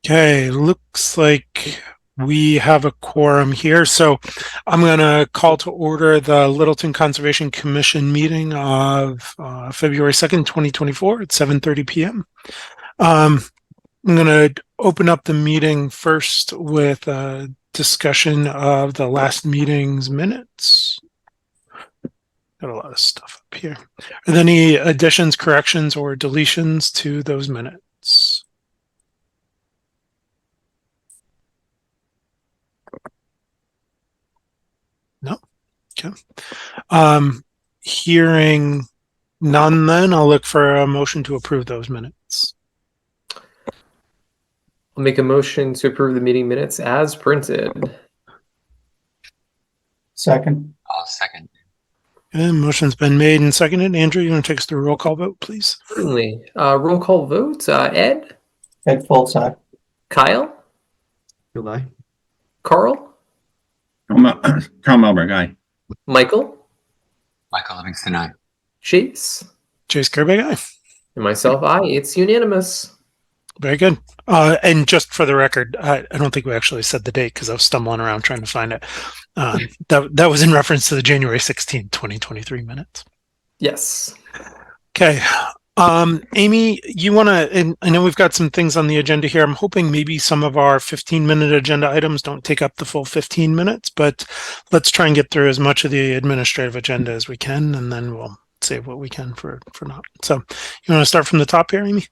Okay, looks like we have a quorum here, so I'm going to call to order the Littleton Conservation Commission meeting of February 2nd, 2024 at 7:30 p.m. I'm going to open up the meeting first with a discussion of the last meeting's minutes. Got a lot of stuff up here. Are there any additions, corrections, or deletions to those minutes? No. Okay. Hearing none, then I'll look for a motion to approve those minutes. I'll make a motion to approve the meeting minutes as printed. Second. I'll second. Okay, motion's been made and seconded. Andrew, you want to take us through a roll call vote, please? Certainly. Roll call vote. Ed? Ed Foltz, aye. Kyle? Aye. Carl? Carl Melberg, aye. Michael? Michael Livingston, aye. Chase? Chase Gerbeck, aye. And myself, aye. It's unanimous. Very good. And just for the record, I don't think we actually said the date because I was stumbling around trying to find it. That was in reference to the January 16th, 2023 minutes. Yes. Okay. Amy, you want to, and I know we've got some things on the agenda here. I'm hoping maybe some of our 15-minute agenda items don't take up the full 15 minutes, but let's try and get through as much of the administrative agenda as we can, and then we'll save what we can for not. So you want to start from the top here, Amy?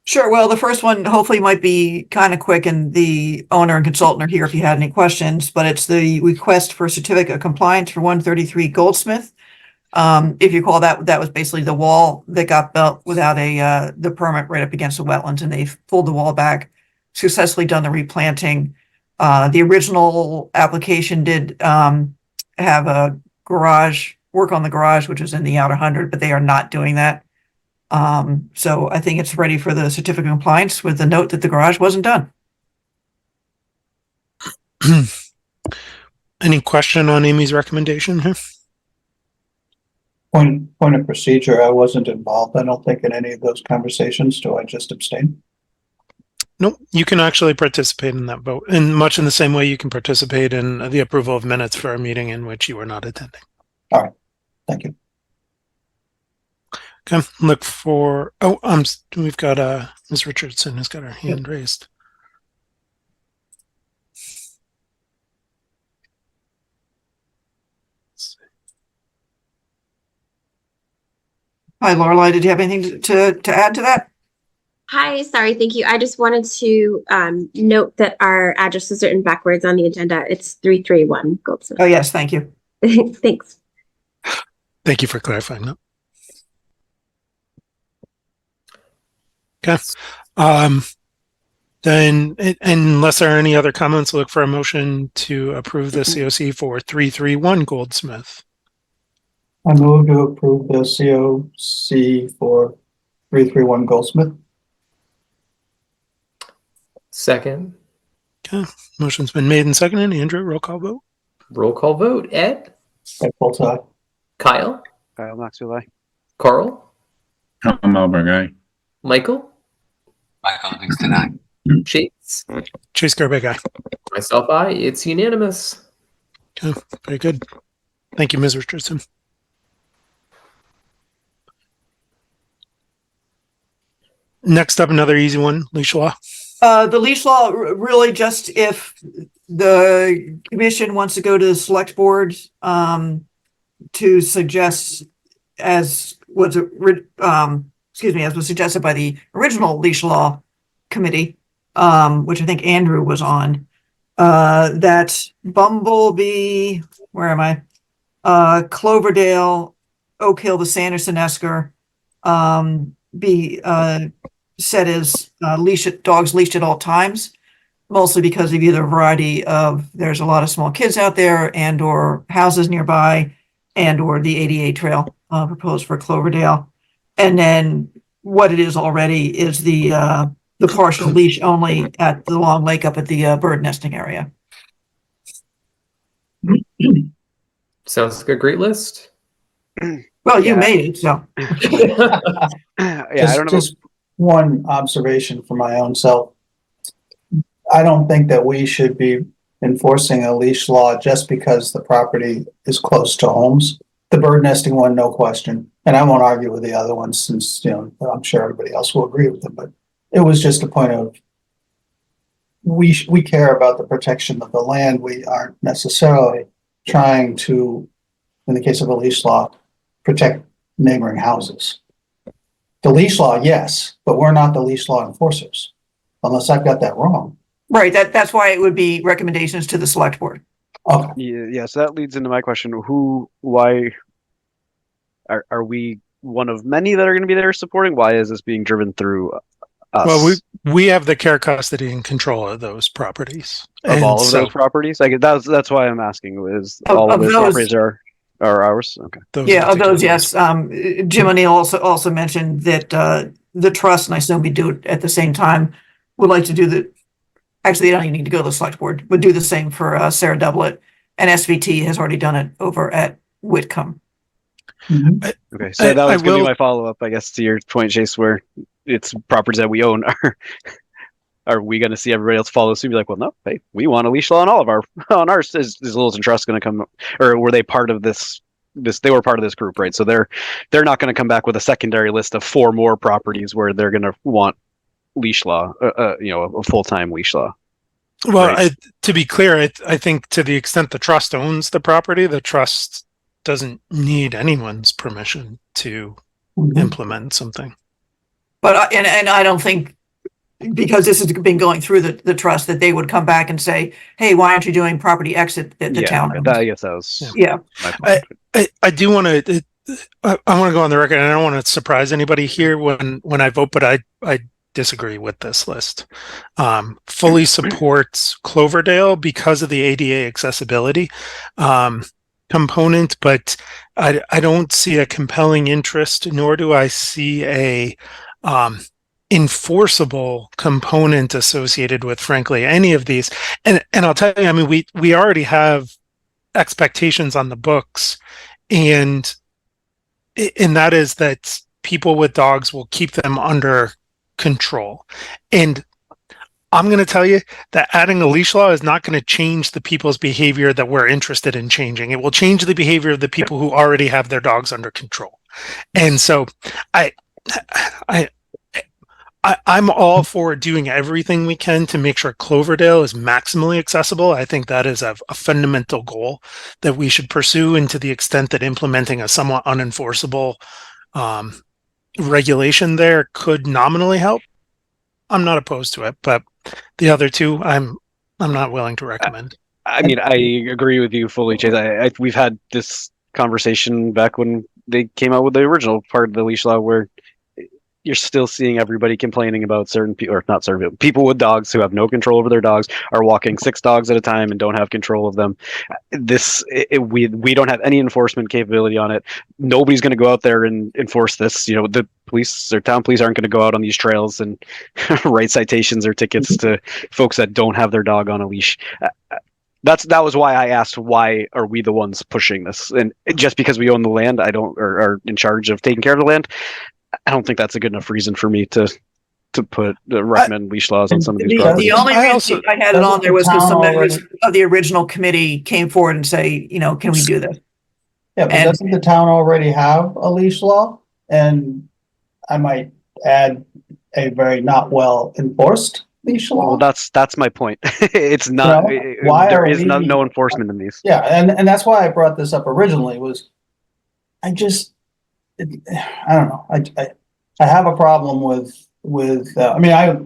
Sure. Well, the first one hopefully might be kind of quick, and the owner and consultant are here if you had any questions, but it's the request for certificate of compliance for 133 Goldsmith. If you recall, that was basically the wall that got built without the permit right up against the wetlands, and they've pulled the wall back, successfully done the replanting. The original application did have a garage, work on the garage, which was in the outer 100, but they are not doing that. So I think it's ready for the certificate of compliance with the note that the garage wasn't done. Any question on Amy's recommendation here? Point of procedure, I wasn't involved, I don't think, in any of those conversations. Do I just abstain? No, you can actually participate in that vote, in much in the same way you can participate in the approval of minutes for a meeting in which you were not attending. All right, thank you. Okay, look for, we've got Ms. Richardson has got her hand raised. Hi, Lorelei, did you have anything to add to that? Hi, sorry, thank you. I just wanted to note that our address is written backwards on the agenda. It's 331 Goldsmith. Oh, yes, thank you. Thanks. Thank you for clarifying that. Okay. Then, unless there are any other comments, look for a motion to approve the COC for 331 Goldsmith. I move to approve the COC for 331 Goldsmith. Second. Okay, motion's been made and seconded. Andrew, roll call vote. Roll call vote. Ed? Ed Foltz, aye. Kyle? Kyle Maxwell, aye. Carl? Carl Melberg, aye. Michael? Michael Livingston, aye. Chase? Chase Gerbeck, aye. Myself, aye. It's unanimous. Okay, very good. Thank you, Ms. Richardson. Next up, another easy one, leash law. The leash law, really just if the commission wants to go to the select board to suggest, as was as was suggested by the original leash law committee, which I think Andrew was on, that Bumblebee, where am I? Cloverdale, Oak Hill, the Sanderson Esker, be set as dogs leashed at all times, mostly because of either a variety of, there's a lot of small kids out there and or houses nearby and or the ADA trail proposed for Cloverdale. And then what it is already is the partial leash only at the Long Lake up at the bird nesting area. Sounds like a great list. Well, you made it, so. I don't know. Just one observation for my own self. I don't think that we should be enforcing a leash law just because the property is close to homes. The bird nesting one, no question. And I won't argue with the other ones since, I'm sure everybody else will agree with them, but it was just a point of we care about the protection of the land. We aren't necessarily trying to, in the case of a leash law, protect neighboring houses. The leash law, yes, but we're not the leash law enforcers, unless I've got that wrong. Right, that's why it would be recommendations to the select board. Okay. Yeah, so that leads into my question. Why are we one of many that are going to be there supporting? Why is this being driven through us? Well, we have the care, custody, and control of those properties. Of all of those properties? Like that's why I'm asking, is all of those properties are ours? Okay. Yeah, of those, yes. Jim O'Neill also mentioned that the trust, and I assume we do it at the same time, would like to do actually, they don't even need to go to the select board, would do the same for Sarah Doublet, and SVT has already done it over at Whitcomb. Mhm. Okay, so that was going to be my follow-up, I guess, to your point, Chase, where it's properties that we own. Are we going to see everybody else follow suit? Be like, well, no, hey, we want a leash law on all of on ours. Is Littleton Trust going to come, or were they part of this? They were part of this group, right? So they're not going to come back with a secondary list of 4 more properties where they're going to want leash law, a full-time leash law. Well, right? to be clear, I think to the extent the trust owns the property, the trust doesn't need anyone's permission to implement something. But and I don't think, because this has been going through the trust, that they would come back and say, hey, why aren't you doing property exit that the town owns? I guess that was my point. I do want to I want to go on the record, and I don't want to surprise anybody here when I vote, but I disagree with this list. Fully supports Cloverdale because of the ADA accessibility component, but I don't see a compelling interest, nor do I see a enforceable component associated with, frankly, any of these. And I'll tell you, I mean, we already have expectations on the books, and that is that people with dogs will keep them under control. And I'm going to tell you that adding a leash law is not going to change the people's behavior that we're interested in changing. It will change the behavior of the people who already have their dogs under control. And so I'm all for doing everything we can to make sure Cloverdale is maximally accessible. I think that is a fundamental goal that we should pursue, and to the extent that implementing a somewhat unenforceable regulation there could nominally help, I'm not opposed to it. But the other two, I'm not willing to recommend. I mean, I agree with you fully, Chase. We've had this conversation back when they came out with the original part of the leash law, where you're still seeing everybody complaining about certain people, or not certain people with dogs who have no control over their dogs, are walking 6 dogs at a time and don't have control of them. We don't have any enforcement capability on it. Nobody's going to go out there and enforce this. The police or town police aren't going to go out on these trails and write citations or tickets to folks that don't have their dog on a leash. That was why I asked, why are we the ones pushing this? And just because we own the land, or are in charge of taking care of the land, I don't think that's a good enough reason for me to recommend leash laws on some of these properties. The only reason I had it on there was because some members of the original committee came forward and say, can we do this? Yeah, but doesn't the town already have a leash law? And I might add, a very not well enforced leash law. Well, that's my point. It's not. There is no enforcement in these. Yeah, and that's why I brought this up originally. Was I don't know. I have a problem with. I mean, I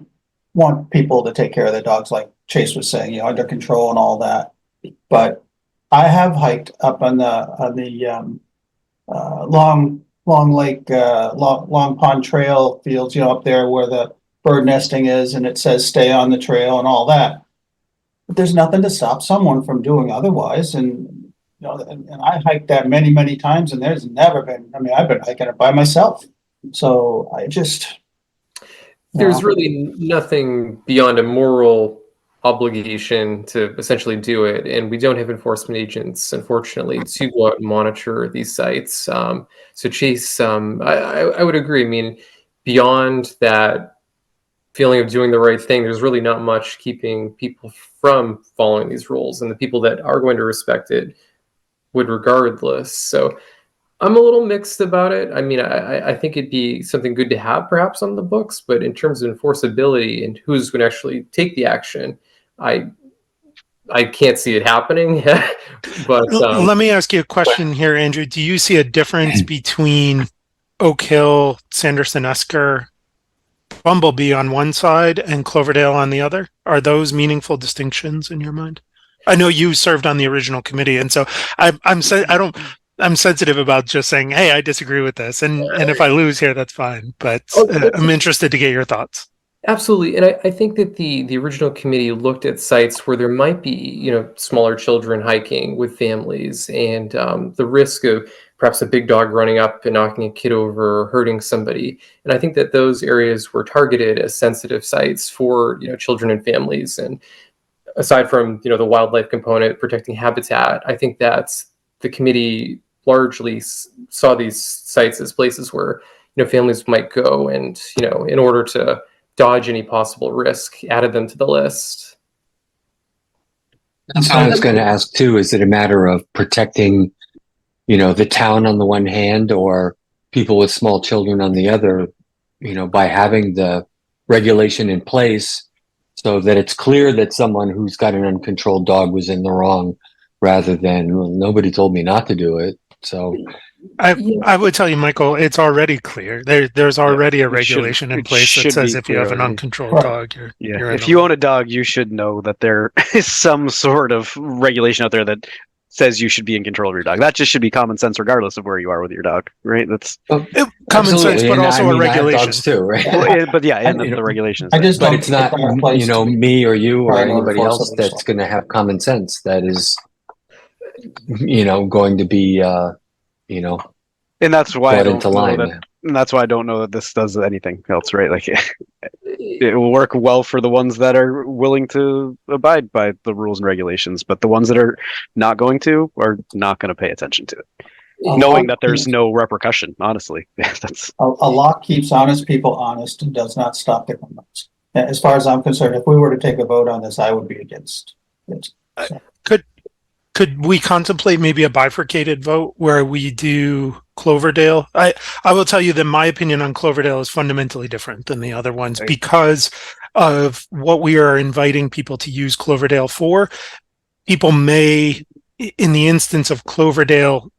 want people to take care of their dogs, like Chase was saying, under control and all that. But I have hiked up on the Long Lake, Long Pond Trail fields, up there where the bird nesting is, and it says stay on the trail and all that. But there's nothing to stop someone from doing otherwise, and and I hiked that many, many times, and there's never been, I've been hiking it by myself. So there's really nothing beyond a moral obligation to essentially do it. And we don't have enforcement agents, unfortunately, to go out and monitor these sites. So Chase, I would agree. Beyond that feeling of doing the right thing, there's really not much keeping people from following these rules, and the people that are going to respect it would regardless. So I'm a little mixed about it. I mean, I think it'd be something good to have perhaps on the books, but in terms of enforceability and who's going to actually take the action, I can't see it happening. But Let me ask you a question here, Andrew. Do you see a difference between Oak Hill, Sanderson Esker, Bumblebee on one side and Cloverdale on the other? Are those meaningful distinctions in your mind? I know you served on the original committee, and so I'm sensitive about just saying, "Hey, I disagree with this," and if I lose here, that's fine. But I'm interested to get your thoughts. Absolutely, and I think that the original committee looked at sites where there might be smaller children hiking with families, and the risk of perhaps a big dog running up and knocking a kid over or hurting somebody. And I think that those areas were targeted as sensitive sites for children and families. And aside from the wildlife component, protecting habitat, I think that the committee largely saw these sites as places where families might go, and in order to dodge any possible risk, added them to the list. That's what I was going to ask too. Is it a matter of protecting, the town on the one hand, or people with small children on the other, by having the regulation in place so that it's clear that someone who's got an uncontrolled dog was in the wrong, rather than, well, nobody told me not to do it. So I would tell you, Michael, it's already clear. There's already a regulation in place that says if you have an uncontrolled dog, you're if you own a dog, you should know that there is some sort of regulation out there that says you should be in control of your dog. That just should be common sense, regardless of where you are with your dog, right? That's common sense, but also a regulation. I have dogs too, right? But yeah, and the regulations. I just But don't it's not, me or you or anybody else that's going to have common sense that is, going to be, and that's why I brought into don't know line. that. And that's why I don't know that this does anything else, right? Like, it will work well for the ones that are willing to abide by the rules and regulations, but the ones that are not going to are not going to pay attention to it, knowing that there's no repercussion. Honestly, that's A law keeps honest people honest and does not stop the criminals. As far as I'm concerned, if we were to take a vote on this, I would be against it. So. Could we contemplate maybe a bifurcated vote where we do Cloverdale? I will tell you that my opinion on Cloverdale is fundamentally different than the other ones because of what we are inviting people to use Cloverdale for. People may, in the instance of Cloverdale,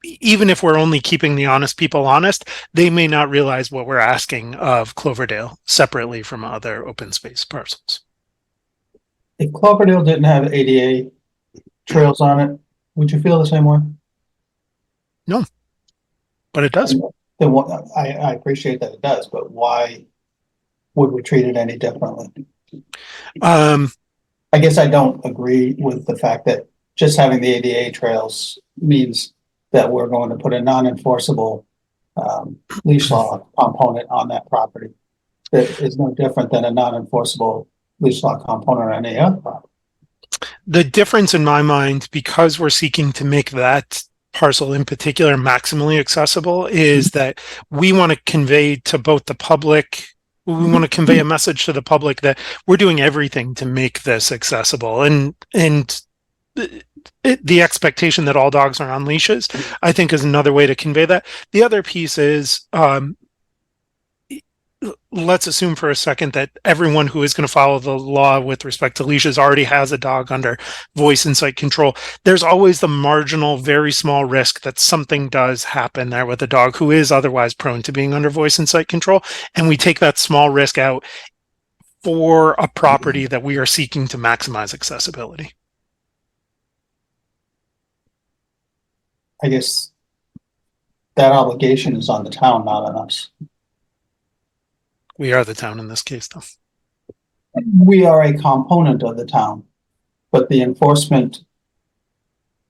even if we're only keeping the honest people honest, they may not realize what we're asking of Cloverdale separately from other open space parcels. If Cloverdale didn't have ADA trails on it, would you feel the same way? No, but it does. Then what, I appreciate that it does, but why would we treat it any differently? I guess I don't agree with the fact that just having the ADA trails means that we're going to put a non-enforceable leash law component on that property. That is no different than a non-enforceable leash law component on any other property. The difference in my mind, because we're seeking to make that parcel in particular maximally accessible, is that we want to convey to both the public, we want to convey a message to the public that we're doing everything to make this accessible, and the expectation that all dogs are on leashes, I think, is another way to convey that. The other piece is, let's assume for a second that everyone who is going to follow the law with respect to leashes already has a dog under voice and sight control. There's always the marginal, very small risk that something does happen there with a dog who is otherwise prone to being under voice and sight control. And we take that small risk out for a property that we are seeking to maximize accessibility. I guess that obligation is on the town, not on us. We are the town in this case, though. We are a component of the town, but the enforcement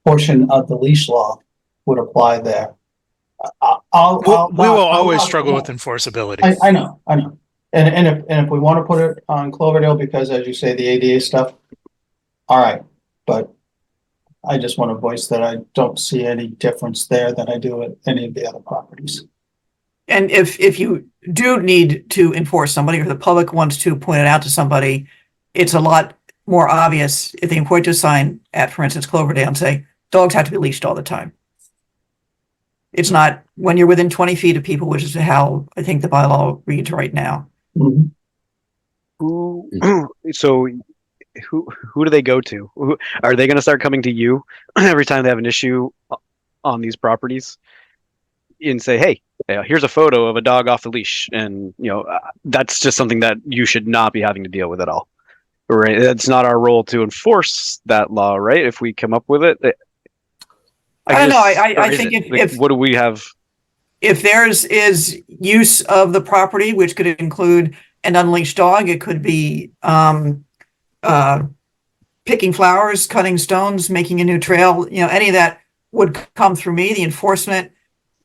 portion of the leash law would apply there. We will always struggle with enforceability. I know. And if we want to put it on Cloverdale, because as you say, the ADA stuff, all right. But I just want to voice that I don't see any difference there than I do at any of the other properties. And if you do need to enforce somebody, or the public wants to point it out to somebody, it's a lot more obvious if they can point to a sign at, for instance, Cloverdale and say, dogs have to be leashed all the time. It's not when you're within 20 feet of people, which is how I think the bylaw reads right now. Mhm. So who do they go to? Are they going to start coming to you every time they have an issue on these properties and say, hey, here's a photo of a dog off the leash, and that's just something that you should not be having to deal with at all, right? It's not our role to enforce that law, right? If we come up with it, I don't know. I think if what do we have? If theirs is use of the property, which could include an unleashed dog, it could be picking flowers, cutting stones, making a new trail, any of that would come through me. The enforcement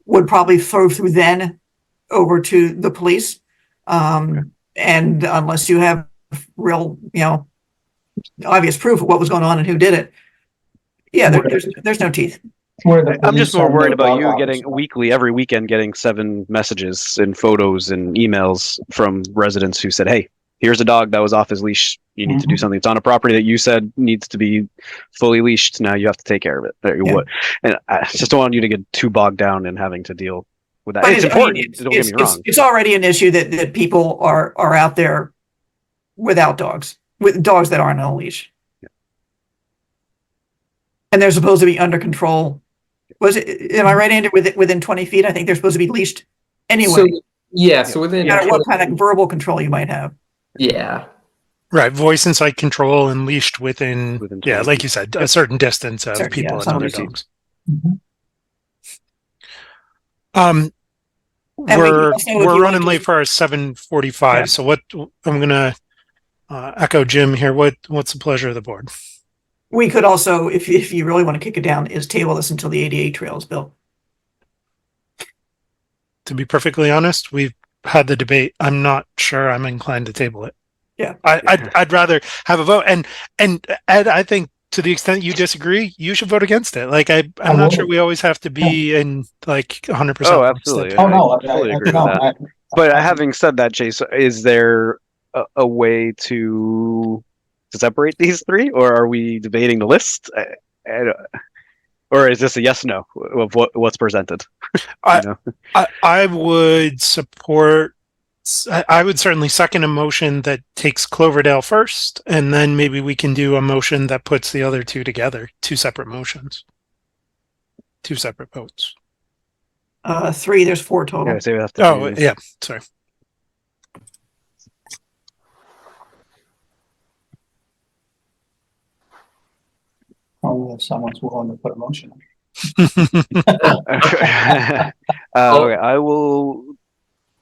would probably flow through then over to the police. And unless you have real, obvious proof of what was going on and who did it, there's no teeth. I'm just more worried about you getting every weekend, getting 7 messages and photos and emails from residents who said, hey, here's a dog that was off his leash. You need to do something. It's on a property that you said needs to be fully leashed. Now you have to take care of it. And I just don't want you to get too bogged down in having to deal with that. But It's important. Don't get me wrong. It's already an issue that people are out there without dogs, with dogs that aren't on a leash. And they're supposed to be under control. Am I right, Andrew? Within 20 feet, I think they're supposed to be leashed anyway. So within no matter what kind of verbal control you might have. Yeah. Right, voice and sight control and leashed within 20 like you said, a certain distance of people and other dogs. We're running late for our 7:45, so what I'm gonna echo Jim here. What's the pleasure of the board? We could also, if you really want to kick it down, is table this until the 88 trail is built. To be perfectly honest, we've had the debate. I'm not sure I'm inclined to table it. Yeah. I'd rather have a vote. And Ed, I think to the extent you disagree, you should vote against it. Like I'm not sure we always have to be in like 100%. Oh, absolutely. Oh, no, I totally agree with that. But having said that, Chase, is there a way to separate these 3, or are we debating the list? Or is this a yes no of what's presented? I would support. I would certainly second a motion that takes Cloverdale first, and then maybe we can do a motion that puts the other 2 together. 2 separate motions, 2 separate votes. 3. There's 4 total. Okay, so we have to yeah. Sorry. Only if someone's willing to put a motion in. Okay, I will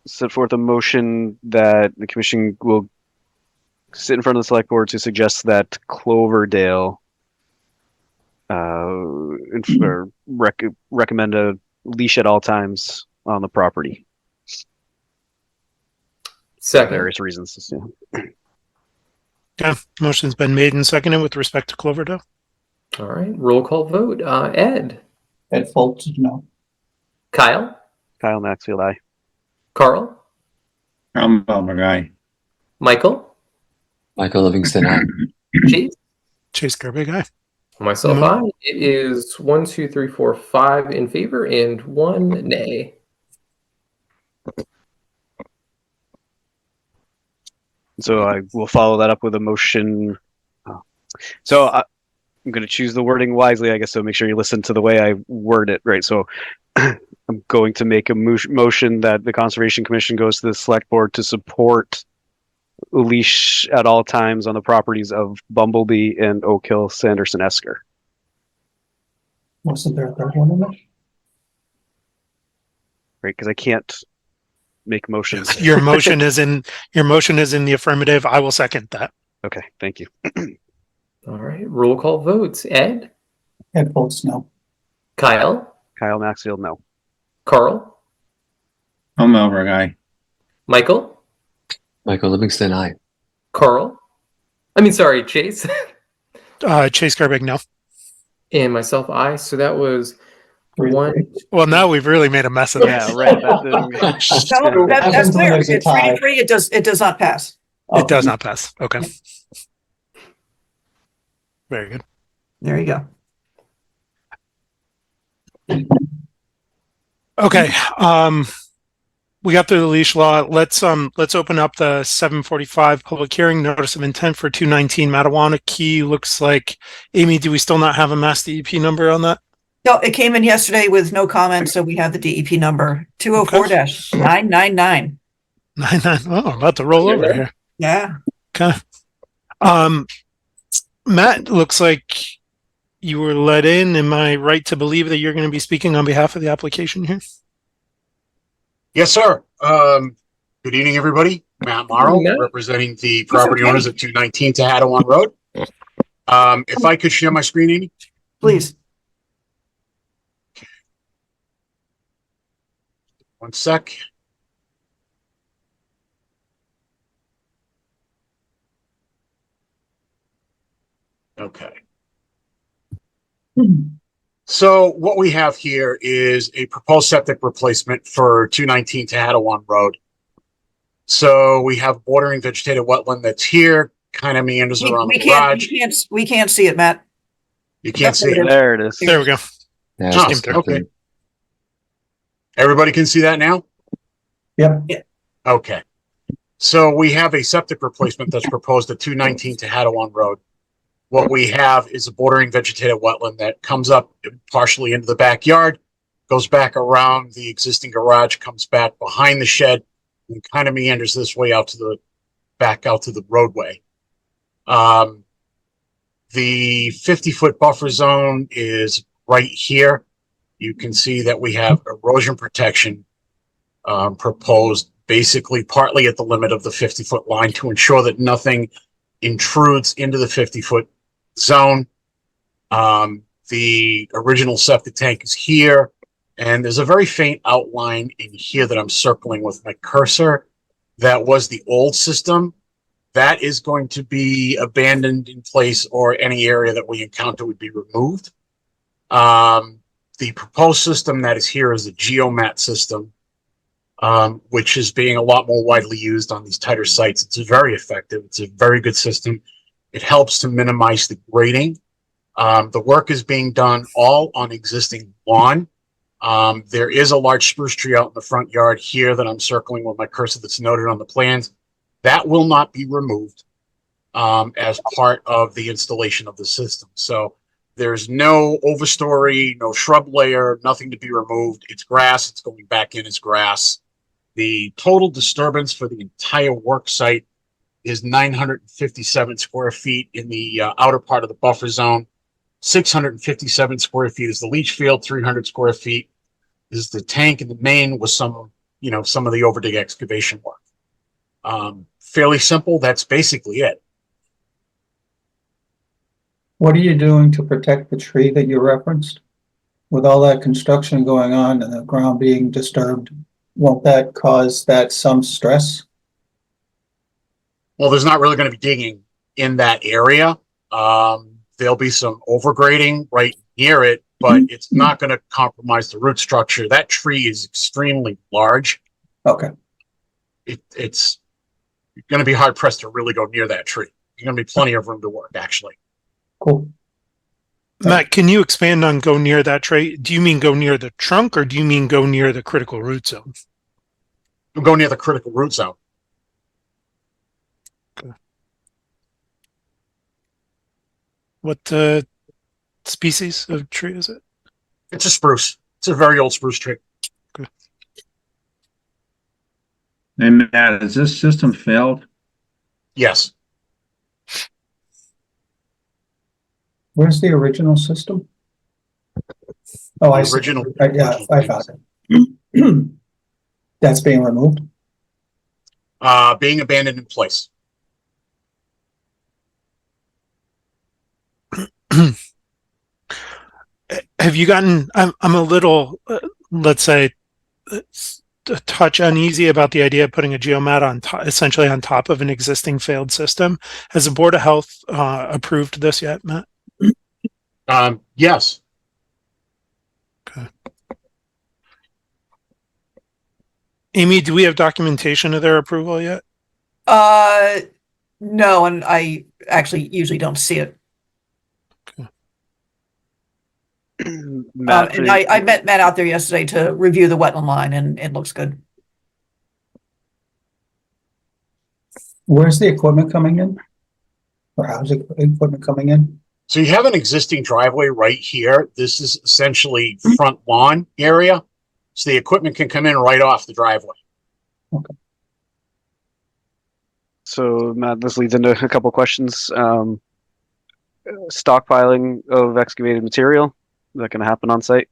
set forth a motion that the commission will sit in front of the select board to suggest that Cloverdale recommend a leash at all times on the property. Second. For various reasons. Yeah, motion's been made and seconded with respect to Cloverdale. All right. Roll call vote. Ed. Ed Foltz, no. Kyle. Kyle Maxfield, aye. Carl. Carl Melberg, aye. Michael. Michael Livingston, aye. Chase. Chase Gerbig, aye. Myself, aye. It is 1, 2, 3, 4, 5 in favor and 1 nay. So I will follow that up with a motion. So I'm going to choose the wording wisely, I guess. So make sure you listen to the way I word it, right? So I'm going to make a motion that the Conservation Commission goes to the Select Board to support a leash at all times on the properties of Bumblebee and Oak Hill, Sanderson, Esker. Wasn't there a third one in there? Right, because I can't make motions. Your motion is in the affirmative. I will second that. Okay, thank you. All right. Roll call votes. Ed. Ed Foltz, no. Kyle. Kyle Maxfield, no. Carl. Carl Melberg, aye. Michael. Michael Livingston, aye. Chase. Chase Gerbig, no. And myself, aye. So that was Three, One. three. Well, now we've really made a mess of Yeah, this. right. That No, What that's happens when clear. there's a It's 3 tie? to 3. It does not pass. It does not pass. Okay. Very good. There you go. Okay. We got through the leash law. Let's open up the 7:45 public hearing notice of intent for 219 Matawana Key. Looks like, Amy, do we still not have a mass DEP number on that? No, it came in yesterday with no comment, so we have the DEP number 204-999. 99. Oh, I'm about to roll over here. Yeah. Okay. Matt, looks like you were let in. Am I right to believe that you're going to be speaking on behalf of the application here? Yes, sir. Good evening, everybody. Matt Morrow, Matt. representing the property okay. owners at 219 Tahadawan Road. If I could share my screen, Amy? Please. One sec. Okay. So what we have here is a proposed septic replacement for 219 Tahadawan Road. So we have bordering vegetated wetland that's here, kind of meanders around the garage. We can't see it, Matt. You can't see it. there it is. There we go. Yeah, Oh, just okay. Everybody can see that now? Yep. Okay. So we have a septic replacement that's proposed at 219 Tahadawan Road. What we have is a bordering vegetated wetland that comes up partially into the backyard, goes back around the existing garage, comes back behind the shed, and kind of meanders this way out to the back out to the roadway. The 50-foot buffer zone is right here. You can see that we have erosion protection proposed basically partly at the limit of the 50-foot line to ensure that nothing intrudes into the 50-foot zone. The original septic tank is here, and there's a very faint outline in here that I'm circling with my cursor. That was the old system. That is going to be abandoned in place, or any area that we encounter would be removed. The proposed system that is here is a geomat system, which is being a lot more widely used on these tighter sites. It's very effective. It's a very good system. It helps to minimize the grading. The work is being done all on existing lawn. There is a large spruce tree out in the front yard here that I'm circling with my cursor that's noted on the plans. That will not be removed as part of the installation of the system. So there's no overstory, no shrub layer, nothing to be removed. It's grass. It's going back in as grass. The total disturbance for the entire work site is 957 square feet in the outer part of the buffer zone. 657 square feet is the leach field. 300 square feet is the tank and the main with some of the overdig excavation work. Fairly simple. That's basically it. What are you doing to protect the tree that you referenced? With all that construction going on and the ground being disturbed, won't that cause that some stress? Well, there's not really going to be digging in that area. There'll be some overgrading right near it, but it's not going to compromise the root structure. That tree is extremely large. Okay, It's going to be hard pressed to really go near that tree. There's going to be plenty of room to work, actually. cool. Matt, can you expand on go near that tray? Do you mean go near the trunk, or do you mean go near the critical root zone? Go near the critical root zone. What species of tree is it? It's a spruce. It's a very old spruce tree. Hey, Matt, has this system failed? Yes. Where's the original system? Oh, I The see. original- Yeah, I found it. That's being removed? Being abandoned in place. Have you gotten? I'm a little, let's say, a touch uneasy about the idea of putting a geomat on top, essentially on top of an existing failed system. Has the Board of Health approved this yet, Matt? Yes. Okay. Amy, do we have documentation of their approval yet? No, and I actually usually don't see it. Matt, And I met Matt out there yesterday to review the wetland line, and it looks good. Where's the equipment coming in? Or how's the equipment coming in? So you have an existing driveway right here. This is essentially front lawn area. So the equipment can come in right off the driveway. so Matt, this leads into a couple questions. Stockpiling of excavated material, is that going to happen on site?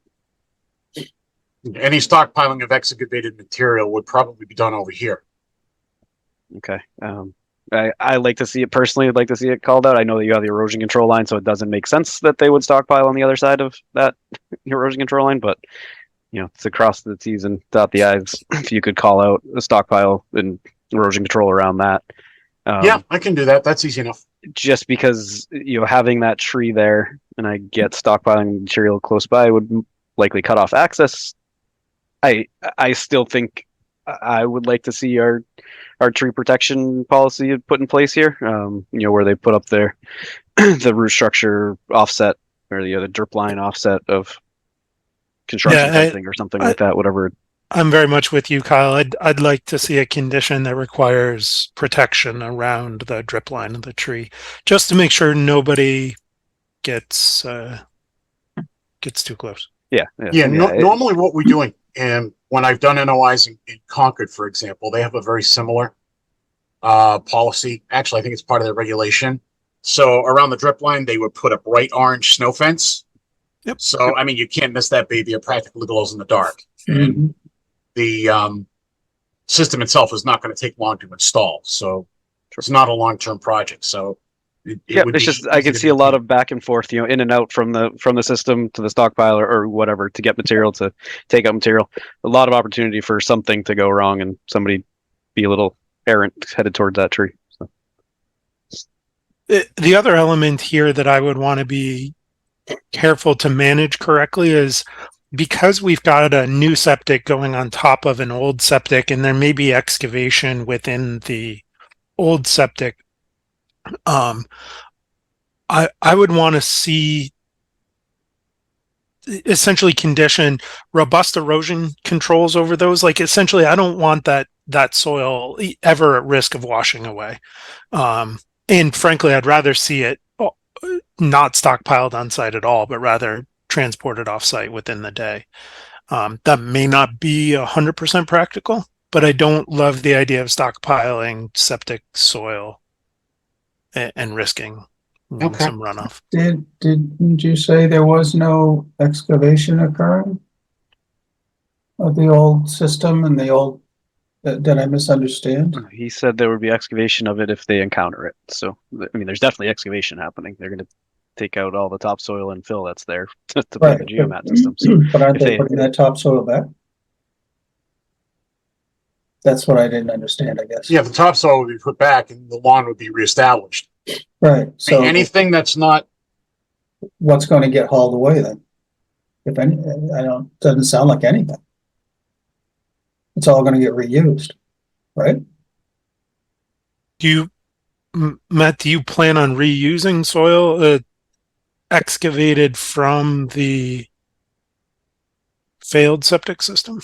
Any stockpiling of excavated material would probably be done over here. Okay. I like to see it personally. I'd like to see it called out. I know that you have the erosion control line, so it doesn't make sense that they would stockpile on the other side of that erosion control line. But you know, to cross the T's and dot the I's, if you could call out a stockpile and erosion control around that. Yeah, I can do that. That's easy enough. Just because you know having that tree there, and I get stockpiling material close by would likely cut off access. I still think I would like to see our tree protection policy put in place here. You know, where they put up their the root structure offset or the drip line offset of construction fencing or something like that. Whatever. I'm very much with you, Kyle. I'd like to see a condition that requires protection around the drip line of the tree, just to make sure nobody gets too close. Normally what we're doing, and when I've done NOIs in Concord, for example, they have a very similar policy. Actually, I think it's part of their regulation. So around the drip line, they would put a bright orange snow fence. Yep. So, I mean, you can't miss that baby. It practically glows in the dark. And the system itself is not going to take long to install. So it's not a long-term project. So it's just I can see a lot of back and forth, you know, in and out from the system to the stockpile or whatever to get material to take out material. A lot of opportunity for something to go wrong and somebody be a little errant headed towards that tree. So. The other element here that I would want to be careful to manage correctly is because we've got a new septic going on top of an old septic, and there may be excavation within the old septic. I would want to see essentially condition robust erosion controls over those. Like essentially, I don't want that soil ever at risk of washing away. And frankly, I'd rather see it not stockpiled on site at all, but rather transported off site within the day. That may not be 100% practical, but I don't love the idea of stockpiling septic soil and risking some runoff. Didn't you say there was no excavation occurring of the old system and the old? Did I misunderstand? He said there would be excavation of it if they encounter it. So I mean, there's definitely excavation happening. They're going to take out all the topsoil and fill that's there to put the geomat system. So but aren't they putting that topsoil back? That's what I didn't understand, I guess. Yeah, the topsoil would be put back and the lawn would be reestablished. Right. So anything that's not. What's going to get hauled away then? If any, doesn't sound like anything. It's all going to get reused, right? Matt, do you plan on reusing soil excavated from the failed septic system?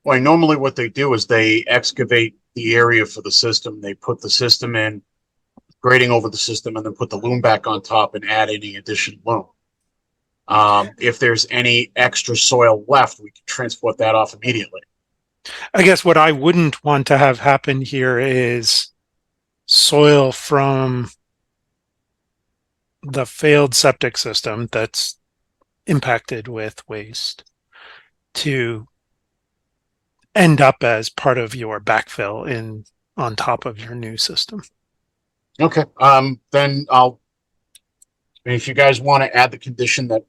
Well, normally what they do is they excavate the area for the system. They put the system in, grading over the system, and then put the loom back on top and add any additional loom. If there's any extra soil left, we can transport that off immediately. I guess what I wouldn't want to have happen here is soil from the failed septic system that's impacted with waste to end up as part of your backfill on top of your new system. Okay. Then if you guys want to add the condition that,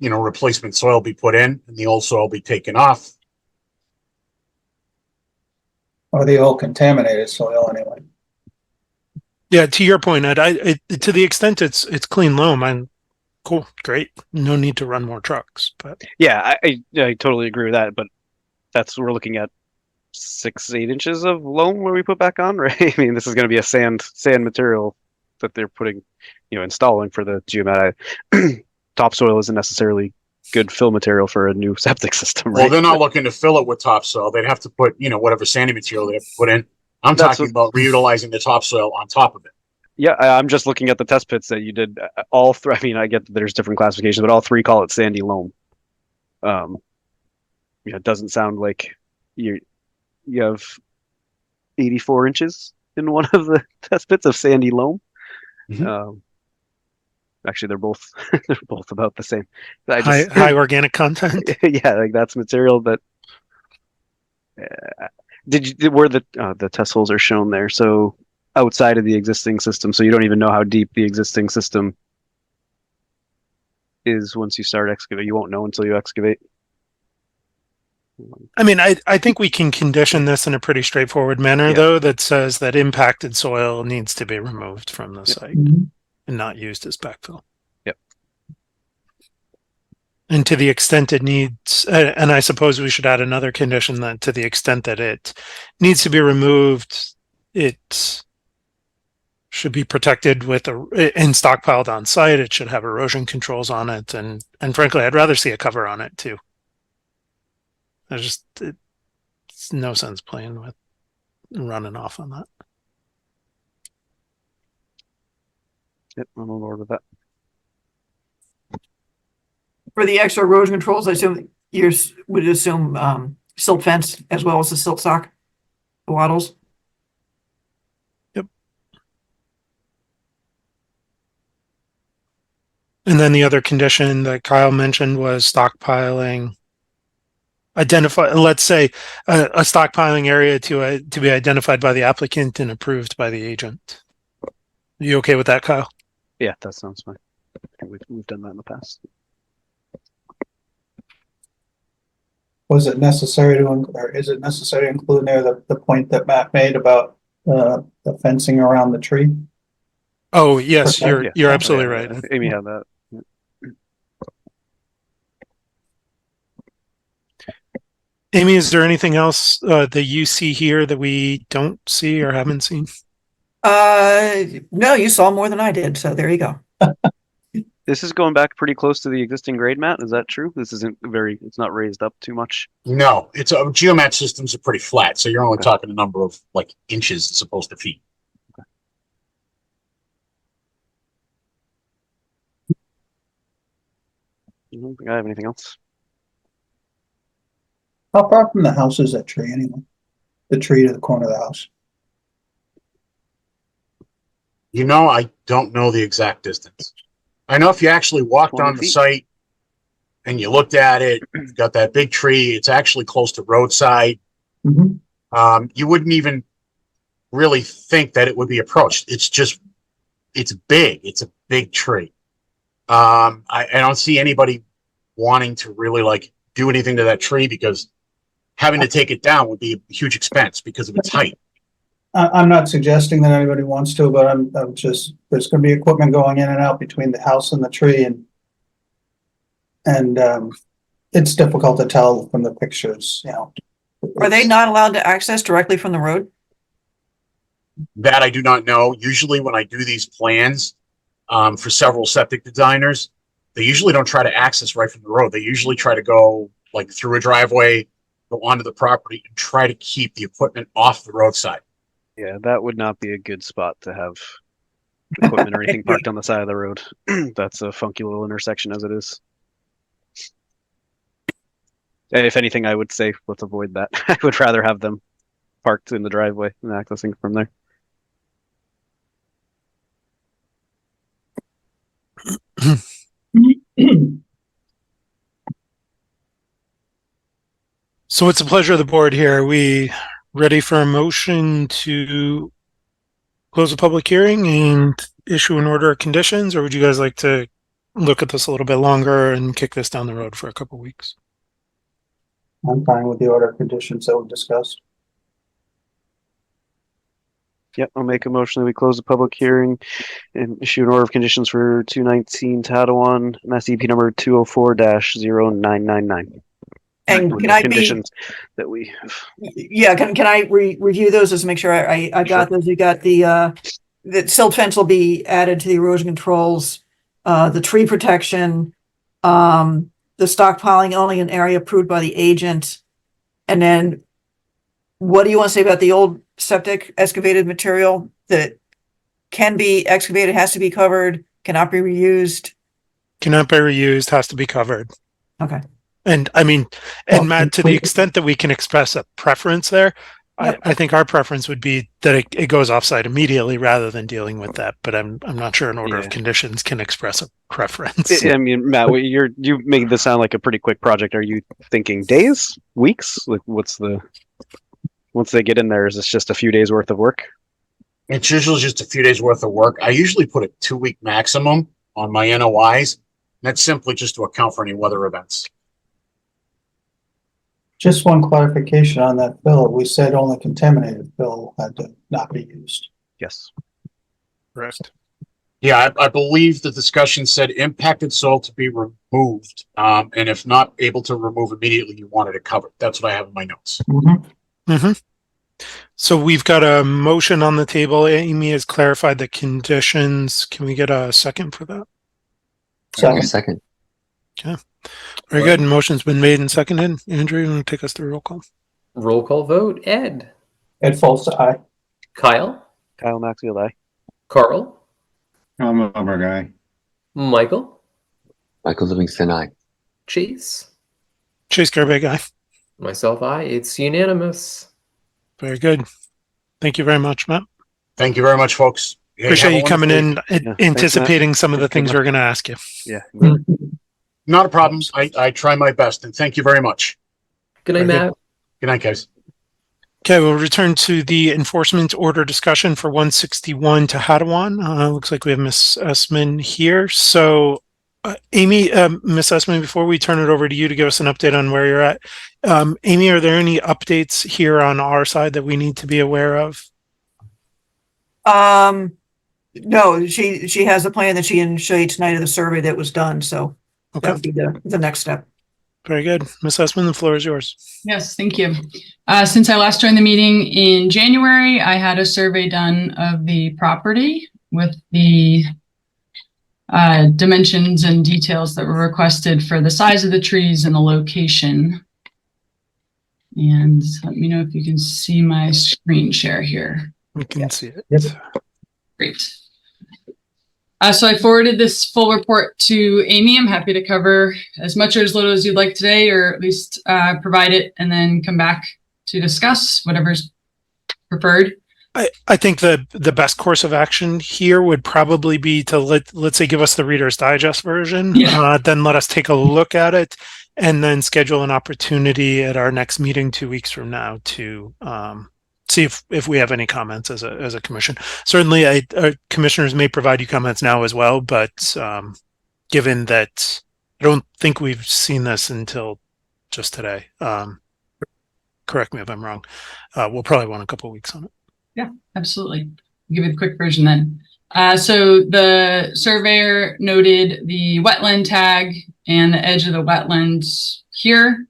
replacement soil be put in and the old soil be taken off. Or the old contaminated soil anyway. Yeah, to your point, Ed, to the extent it's clean loam, I'm cool, great. No need to run more trucks, but yeah, I totally agree with that. But we're looking at 6-8 inches of loam where we put back on, right? I mean, this is going to be a sand material that they're putting, installing for the geomat. Topsoil isn't necessarily good fill material for a new septic system, Well, right? they're not looking to fill it with topsoil. They'd have to put, whatever sandy material they have to put in. I'm That's talking about reutilizing the topsoil on top of it. Yeah, I'm just looking at the test pits that you did. All three. I mean, I get that there's different classifications, but all three call it sandy loam. It doesn't sound like you have 84 inches in one of the test pits of sandy loam. Actually, they're both about the same. High organic content. Yeah, like that's material that. Where the test holes are shown there? So outside of the existing system, so you don't even know how deep the existing system is once you start excavating. You won't know until you excavate. I mean, I think we can condition this in a pretty straightforward manner, though, that says that impacted soil needs to be removed from the site and not used as backfill. Yep. And to the extent it needs, and I suppose we should add another condition that to the extent that it needs to be removed, it should be protected and stockpiled on site. It should have erosion controls on it, and frankly, I'd rather see a cover on it too. It's no sense playing with running off on that. Yep, I'm on board with that. For the extra erosion controls, I assume you would assume silt fence as well as the silt sock wattles. Yep. And then the other condition that Kyle mentioned was stockpiling. Let's say a stockpiling area to be identified by the applicant and approved by the agent. Are you okay with that, Kyle? Yeah, that sounds fine. I think we've done that in the past. Was it necessary or is it necessary to include in there the point that Matt made about the fencing around the tree? Oh, yes, you're absolutely right. Amy had that. Amy, is there anything else that you see here that we don't see or haven't seen? No, you saw more than I did, so there you go. This is going back pretty close to the existing grade, Matt. Is that true? This isn't it's not raised up too much. No, geomat systems are pretty flat, so you're only talking a number of like inches as opposed to feet. I don't think I have anything else. How far from the house is that tree anyway? The tree to the corner of the house? I don't know the exact distance. I know if you actually walked on the site and you looked at it, you've got that big tree, it's actually close to roadside. Mm-hmm. You wouldn't even really think that it would be approached. It's big. It's a big tree. I don't see anybody wanting to really do anything to that tree because having to take it down would be a huge expense because of its height. I'm not suggesting that anybody wants to, but I'm just, there's going to be equipment going in and out between the house and the tree, and it's difficult to tell from the pictures. Are they not allowed to access directly from the road? That I do not know. Usually when I do these plans for several septic designers, they usually don't try to access right from the road. They usually try to go through a driveway, go onto the property, and try to keep the equipment off the roadside. Yeah, that would not be a good spot to have equipment or anything parked on the side of the road. That's a funky little intersection as it is. And if anything, I would say let's avoid that. I would rather have them parked in the driveway and accessing from there. So it's a pleasure of the board here. Are we ready for a motion to close the public hearing and issue an order of conditions, or would you guys like to look at this a little bit longer and kick this down the road for a couple of weeks? I'm fine with the order of conditions that we discussed. Yep, I'll make a motion that we close the public hearing and issue an order of conditions for 219 Tadawon, Mass EP number 204-0999. And with can the I be, conditions that we yeah, can I review those just to make sure I got Sure. those? You got the silt fence will be added to the erosion controls, the tree protection, the stockpiling only in area approved by the agent. And then what do you want to say about the old septic excavated material that can be excavated, has to be covered, cannot be reused? Cannot be reused, has to be covered. Okay. And I mean, Well, and Matt, to the extent that we can express a preference there, Yep. I think our preference would be that it goes offsite immediately rather than dealing with that. But I'm not sure an order of Yeah. conditions can express a preference. I mean, Matt, you make this sound like a pretty quick project. Are you thinking days, weeks? Like, what's the once they get in there? Is this just a few days worth of work? It's usually just a few days worth of work. I usually put a 2-week maximum on my NOIs. That's simply just to account for any weather events. Just one clarification on that fill. We said only contaminated fill had to not be used. Yes. Correct. Yeah, I believe the discussion said impacted soil to be removed. And if not able to remove immediately, you wanted it covered. That's what I have in my notes. Mm-hmm. So we've got a motion on the table. Amy has clarified the conditions. Can we get a second for that? Second. Second. Very good. Motion's been made and seconded. Andrew, you want to take us through roll call? Roll call vote. Ed, Ed Folsa, aye. Kyle, Kyle Maxfield, aye. Carl, I'm a lumber guy. Michael, Michael Livingston, aye. Chase, Chase Garbe guy. myself, I. It's unanimous. Very good. Thank you very much, Matt. Thank you very much, folks. Hey, Appreciate have a you coming wonderful in, Yeah, anticipating some of the Good things luck. we're going to ask you. Yeah. evening. Not a problem. I try my best, and thank you very much. Good night, Very good. Matt. Good night, guys. Okay, we'll return to the enforcement order discussion for 161 to Hattawan. Looks like we have Miss Essman here. So, Amy, Miss Essman, before we turn it over to you to give us an update on where you're at, Amy, are there any updates here on our side that we need to be aware of? No, she has a plan that she can show you tonight of the survey that was done, so that Okay, would be the next step. very good. Miss Essman, the floor is yours. Yes, thank you. Since I last joined the meeting in January, I had a survey done of the property with the dimensions and details that were requested for the size of the trees and the location. And let me know if you can see my screen share here. We can see it. Yep. Great. So I forwarded this full report to Amy. I'm happy to cover as much or as little as you'd like today, or at least provide it and then come back to discuss whatever's preferred. I think the best course of action here would probably be to let's say give us the Reader's Digest version, Yeah. then let us take a look at it, and then schedule an opportunity at our next meeting 2 weeks from now to see if we have any comments as a commission. Certainly, commissioners may provide you comments now as well, but given that I don't think we've seen this until just today, correct me if I'm wrong, we'll probably want a couple of weeks on it. Yeah, absolutely. I'll give you the quick version then. So the surveyor noted the wetland tag and the edge of the wetlands here.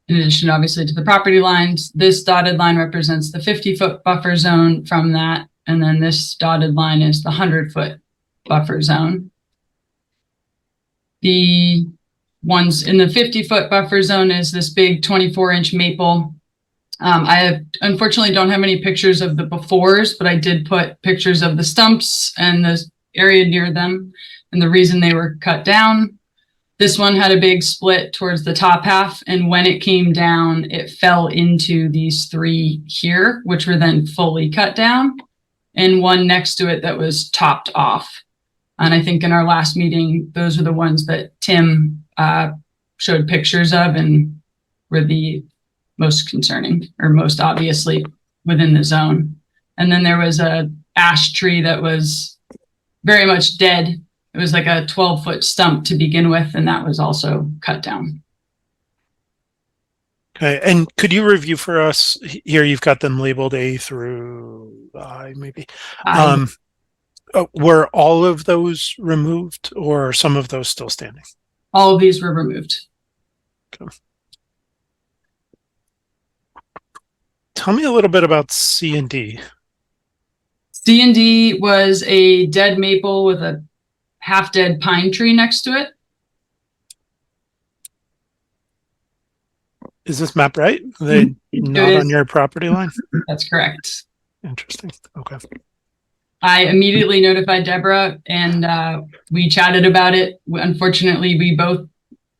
In addition, obviously, to the property lines, this dotted line represents the 50-foot buffer zone from that. And then this dotted line is the 100-foot buffer zone. The ones in the 50-foot buffer zone is this big 24-inch maple. Unfortunately don't have any pictures of the befores, but I did put pictures of the stumps and the area near them and the reason they were cut down. This one had a big split towards the top half, and when it came down, it fell into these three here, which were then fully cut down, and one next to it that was topped off. And I think in our last meeting, those are the ones that Tim showed pictures of and were the most concerning, or most obviously within the zone. And then there was a ash tree that was very much dead. It was like a 12-foot stump to begin with, and that was also cut down. Okay, and could you review for us here? You've got them labeled A through I, maybe. Were all of those removed, or are some of those still standing? All of these were removed. Okay. tell me a little bit about C and D. C&D was a dead maple with a half dead pine tree next to it. Is this map right? Are they not on is. your property line? That's correct. Interesting. Okay. I immediately notified Deborah and we chatted about it. Unfortunately,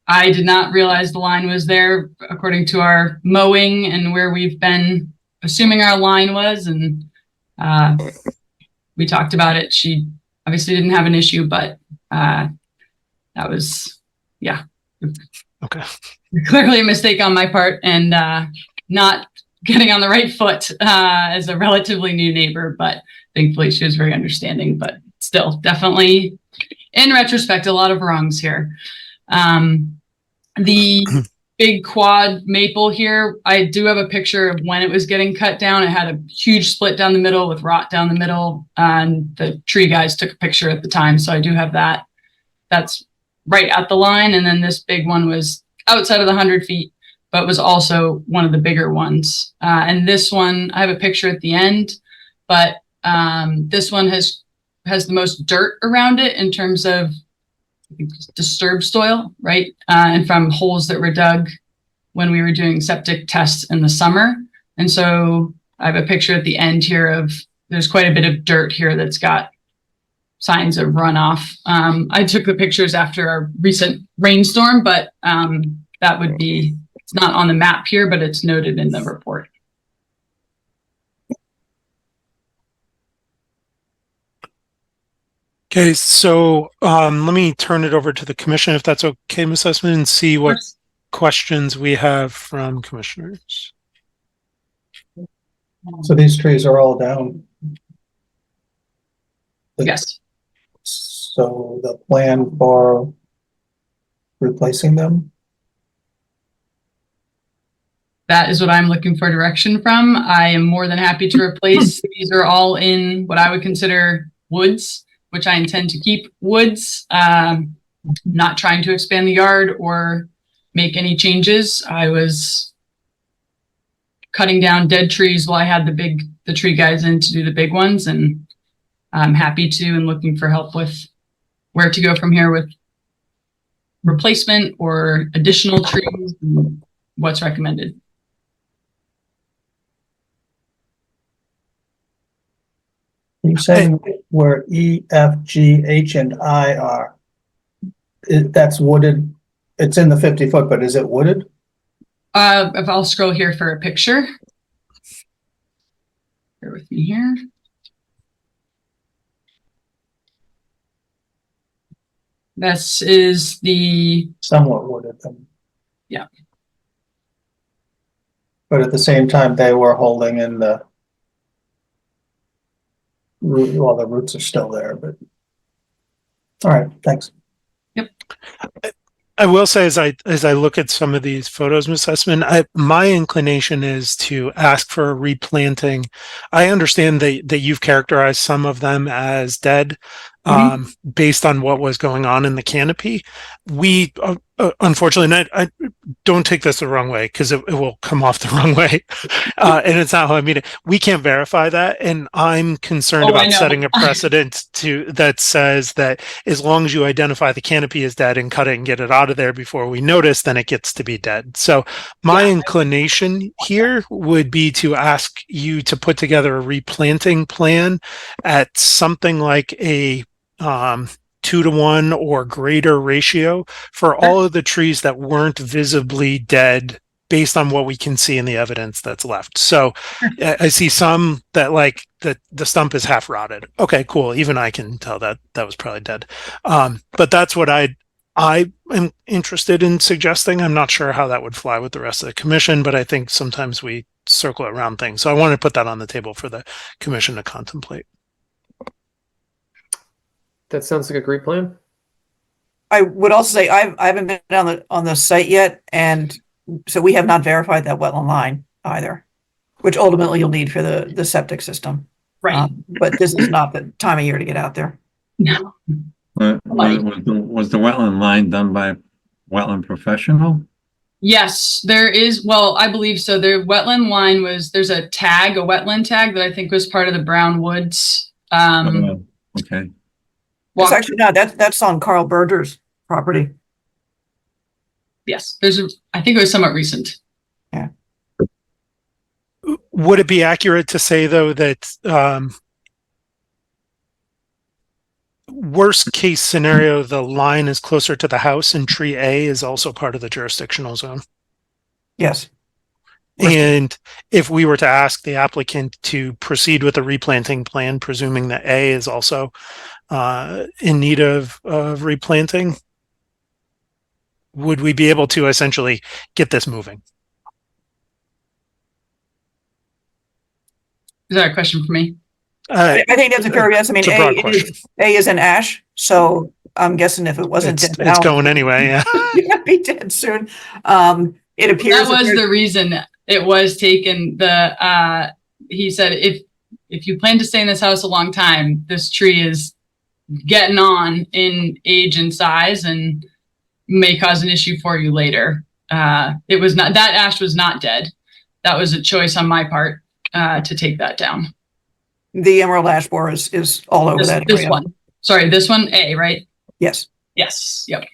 I did not realize the line was there according to our mowing and where we've been assuming our line was. And we talked about it. She obviously didn't have an issue, but that was, yeah. Okay. Clearly a mistake on my part and not getting on the right foot as a relatively new neighbor, but thankfully she was very understanding, but still definitely in retrospect, a lot of wrongs here. The big quad maple here, I do have a picture of when it was getting cut down. It had a huge split down the middle with rot down the middle, and the tree guys took a picture at the time. So I do have that. That's right at the line. And then this big one was outside of the 100 feet, but was also one of the bigger ones. And this one, I have a picture at the end, but this one has the most dirt around it in terms of disturbed soil, right? And from holes that were dug when we were doing septic tests in the summer. And so I have a picture at the end here of, there's quite a bit of dirt here that's got signs of runoff. I took the pictures after our recent rainstorm, but that would be, it's not on the map here, but it's noted in the report. Okay, so let me turn it over to the commission, if that's okay, Ms. Sussman, and see what questions we have from commissioners. So these trees are all down. Yes. So the plan for replacing them? That is what I'm looking for direction from. I am more than happy to replace. These are all in what I would consider woods, which I intend to keep woods. Not trying to expand the yard or make any changes. I was cutting down dead trees while I had the tree guys in to do the big ones, and I'm happy to and looking for help with where to go from here with replacement or additional trees and what's recommended. You're saying where E, F, G, H, and I are, that's wooded. It's in the 50-foot, but is it wooded? If I'll scroll here for a picture. Bear with me here. This is the Somewhat wooded. Yeah. But at the same time, they were holding in the root. Well, the roots are still there, but all right, thanks. Yep. I will say, as I look at some of these photos, Ms. Sussman, my inclination is to ask for a replanting. I understand that you've characterized some of them as dead, based on what was going on in the canopy. We, unfortunately, I don't take this the wrong way, because it will come off the wrong way, and it's not how I mean it. We can't verify that, and I'm concerned about setting a precedent that says that as long as you identify the canopy as dead and cut it and get it out of there before we notice, then it gets to be dead. So my inclination here would be to ask you to put together a replanting plan at something like a 2-to-1 or greater ratio for all of the trees that weren't visibly dead based on what we can see in the evidence that's left. So I see some that like the stump is half rotted. Okay, cool. Even I can tell that was probably dead. But that's what I am interested in suggesting. I'm not sure how that would fly with the rest of the commission, but I think sometimes we circle around things. So I want to put that on the table for the commission to contemplate. That sounds like a great plan. I would also say I haven't been on the site yet, and so we have not verified that wetland line either, which ultimately you'll need for the septic system. Right. But this is not the time of year to get out there. No. Was the wetland line done by a wetland professional? Yes, there is. Well, I believe so. The wetland line there's a wetland tag that I think was part of the Brown Woods. Oh, okay. It's Walk, actually not, that's on Carl Berger's property. yes, I think it was somewhat recent. Would it be accurate to say though that worst case scenario, the line is closer to the house and tree A is also part of the jurisdictional zone? Yes. And if we were to ask the applicant to proceed with the replanting plan, presuming that A is also in need of replanting, would we be able to essentially get this moving? Is that a question for me? I think that's a fair guess. I mean, It's a broad question. A is an ash, so I'm guessing if it wasn't It's, dead it's now, going anyway. Yeah. it's gonna be dead soon. It appears That was there's- the reason it was taken. He said, if you plan to stay in this house a long time, this tree is getting on in age and size and may cause an issue for you later. It was not, that ash was not dead. That was a choice on my part to take that down. the emerald ash borer is all over that This area. one. Sorry, this one, A, right? Yes, Yes. Yep.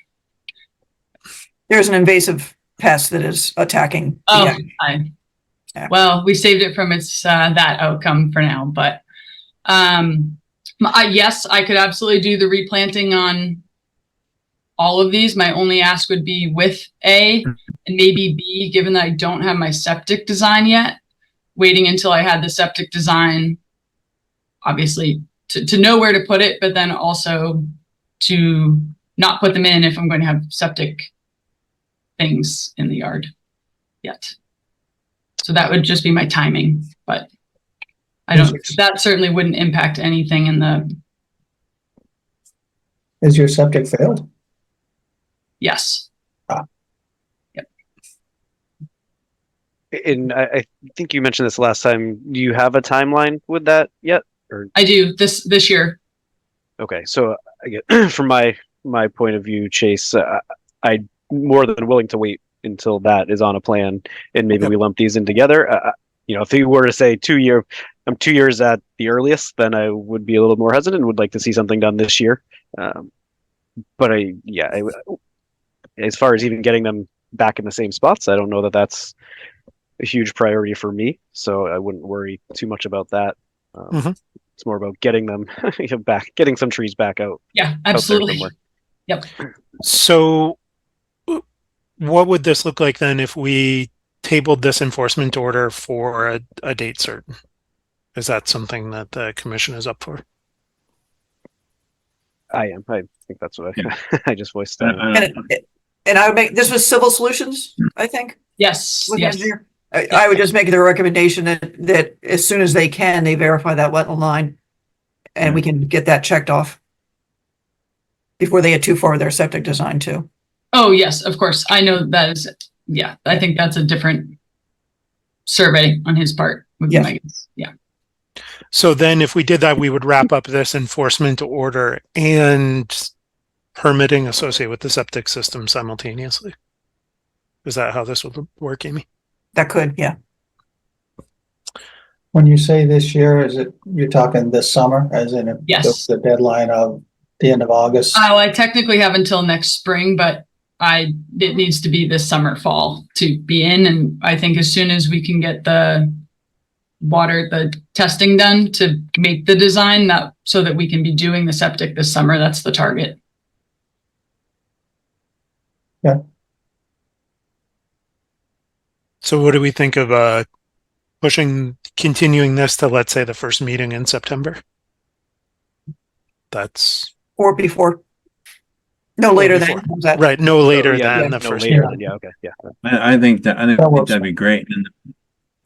there's an invasive pest that is attacking. the Oh, ash. Yeah. well, we saved it from its that outcome for now, but yes, I could absolutely do the replanting on all of these. My only ask would be with A and maybe B, given that I don't have my septic design yet, waiting until I had the septic design, obviously to know where to put it, but then also to not put them in if I'm going to have septic things in the yard yet. So that would just be my timing, but that certainly wouldn't impact anything in the, Is your septic failed? yes. And I think you mentioned this last time. Do you have a timeline with that yet? Or I do this year. okay, so I get from my point of view, Chase, I'm more than willing to wait until that is on a plan, and maybe we lump these in together. If you were to say 2 year, I'm 2 years at the earliest, then I would be a little more hesitant and would like to see something done this year. But as far as even getting them back in the same spots, I don't know that that's a huge priority for me, so I wouldn't worry too much about that. It's more about getting them back, getting some trees back out. Yeah, out there absolutely. somewhere. Yep. So what would this look like then if we tabled this enforcement order for a date certain? Is that something that the commission is up for? I am. I think that's what Yeah. I just voiced that. And I would make, this was Civil Solutions, I think. Yes. Looking Yes. at here. I would just make the recommendation that as soon as they can, they verify that wetland line. And we can get that checked off. Before they get too far with their septic design too. Oh, yes, of course. I know that is, yeah, I think that's a different survey on his part. Would be Yes. my guess. Yeah. So then if we did that, we would wrap up this enforcement order and permitting associated with the septic system simultaneously. Is that how this would work, Amy? That could, yeah. When you say this year, you're talking this summer, as in Yes. the deadline of the end of August? Oh, I technically have until next spring, but it needs to be this summer, fall to be in. And I think as soon as we can get the testing done to make the design so that we can be doing the septic this summer, that's the target. Yeah. So what do we think of continuing this to, let's say, the first meeting in September? Or before. No later than that. Right, no later yeah, than the no first later meeting. than, yeah, okay, yeah. I think That works. that'd be great.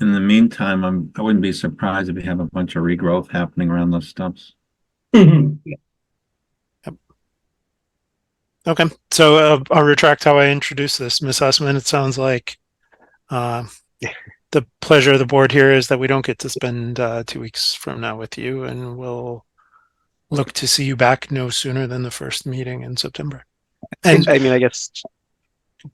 In the meantime, I wouldn't be surprised if we have a bunch of regrowth happening around those stumps. Okay, so I'll retract how I introduced this, Ms. Hussman. It sounds like the pleasure of the board here is that we don't get to spend 2 weeks from now with you, and we'll look to see you back no sooner than the first meeting in September. And I mean, I guess.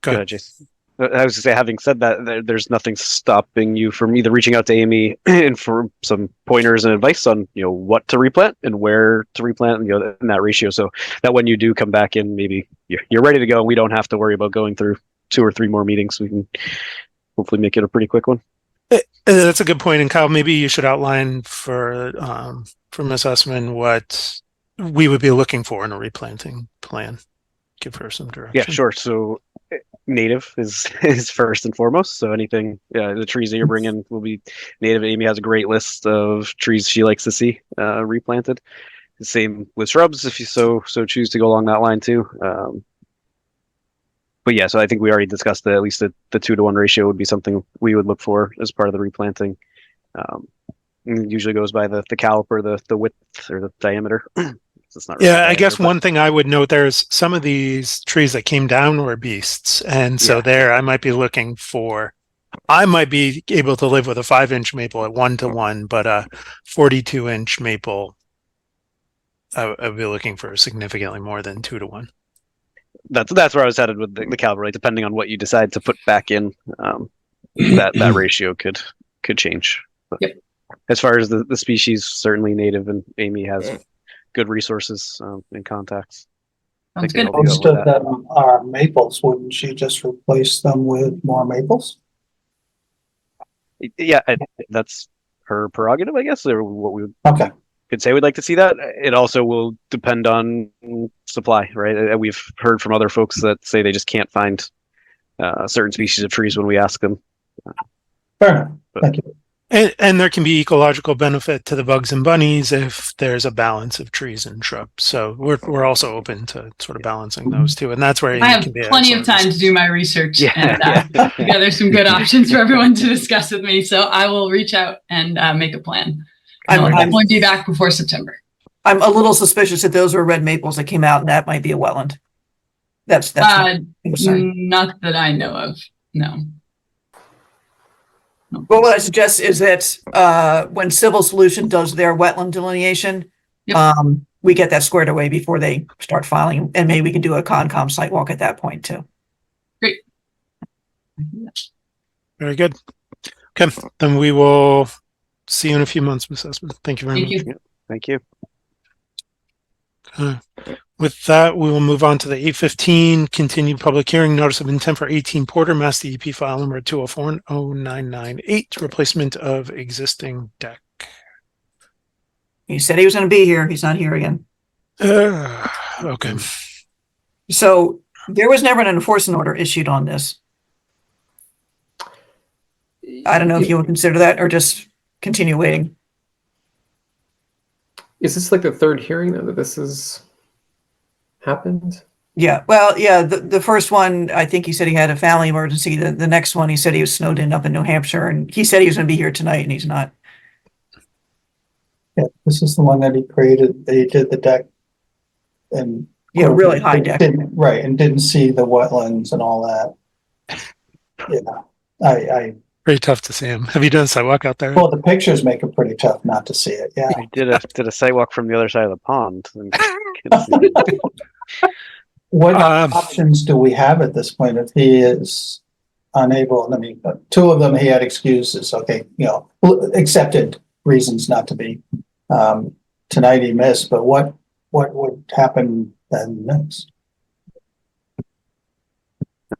go ahead. Jason. I was to say, having said that, there's nothing stopping you from either reaching out to Amy and for some pointers and advice on, what to replant and where to replant, in that ratio, so that when you do come back in, maybe you're ready to go, and we don't have to worry about going through 2 or 3 more meetings. We can hopefully make it a pretty quick one. That's a good point. And Kyle, maybe you should outline for Ms. Sussman what we would be looking for in a replanting plan. Give her some direction. Yeah, sure. So native is first and foremost. So anything, the trees that you're bringing will be native. Amy has a great list of trees she likes to see replanted. The same with shrubs, if you so choose to go along that line too. But yeah, so I think we already discussed that at least the 2-to-1 ratio would be something we would look for as part of the replanting. It usually goes by the caliper, the width or the diameter. It's not really Yeah, I diameter, guess but one thing I would note there is some of these trees that came down were beasts. And so Yeah. there I might be looking for, I might be able to live with a 5-inch maple at 1-to-1, but a 42-inch maple, I'd be looking for significantly more than 2-to-1. that's where I was headed with the caliber, right? Depending on what you decide to put back in, that ratio could change. But Yep. as far as the species, certainly native, and Amy has good resources and contacts. Sounds They can good. help you out Most with of that. them are maples. Wouldn't she just replace them with more maples? Yeah, that's her prerogative, I guess, or what we Okay. could say we'd like to see that. It also will depend on supply, right? We've heard from other folks that say they just can't find certain species of trees when we ask them. Fair enough. Thank you. And there can be ecological benefit to the bugs and bunnies if there's a balance of trees and shrubs. So we're also open to sort of balancing those two. And that's where I Amy have can be plenty of excellent. time to do my research Yeah, and yeah. gather some good options for everyone to discuss with me. So I will reach out and make a plan. I'll I'm definitely be back before September. a little suspicious that those were red maples that came out, and that might be a wetland. That's my concern. Not that I know of. No. Well, what I suggest is that when Civil Solution does their wetland delineation, Yep. we get that squared away before they start filing, and maybe we can do a Concom site walk at that point too. Great. Very good. Okay, then we will see you in a few months, Ms. Sussman. Thank you very Thank much. you. Thank you. With that, we will move on to the 8:15 continued public hearing notice of intent for 18 Porter, Mass DEP file number 204-0998, replacement of existing deck. He said he was going to be here. He's not here again. Okay. So there was never an enforcement order issued on this. I don't know if you would consider that or just continue waiting. Is this like the third hearing though that this has happened? Yeah, well, yeah, the first one, I think he said he had a family emergency. The next one, he said he was snowed in up in New Hampshire, and he said he was going to be here tonight, and he's not. Yeah, this is the one that he created. They did the deck and Yeah, really high deck. Right, and didn't see the wetlands and all that. Yeah, I Pretty tough to see him. Have you done a sidewalk out there? well, the pictures make it pretty tough not to see it. Yeah. We did a site walk from the other side of the pond. And couldn't see it. What options do we have at this point if he is unable? I mean, 2 of them he had excuses. Okay, accepted reasons not to be. Tonight he missed, but what would happen then next?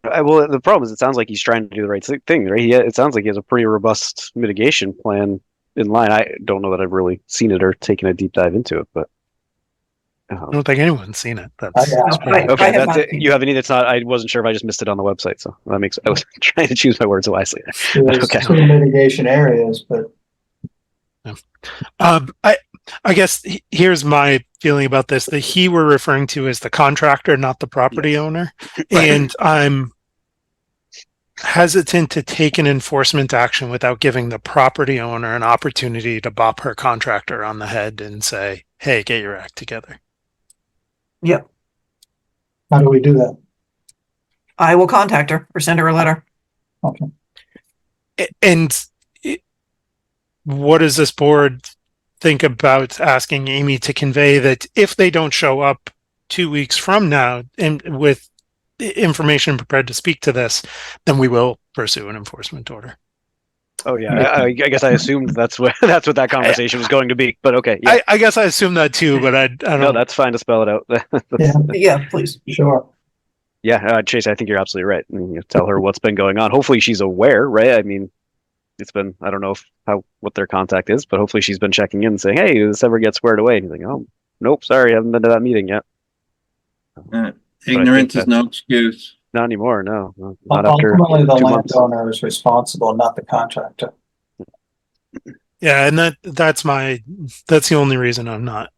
Well, the problem is, it sounds like he's trying to do the right thing, right? It sounds like he has a pretty robust mitigation plan in line. I don't know that I've really seen it or taken a deep dive into it, but I don't think anyone's seen it. That's Yeah. pretty- okay. I have That's not it. seen You haven't either. It's not. I wasn't sure if I just missed it on the website, so that makes. I was trying to choose my words wisely. There's Okay. 2 mitigation areas, but I guess here's my feeling about this. The he we're referring to is the contractor, not the property owner. And I'm hesitant to take an enforcement action without giving the property owner an opportunity to bop her contractor on the head and say, hey, get your act together. Yep, how do we do that? I will contact her or send her a letter. Okay. And what does this board think about asking Amy to convey that if they don't show up 2 weeks from now and with information prepared to speak to this, then we will pursue an enforcement order. Oh yeah, I guess I assumed that's what that's what that conversation was going to be. But okay, yeah, I guess I assumed that too, but I don't. no, that's fine to spell it out. Yeah, Yeah, please. sure. Yeah, Chase, I think you're absolutely right. I mean, you tell her what's been going on. Hopefully, she's aware, right? I mean, it's been I don't know what their contact is, but hopefully, she's been checking in, and saying, "Hey, did this ever get squared away?" And he's like, "Oh, nope, sorry, I haven't been to that meeting yet." Ignorance is no excuse. Not anymore. No, not after Ultimately, the 2 months. landowner is responsible, not the contractor. Yeah, and that's the only reason I'm not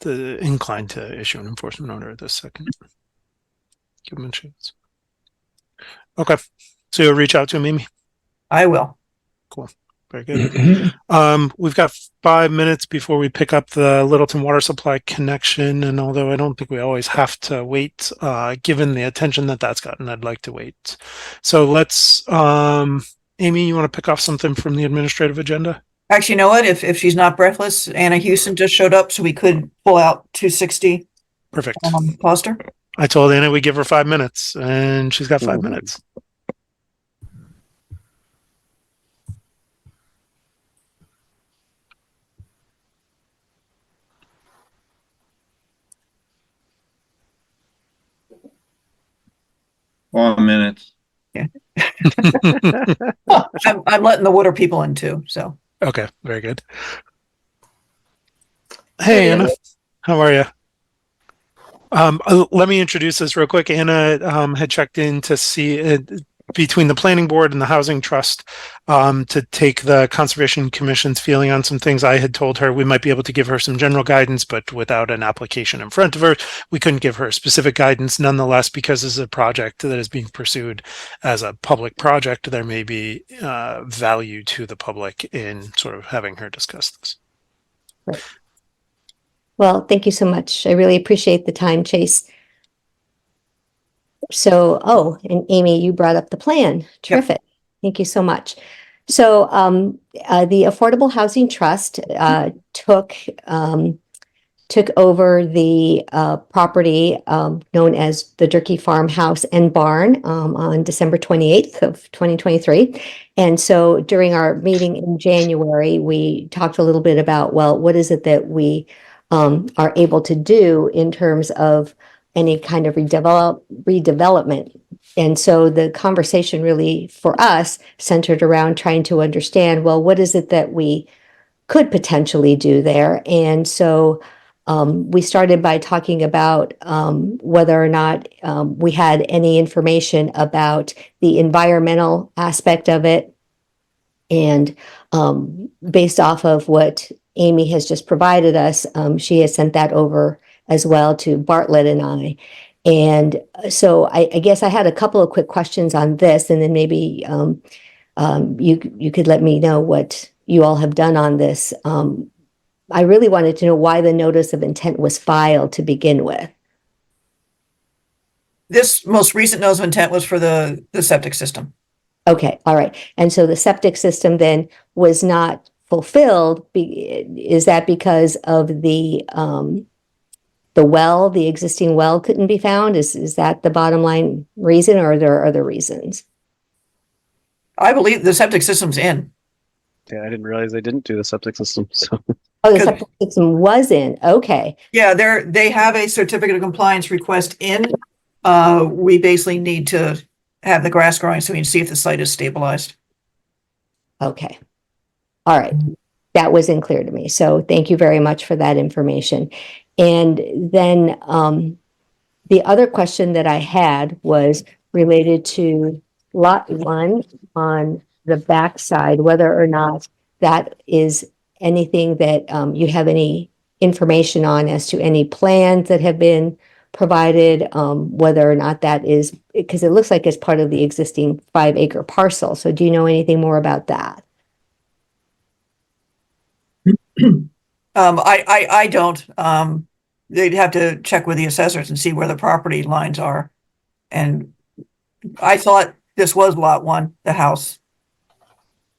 inclined to issue an enforcement order at this second. Give him a chance. Okay, so you'll reach out to him, Amy. I will. Cool. Very good. We've got 5 minutes before we pick up the Littleton water supply connection. And although I don't think we always have to wait, given the attention that's gotten, I'd like to wait. So let's, Amy, you want to pick off something from the administrative agenda? Actually, you know what? If she's not breathless, Anna Houston just showed up, so we could pull out 260 Perfect. Foster. I told Anna we'd give her 5 minutes, and she's got 5 minutes. Four minutes. I'm letting the water people in too, so. Okay, very good. Hey, Anna, how are you? Let me introduce this real quick. Anna had checked in to see between the planning board and the housing trust to take the conservation commission's feeling on some things. I had told her we might be able to give her some general guidance, but without an application in front of her, we couldn't give her specific guidance. Nonetheless, because this is a project that is being pursued as a public project, there may be value to the public in sort of having her discuss this. Right. Well, thank you so much. I really appreciate the time, Chase. So, and Amy, you brought up the plan. Terrific. Yep. Thank you so much. So, the Affordable Housing Trust took over the property known as the Durkee Farmhouse and Barn on December 28th of 2023. And so during our meeting in January, we talked a little bit about, well, what is it that we are able to do in terms of any kind of redevelopment. And so the conversation really for us centered around trying to understand, well, what is it that we could potentially do there? And so we started by talking about whether or not we had any information about the environmental aspect of it. And based off of what Amy has just provided us, she has sent that over as well to Bartlett and I. And so I guess I had a couple of quick questions on this, and then maybe you could let me know what you all have done on this. I really wanted to know why the notice of intent was filed to begin with. This most recent notice of intent was for the septic system. Okay, all right. And so the septic system then was not fulfilled. Is that because of the well, the existing well couldn't be found? Is that the bottom line reason, or are there other reasons? I believe the septic system's in. Yeah, I didn't realize they didn't do the septic system. So. Oh, the septic system was in. Okay. Yeah, they have a certificate of compliance request in. We basically need to have the grass growing so we can see if the site is stabilized. Okay. All right. That wasn't clear to me. So thank you very much for that information. And then the other question that I had was related to lot 1 on the backside, whether or not that is anything that you have any information on as to any plans that have been provided, whether or not that is, because it looks like it's part of the existing 5-acre parcel. So do you know anything more about that? I don't. They'd have to check with the assessors and see where the property lines are. And I thought this was lot 1, the house.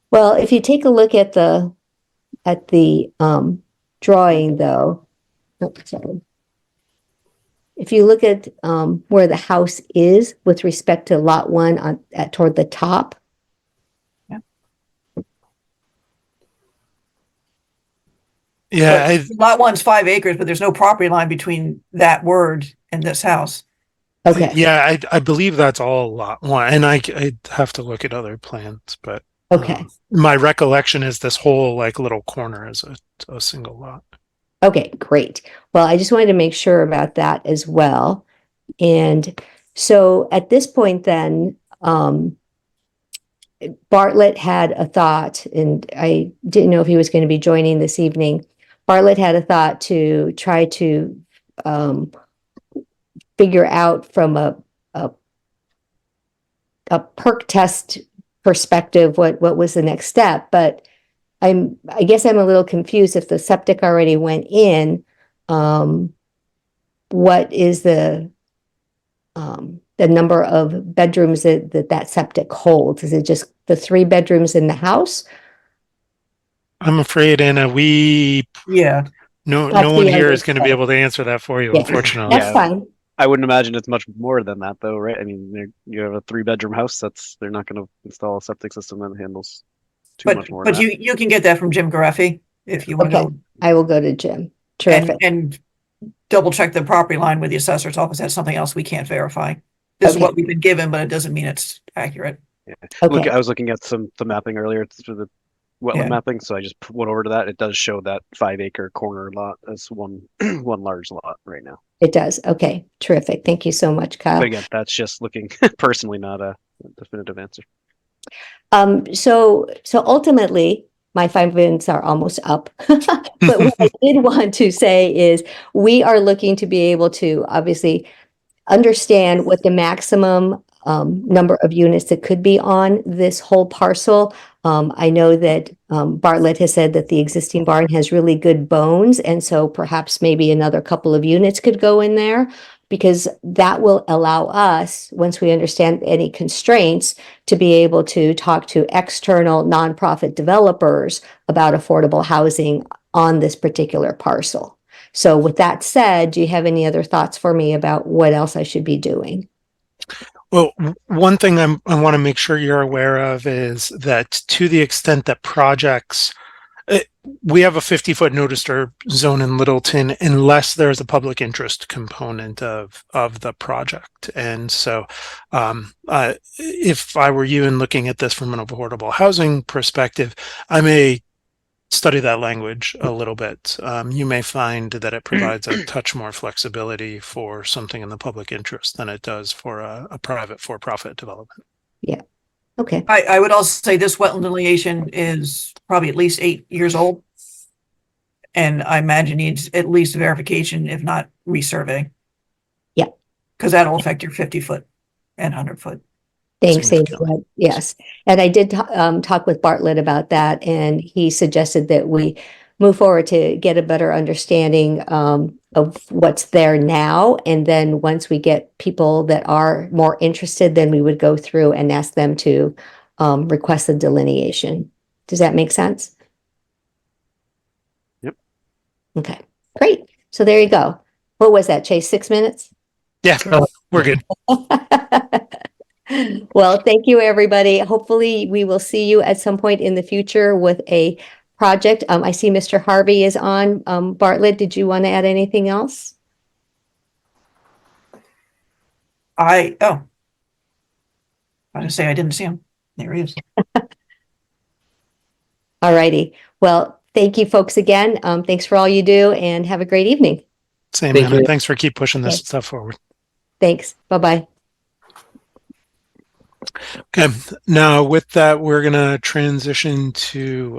Well, if you take a look at the drawing, though, sorry. if you look at where the house is with respect to lot one toward the top. Yeah, Lot one's 5 acres, but there's no property line between that word and this house. Okay. Yeah, I believe that's all lot one, and I'd have to look at other plans, but Okay. my recollection is this whole like little corner is a single lot. Okay, great. Well, I just wanted to make sure about that as well. And so at this point then, Bartlett had a thought, and I didn't know if he was going to be joining this evening. Bartlett had a thought to try to figure out from a perk test perspective what was the next step. But I guess I'm a little confused. If the septic already went in, what is the number of bedrooms that septic holds? Is it just the 3 bedrooms in the house? I'm afraid, Anna, Yeah. no That's one the here is going to be understanding. able to answer that for you, Yeah, unfortunately. that's fine. I wouldn't imagine it's much more than that, though, right? I mean, you have a 3-bedroom house. They're not going to install a septic system that handles too much more. But you can get that from Jim Gareffi if you want to Okay, go I will go to Jim. Terrific. and double check the property line with the assessor's office. That's something else we can't verify. This is Okay. what we've been given, but it doesn't mean it's accurate. Yeah. Okay. I was looking at the mapping earlier through the wetland Yeah. mapping, so I just went over to that. It does show that 5-acre corner lot as one one large lot right now. It does. Okay, terrific. Thank you so much, Kyle. But again, that's just looking personally, not a definitive answer. So ultimately, my 5 minutes are almost up. But what I did want to say is we are looking to be able to obviously understand what the maximum number of units that could be on this whole parcel. I know that Bartlett has said that the existing barn has really good bones, and so perhaps maybe another couple of units could go in there, because that will allow us, once we understand any constraints, to be able to talk to external nonprofit developers about affordable housing on this particular parcel. So with that said, do you have any other thoughts for me about what else I should be doing? Well, one thing I want to make sure you're aware of is that to the extent that projects, we have a 50-foot no disturb zone in Littleton unless there's a public interest component of the project. And so if I were you and looking at this from an affordable housing perspective, I may study that language a little bit. You may find that it provides a touch more flexibility for something in the public interest than it does for a private for-profit development. Yeah. Okay. I would also say this wetland delineation is probably at least 8 years old. And I imagine needs at least verification, if not resurvey. Yeah. Because that'll affect your 50-foot and 100-foot. Thanks, Amy. Yes. And I did talk with Bartlett about that, and he suggested that we move forward to get a better understanding of what's there now. And then once we get people that are more interested, then we would go through and ask them to request the delineation. Does that make sense? Yep. Okay, great. So there you go. What was that, Chase? 6 minutes? Yeah, we're good. Well, thank you, everybody. Hopefully, we will see you at some point in the future with a project. I see Mr. Harvey is on. Bartlett, did you want to add anything else? I was gonna say I didn't see him. There he is. All righty. Well, thank you, folks, again. Thanks for all you do, and have a great evening. Same, Thank Anna. you. Thanks for keep pushing this Okay. stuff forward. Thanks. Bye-bye. Okay, now with that, we're going to transition to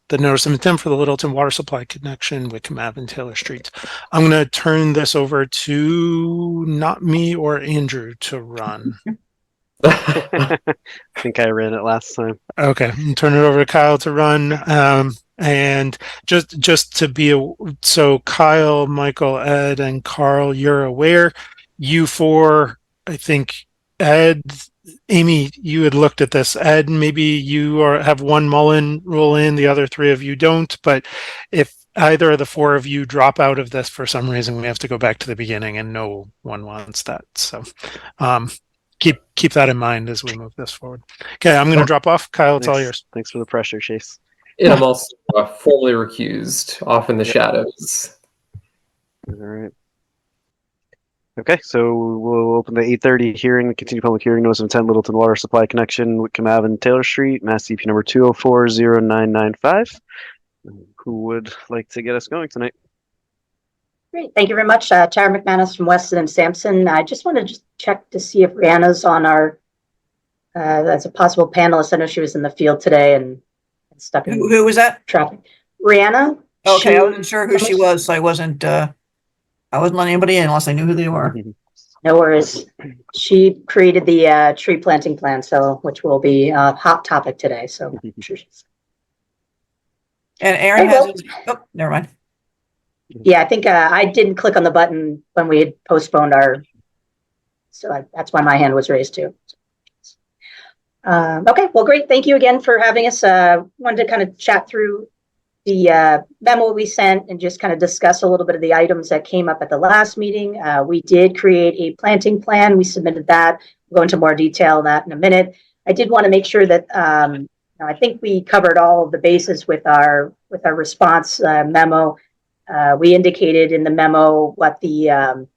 the notice of intent for the Littleton water supply connection with Ave and Taylor Streets. I'm going to turn this over to not me or Andrew to run. I think I ran it last time. Okay, I'm turning it over to Kyle to run. And just to be so Kyle, Michael, Ed, and Carl, you're aware. You four, I think Ed Amy, you had looked at this. Ed, maybe you have one Mullen rule in, the other three of you don't. But if either of the four of you drop out of this for some reason, we have to go back to the beginning, and no one wants that. So keep that in mind as we move this forward. Okay, I'm going to drop off. Kyle, it's all yours. Thanks for the pressure, Chase. And I'm also formally recused off in the shadows. All right. Okay, so we'll open the 8:30 hearing, continue public hearing, notice of intent, Littleton Water Supply Connection, Whitcomb Ave and Taylor Street, Mass DP number 2040995. Who would like to get us going tonight? Great. Thank you very much. Tara McManus from Weston and Sampson. I just wanted to check to see if Rihanna's on our, as a possible panelist. I know she was in the field today and stuck in Who was that? traffic. Rihanna. Okay, I wasn't sure who she was, so I wasn't letting anybody in unless I knew who they were. No worries. She created the tree planting plan, so which will be a hot topic today. So I'm sure she's. And Aaron has. Oh, never mind. Yeah, I think I didn't click on the button when we had postponed our. So that's why my hand was raised too. Okay, well, great. Thank you again for having us. Wanted to kind of chat through the memo we sent and just kind of discuss a little bit of the items that came up at the last meeting. We did create a planting plan. We submitted that. We'll go into more detail on that in a minute. I did want to make sure that I think we covered all of the bases with our response memo. We indicated in the memo what the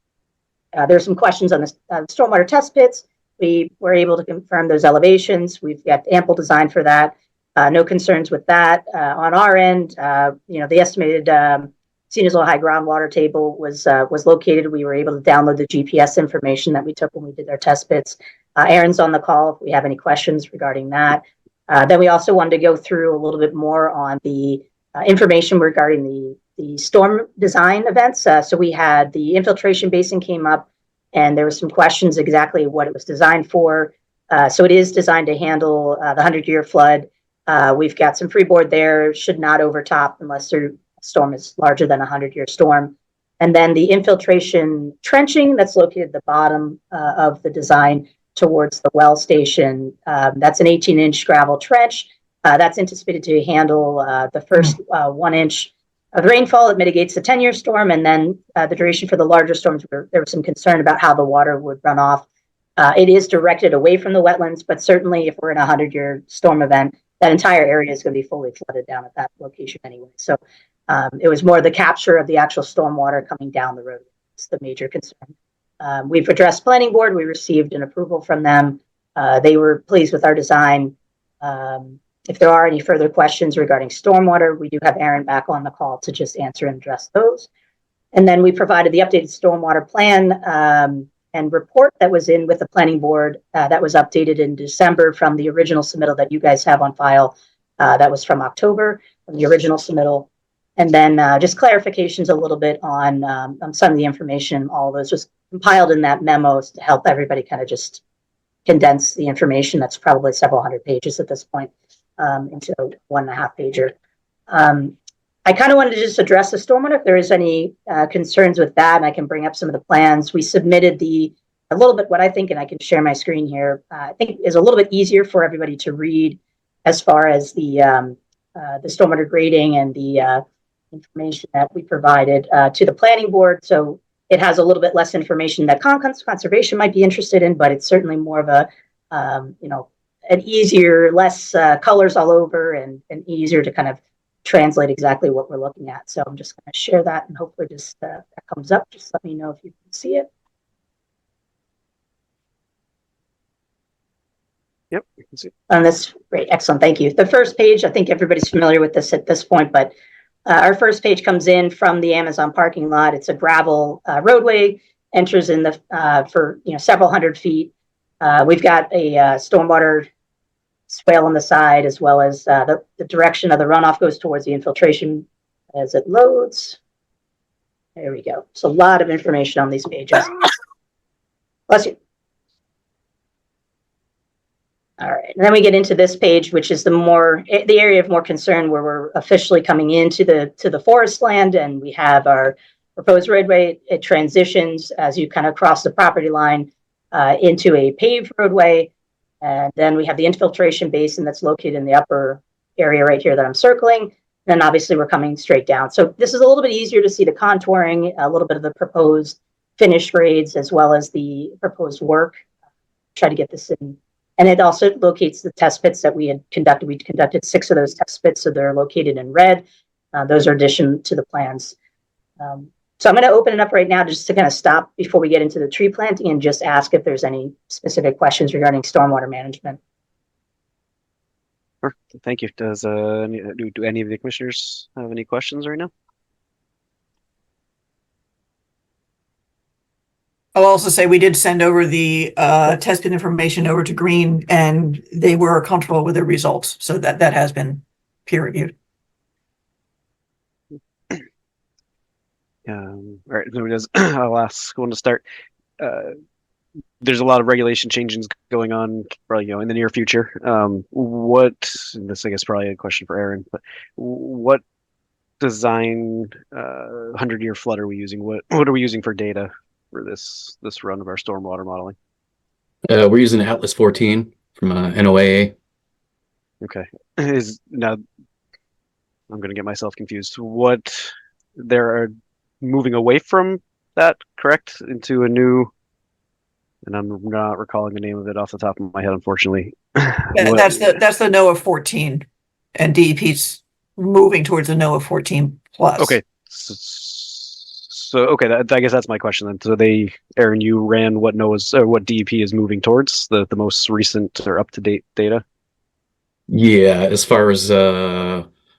there's some questions on the stormwater test pits. We were able to confirm those elevations. We've got ample design for that. No concerns with that. On our end, the estimated Senersville High groundwater table was located. We were able to download the GPS information that we took when we did our test pits. Aaron's on the call if we have any questions regarding that. Then we also wanted to go through a little bit more on the information regarding the storm design events. So we had the infiltration basin came up, and there were some questions exactly what it was designed for. So it is designed to handle the 100-year flood. We've got some freeboard there, should not overtop unless the storm is larger than a 100-year storm. And then the infiltration trenching that's located at the bottom of the design towards the well station. That's an 18-inch gravel trench. That's anticipated to handle the first 1 inch of rainfall. It mitigates the 10-year storm, and then the duration for the larger storms, there was some concern about how the water would run off. It is directed away from the wetlands, but certainly if we're in a 100-year storm event, that entire area is going to be fully flooded down at that location anyway. So it was more the capture of the actual stormwater coming down the road. It's the major concern. We've addressed planning board. We received an approval from them. They were pleased with our design. If there are any further questions regarding stormwater, we do have Aaron back on the call to just answer and address those. And then we provided the updated stormwater plan and report that was in with the planning board that was updated in December from the original submittal that you guys have on file. That was from October, from the original submittal. And then just clarifications a little bit on some of the information. All those was compiled in that memo to help everybody kind of just condense the information that's probably several hundred pages at this point into a 1.5 pager. I kind of wanted to just address the stormwater if there is any concerns with that, and I can bring up some of the plans. We submitted a little bit what I think, and I can share my screen here. I think is a little bit easier for everybody to read as far as the stormwater grading and the information that we provided to the planning board. So it has a little bit less information that conservation might be interested in, but it's certainly more of a an easier, less colors all over, and easier to kind of translate exactly what we're looking at. So I'm just going to share that, and hopefully just that comes up. Just let me know if you can see it. Yep, you can see it. And that's great. Excellent. Thank you. The first page, I think everybody's familiar with this at this point, but our first page comes in from the Amazon parking lot. It's a gravel roadway, enters in the for several hundred feet. We've got a stormwater swale on the side, as well as the direction of the runoff goes towards the infiltration as it loads. There we go. So a lot of information on these pages. Bless you. All right, and then we get into this page, which is the area of more concern, where we're officially coming into the forest land, and we have our proposed roadway. It transitions as you kind of cross the property line into a paved roadway. And then we have the infiltration basin that's located in the upper area right here that I'm circling. And then obviously we're coming straight down. So this is a little bit easier to see the contouring, a little bit of the proposed finished grades, as well as the proposed work. Try to get this in. And it also locates the test pits that we had conducted. We conducted 6 of those test pits, so they're located in red. Those are addition to the plans. So I'm going to open it up right now just to kind of stop before we get into the tree planting and just ask if there's any specific questions regarding stormwater management. Sure. Thank you. Does do any of the commissioners have any questions right now? I'll also say we did send over the test pit information over to Green, and they were comfortable with the results. So that has been peer reviewed. All right, I'll ask one to start. There's a lot of regulation changes going on, probably in the near future. This I guess probably a question for Aaron, but what design 100-year flood are we using? What are we using for data for this run of our stormwater modeling? We're using Atlas 14 from NOAA. Okay, now I'm going to get myself confused. What there are moving away from that, correct, into a new, and I'm not recalling the name of it off the top of my head, unfortunately. That's the NOAA 14, and DEP's moving towards the NOAA 14 plus. Okay, so okay, I guess that's my question then. So Aaron, you ran what what DEP is moving towards, the most recent or up to date data. Yeah, as far as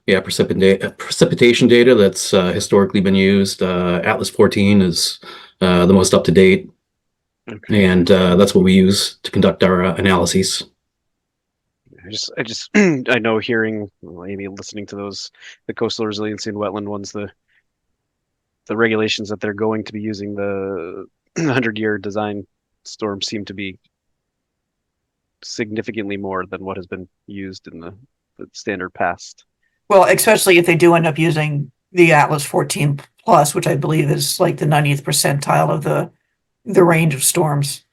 precipitation data that's historically been used, Atlas 14 is the most up to date, okay. And that's what we use to conduct our analyses. I know hearing, maybe listening to the coastal resiliency and wetland ones, the regulations that they're going to be using, the 100-year design storms seem to be significantly more than what has been used in the standard past. Well, especially if they do end up using the Atlas 14 plus, which I believe is like the 90th percentile of the range of storms.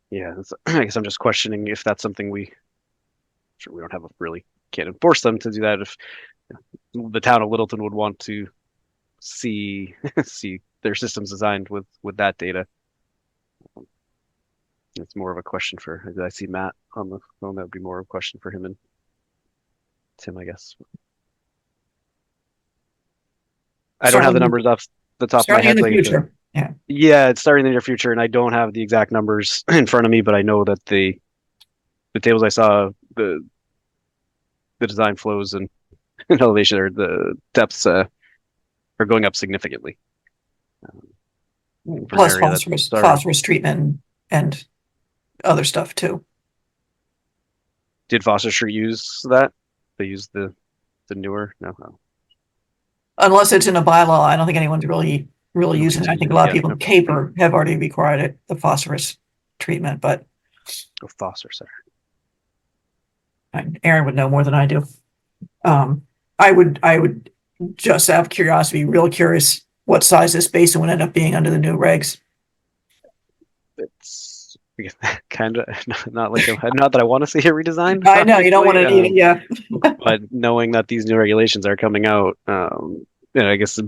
Yeah, I guess I'm just questioning if that's something we don't have can't enforce them to do that. If the town of Littleton would want to see their systems designed with that data. It's more of a question for, I see Matt on the phone, that would be more of a question for him and Tim, I guess. I don't have the numbers off the top of my head. In the future. Yeah, it's starting in the near future, and I don't have the exact numbers in front of me, but I know that the tables I saw, the design flows and elevation, or the depths are going up significantly. Plus phosphorus treatment and other stuff too. Did Foster Street use that? They use the newer? No. Unless it's in a bylaw, I don't think anyone's really using it. I think a lot of people in Caper have already required it, the phosphorus treatment, but phosphorus. Aaron would know more than I do. I would just out of curiosity, real curious what size this basin would end up being under the new regs. It's kind of not that I want to see it redesigned. I know you don't want to yeah. But knowing that these new regulations are coming out, I guess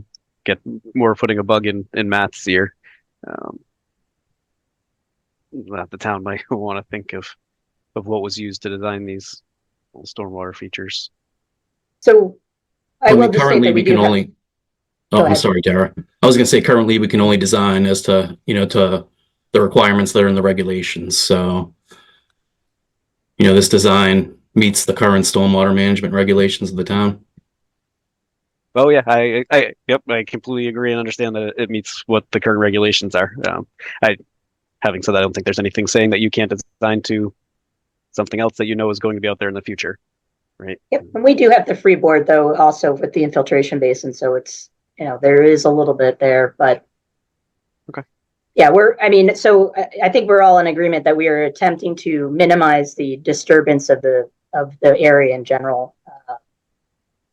get more putting a bug in Matt's ear. That the town might want to think of what was used to design these stormwater features. So I will just say that we can only. Oh, I'm sorry, Tara. I was going to say currently we can only design as to to the requirements that are in the regulations. So this design meets the current stormwater management regulations of the town. Oh yeah, I completely agree and understand that it meets what the current regulations are. Having said that, I don't think there's anything saying that you can't design to something else that is going to be out there in the future, right? Yep, and we do have the freeboard though, also with the infiltration basin, so it's there is a little bit there, but okay. Yeah, so I think we're all in agreement that we are attempting to minimize the disturbance of the area in general,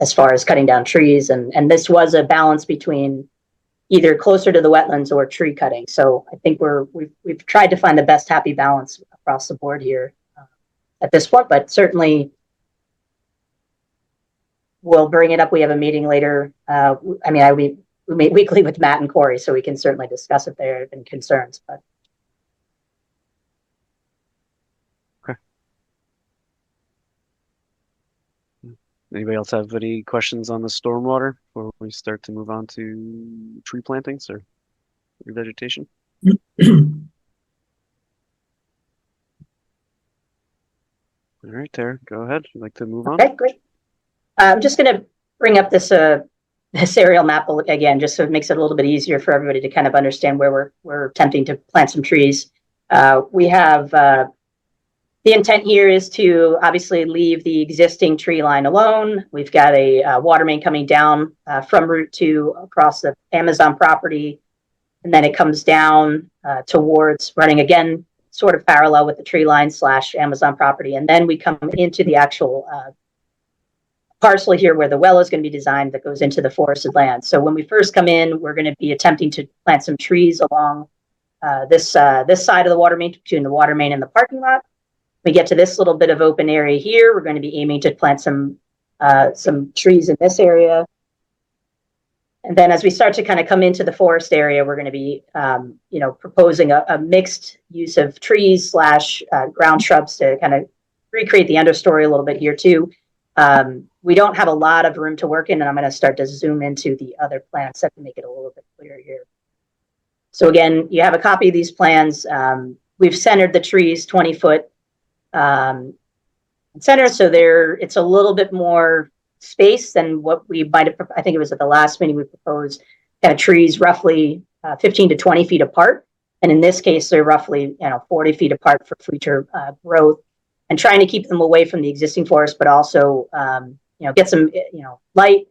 as far as cutting down trees, and this was a balance between either closer to the wetlands or tree cutting. So I think we've tried to find the best happy balance across the board here at this point, but certainly we'll bring it up. We have a meeting later. We meet weekly with Matt and Corey, so we can certainly discuss if there have been concerns, but. Anybody else have any questions on the stormwater before we start to move on to tree plantings or revegetation? All right, Tara, go ahead. You'd like to move on? Okay, great. I'm just going to bring up this aerial map again, just so it makes it a little bit easier for everybody to kind of understand where we're attempting to plant some trees. We have the intent here is to obviously leave the existing tree line alone. We've got a water main coming down from Route 2 across the Amazon property, and then it comes down towards running again, sort of parallel with the tree line / Amazon property. And then we come into the actual parcel here where the well is going to be designed that goes into the forested land. So when we first come in, we're going to be attempting to plant some trees along this side of the water main, between the water main and the parking lot. We get to this little bit of open area here. We're going to be aiming to plant some trees in this area. And then as we start to kind of come into the forest area, we're going to be, proposing a mixed use of trees / ground shrubs to kind of recreate the understory a little bit here too. We don't have a lot of room to work in, and I'm going to start to zoom into the other plants to make it a little bit clearer here. So again, you have a copy of these plans. We've centered the trees 20 foot center, so it's a little bit more space than what we might have. I think it was at the last meeting we proposed kind of trees roughly 15 to 20 feet apart, and in this case they're roughly 40 feet apart for future growth, and trying to keep them away from the existing forest, but also get some light,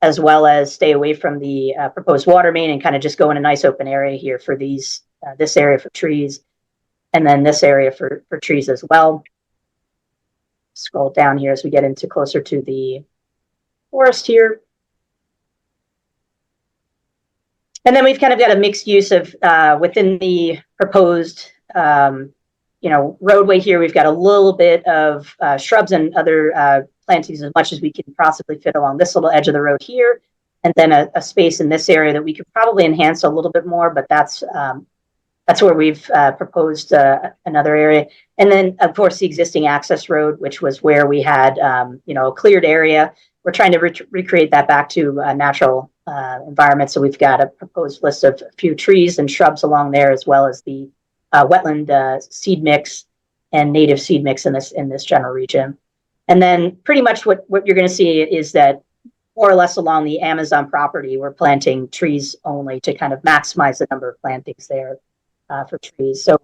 as well as stay away from the proposed water main, and kind of just go in a nice open area here for these this area for trees. And then this area for trees as well. Scroll down here as we get into closer to the forest here. And then we've kind of got a mixed use of within the proposed, roadway here. We've got a little bit of shrubs and other plantings as much as we can possibly fit along this little edge of the road here. And then a space in this area that we could probably enhance a little bit more, but that's where we've proposed another area. And then, of course, the existing access road, which was where we had, a cleared area. We're trying to recreate that back to a natural environment. So we've got a proposed list of a few trees and shrubs along there, as well as the wetland seed mix and native seed mix in this general region. And then pretty much what you're going to see is that more or less along the Amazon property, we're planting trees only to kind of maximize the number of plantings there. For trees. So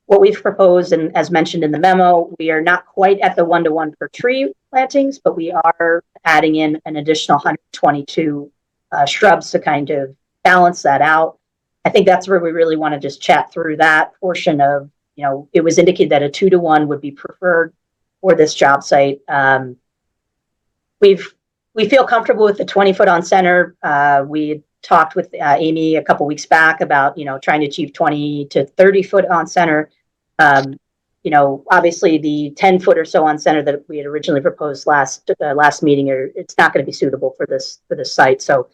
what we've proposed, and as mentioned in the memo, we are not quite at the 1-to-1 for tree plantings, but we are adding in an additional 122 shrubs to kind of balance that out. I think that's where we really want to just chat through that portion of, it was indicated that a 2-to-1 would be preferred for this job site. We feel comfortable with the 20 foot on center. We talked with Amy a couple weeks back about, trying to achieve 20 to 30 foot on center. Obviously the 10 foot or so on center that we had originally proposed last meeting, it's not going to be suitable for this site. So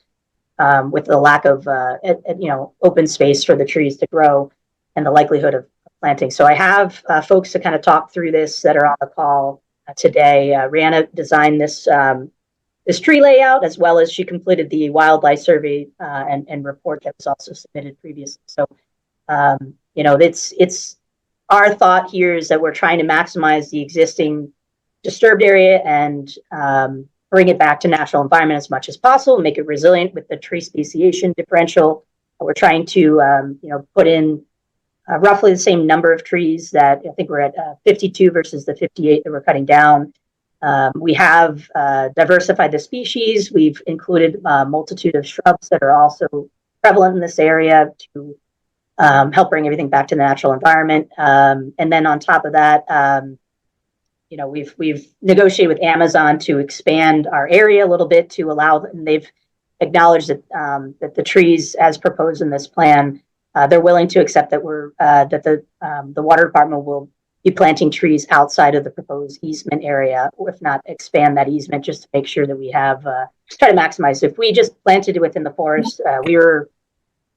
with the lack of, open space for the trees to grow and the likelihood of planting. So I have folks to kind of talk through this that are on the call today. Rihanna designed this tree layout, as well as she completed the wildlife survey and report that was also submitted previously. So, it's our thought here is that we're trying to maximize the existing disturbed area and bring it back to natural environment as much as possible, make it resilient with the tree speciation differential. We're trying to, put in roughly the same number of trees that I think we're at 52 versus the 58 that we're cutting down. We have diversified the species. We've included a multitude of shrubs that are also prevalent in this area to help bring everything back to the natural environment. And then on top of that, we've negotiated with Amazon to expand our area a little bit to allow, and they've acknowledged that that the trees as proposed in this plan, they're willing to accept that the water department will be planting trees outside of the proposed easement area, or if not, expand that easement just to make sure that we have, try to maximize. If we just planted it within the forest, we were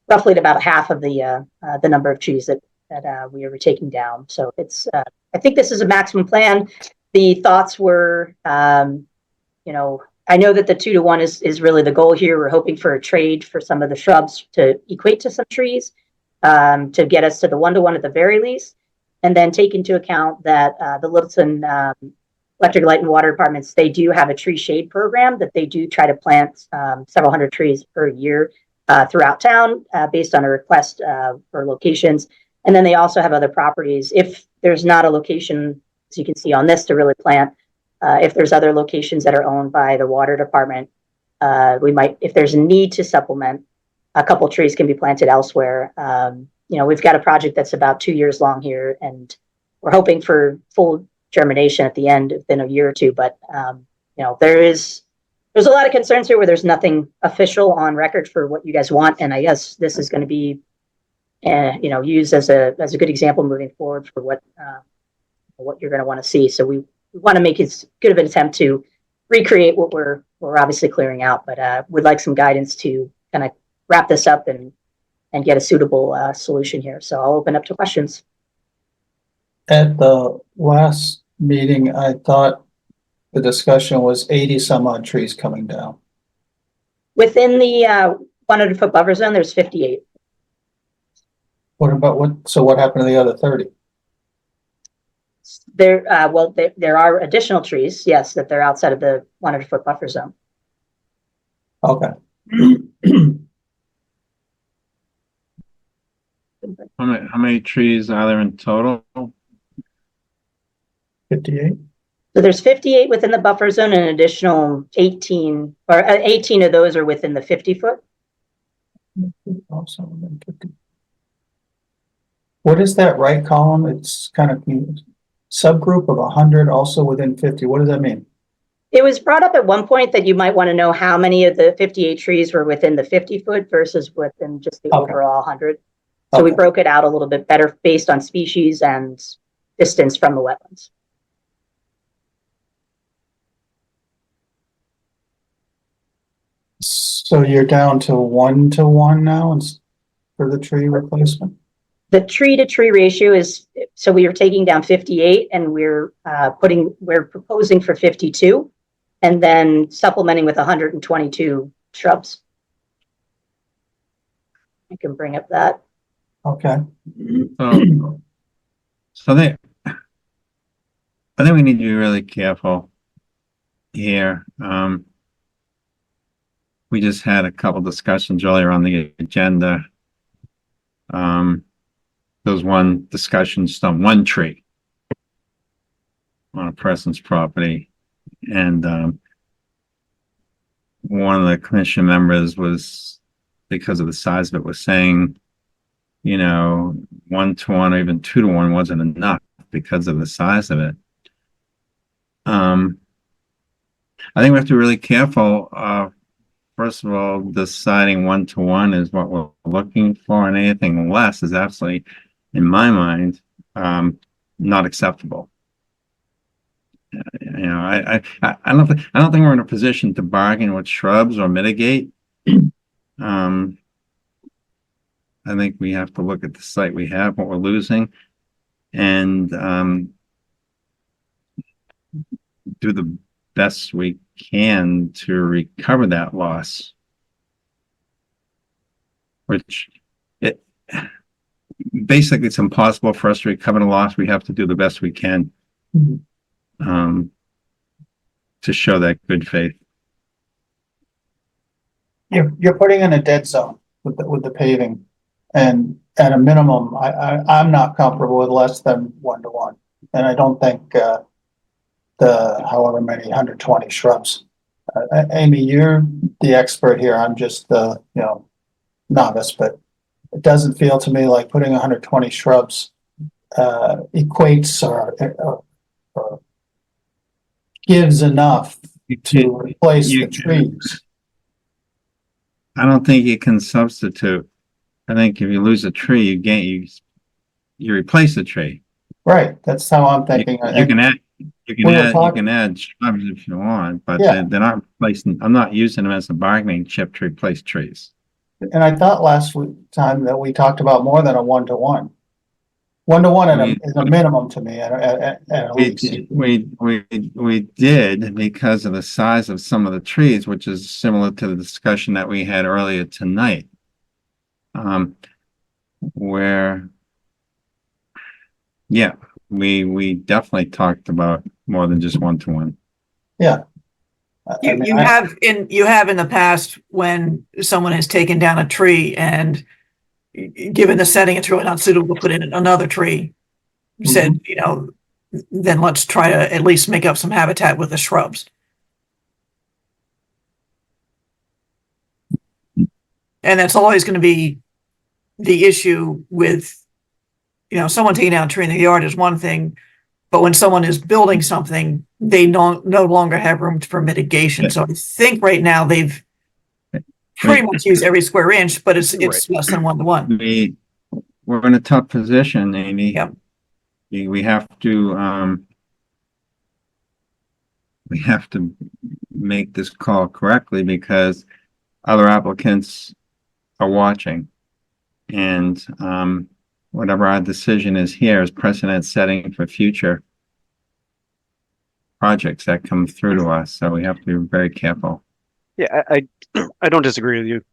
roughly at about half of the number of trees that we were taking down. So it's, I think this is a maximum plan. The thoughts were, I know that the 2-to-1 is really the goal here. We're hoping for a trade for some of the shrubs to equate to some trees, to get us to the 1-to-1 at the very least. And then take into account that the Littleton Electric Light and Water Departments, they do have a tree shade program that they do try to plant several hundred trees per year throughout town based on a request for locations. And then they also have other properties. If there's not a location, as you can see on this, to really plant, if there's other locations that are owned by the water department, we might, if there's a need to supplement, a couple trees can be planted elsewhere. We've got a project that's about 2 years long here, and we're hoping for full germination at the end within a year or two. But there's a lot of concerns here where there's nothing official on record for what you guys want, and I guess this is going to be, used as a good example moving forward for what you're going to want to see. So we want to make as good of an attempt to recreate what we're obviously clearing out, but would like some guidance to kind of wrap this up and get a suitable solution here. So I'll open up to questions. At the last meeting, I thought the discussion was 80 some odd trees coming down. Within the 100-foot buffer zone, there's 58. What happened to the other 30? There are additional trees, yes, that they're outside of the 100-foot buffer zone. Okay. How many trees are there in total? 58. So there's 58 within the buffer zone, and an additional 18, or 18 of those are within the 50-foot. Also, 50. What is that right column? It's kind of subgroup of 100, also within 50. What does that mean? It was brought up at one point that you might want to know how many of the 58 trees were within the 50-foot versus within just the overall 100. So we broke it out a little bit better based on species and distance from the wetlands. So you're down to 1-to-1 now for the tree replacement? The tree to tree ratio is, so we are taking down 58 and we're proposing for 52 and then supplementing with 122 shrubs. I can bring up that. Okay. So I think we need to be really careful here. We just had a couple discussions earlier on the agenda. There was one discussion on one tree on a person's property, and one of the commission members was, because of the size of it, was saying, 1-to-1 or even 2-to-1 wasn't enough because of the size of it. I think we have to be really careful. First of all, deciding 1-to-1 is what we're looking for, and anything less is absolutely, in my mind, not acceptable. I don't think we're in a position to bargain with shrubs or mitigate. I think we have to look at the site we have, what we're losing, and do the best we can to recover that loss. Which basically it's impossible for us to recover the loss. We have to do the best we can to show that good faith. You're putting in a dead zone with the paving, and at a minimum, I'm not comfortable with less than 1-to-1, and I don't think the however many 120 shrubs. Amy, you're the expert here. I'm just the novice, but it doesn't feel to me like putting 120 shrubs equates or gives enough to replace the trees. I don't think you can substitute. I think if you lose a tree, you replace the tree. Right, that's how I'm You thinking. you can add, you can We were add, you talking- can add shrubs if you want, but Yeah. they're not replacing, I'm not using them as a bargaining chip to replace trees. And I thought last time that we talked about more than a one-to-one. One-to-one is a minimum to me at least. We did because of the size of some of the trees, which is similar to the discussion that we had earlier tonight. Where, yeah, we definitely talked about more than just one-to-one. Yeah. You have in the past when someone has taken down a tree and given the setting, it's really not suitable to put in another tree. Said, then let's try to at least make up some habitat with the shrubs. And that's always going to be the issue with, someone taking down a tree in the yard is one thing, but when someone is building something, they no longer have room for mitigation. So I think right now they've pretty much used every square inch, but it's less than one-to-one. We're in a tough position, Amy. Yep. We have to make this call correctly because other applicants are watching. And whatever our decision is here is precedent setting for future projects that come through to us. So we have to be very careful. Yeah, I don't disagree with you,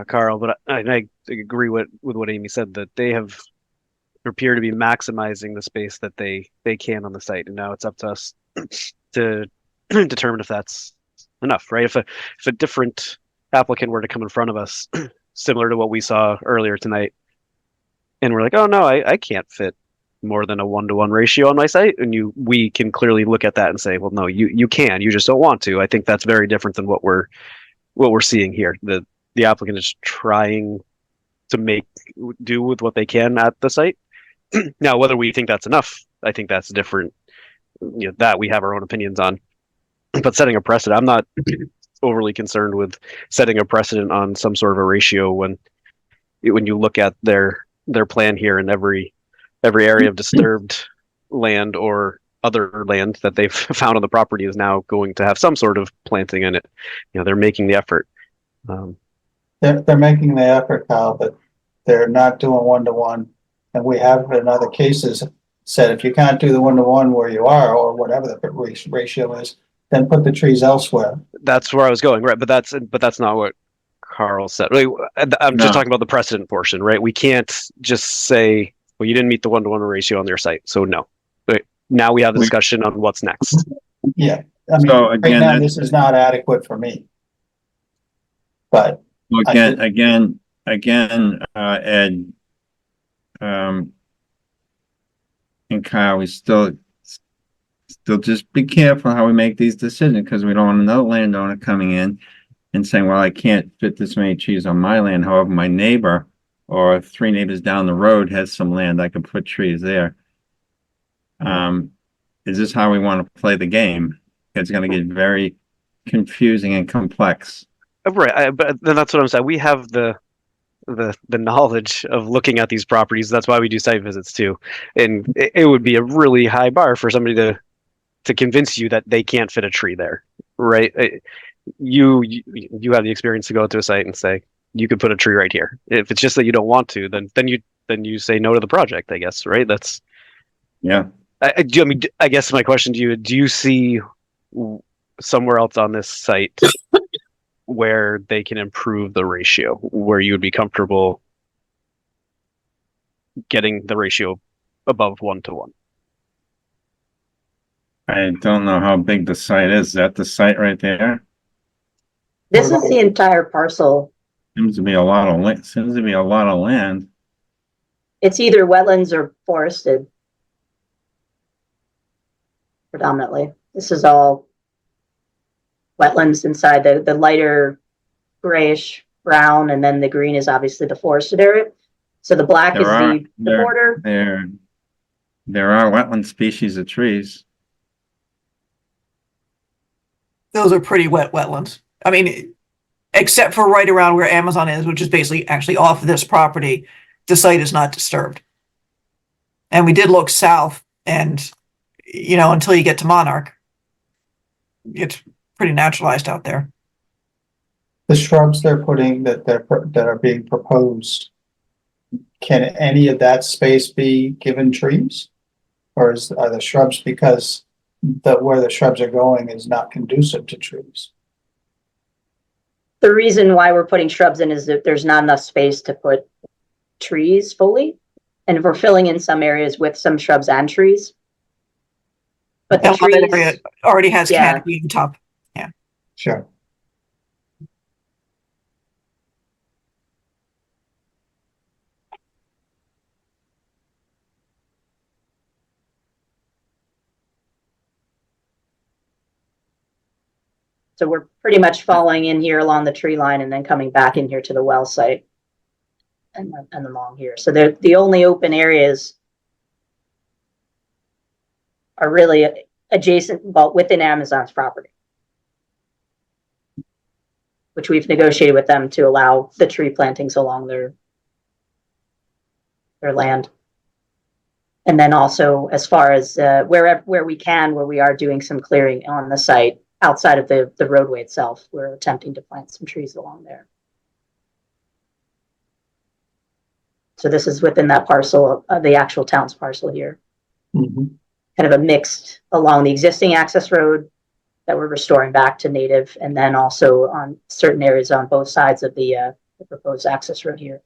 Carl, but I agree with what Amy said, that they appear to be maximizing the space that they can on the site, and now it's up to us to determine if that's enough, right? If a different applicant were to come in front of us, similar to what we saw earlier tonight, and we're like, oh no, I can't fit more than a 1-to-1 ratio on my site, and we can clearly look at that and say, well, no, you can, you just don't want to. I think that's very different than what we're seeing here. The applicant is trying to do with what they can at the site. Now, whether we think that's enough, I think that's different. That we have our own opinions on. But setting a precedent, I'm not overly concerned with setting a precedent on some sort of a ratio when you look at their plan here, and every area of disturbed land or other land that they've found on the property is now going to have some sort of planting in it. They're making the effort. They're making the effort, Kyle, but they're not doing one-to-one. And we have in other cases said, if you can't do the one-to-one where you are, or whatever the ratio is, then put the trees elsewhere. That's where I was going, right? But that's not what Carl said. I'm just talking about the precedent portion, right? We can't just say, well, you didn't meet the 1-to-1 ratio on their site, so no. But now we have a discussion on what's next. Yeah, I mean, So right again, now this is not adequate for me. But again, Ed, and Kyle, we still just be careful how we make these decisions, because we don't want another landowner coming in and saying, well, I can't fit this many trees on my land. However, my neighbor or 3 neighbors down the road has some land, I could put trees there. Is this how we want to play the game? It's going to get very confusing and complex. Right, but that's what I'm saying. We have the knowledge of looking at these properties. That's why we do site visits too. And it would be a really high bar for somebody to convince you that they can't fit a tree there, right? You have the experience to go to a site and say, you could put a tree right here. If it's just that you don't want to, then you say no to the project, I guess, right? That's, yeah. I guess my question to you, do you see somewhere else on this site where they can improve the ratio, where you would be comfortable getting the ratio above 1-to-1? I don't know how big the site is. Is that the site right there? This is the entire parcel. Seems to be a lot of land. It's either wetlands or forested. Predominantly. This is all wetlands inside, the lighter grayish brown, and then the green is obviously the forested area. So the black is the border. There are wetland species of trees. Those are pretty wet wetlands. I mean, except for right around where Amazon is, which is basically actually off of this property, the site is not disturbed. And we did look south, and, you know, until you get to Monarch, it's pretty naturalized out there. The shrubs they're putting that are being proposed, can any of that space be given trees? Or are the shrubs, because where the shrubs are going is not conducive to trees? The reason why we're putting shrubs in is that there's not enough space to put trees fully. And we're filling in some areas with some shrubs and trees. But the That trees area already has Yeah. canopy on top. Sure. So we're pretty much following in here along the tree line and then coming back in here to the well site. And along here. So the only open areas are really adjacent, well, within Amazon's property, which we've negotiated with them to allow the tree plantings along their land. And then also, as far as where we are doing some clearing on the site outside of the roadway itself, we're attempting to plant some trees along there. So this is within that parcel of the actual town's parcel here. Mm-hmm. Kind of a mixed along the existing access road that we're restoring back to native, and then also on certain areas on both sides of the proposed access road here.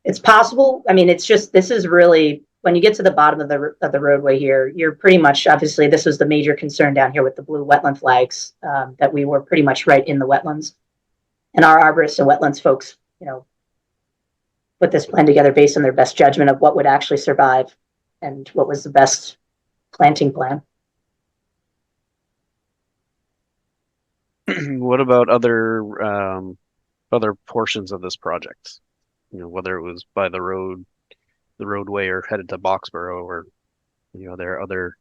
It's possible. I mean, it's just, this is really, when you get to the bottom of the roadway here, you're pretty much, obviously, this was the major concern down here with the blue wetland flags, that we were pretty much right in the wetlands. And our arborists and wetlands folks, you know, put this plan together based on their best judgment of what would actually survive and what was the best planting plan. What about other portions of this project? You know, whether it was by the roadway, or headed to Boxborough, or, you know, there are other.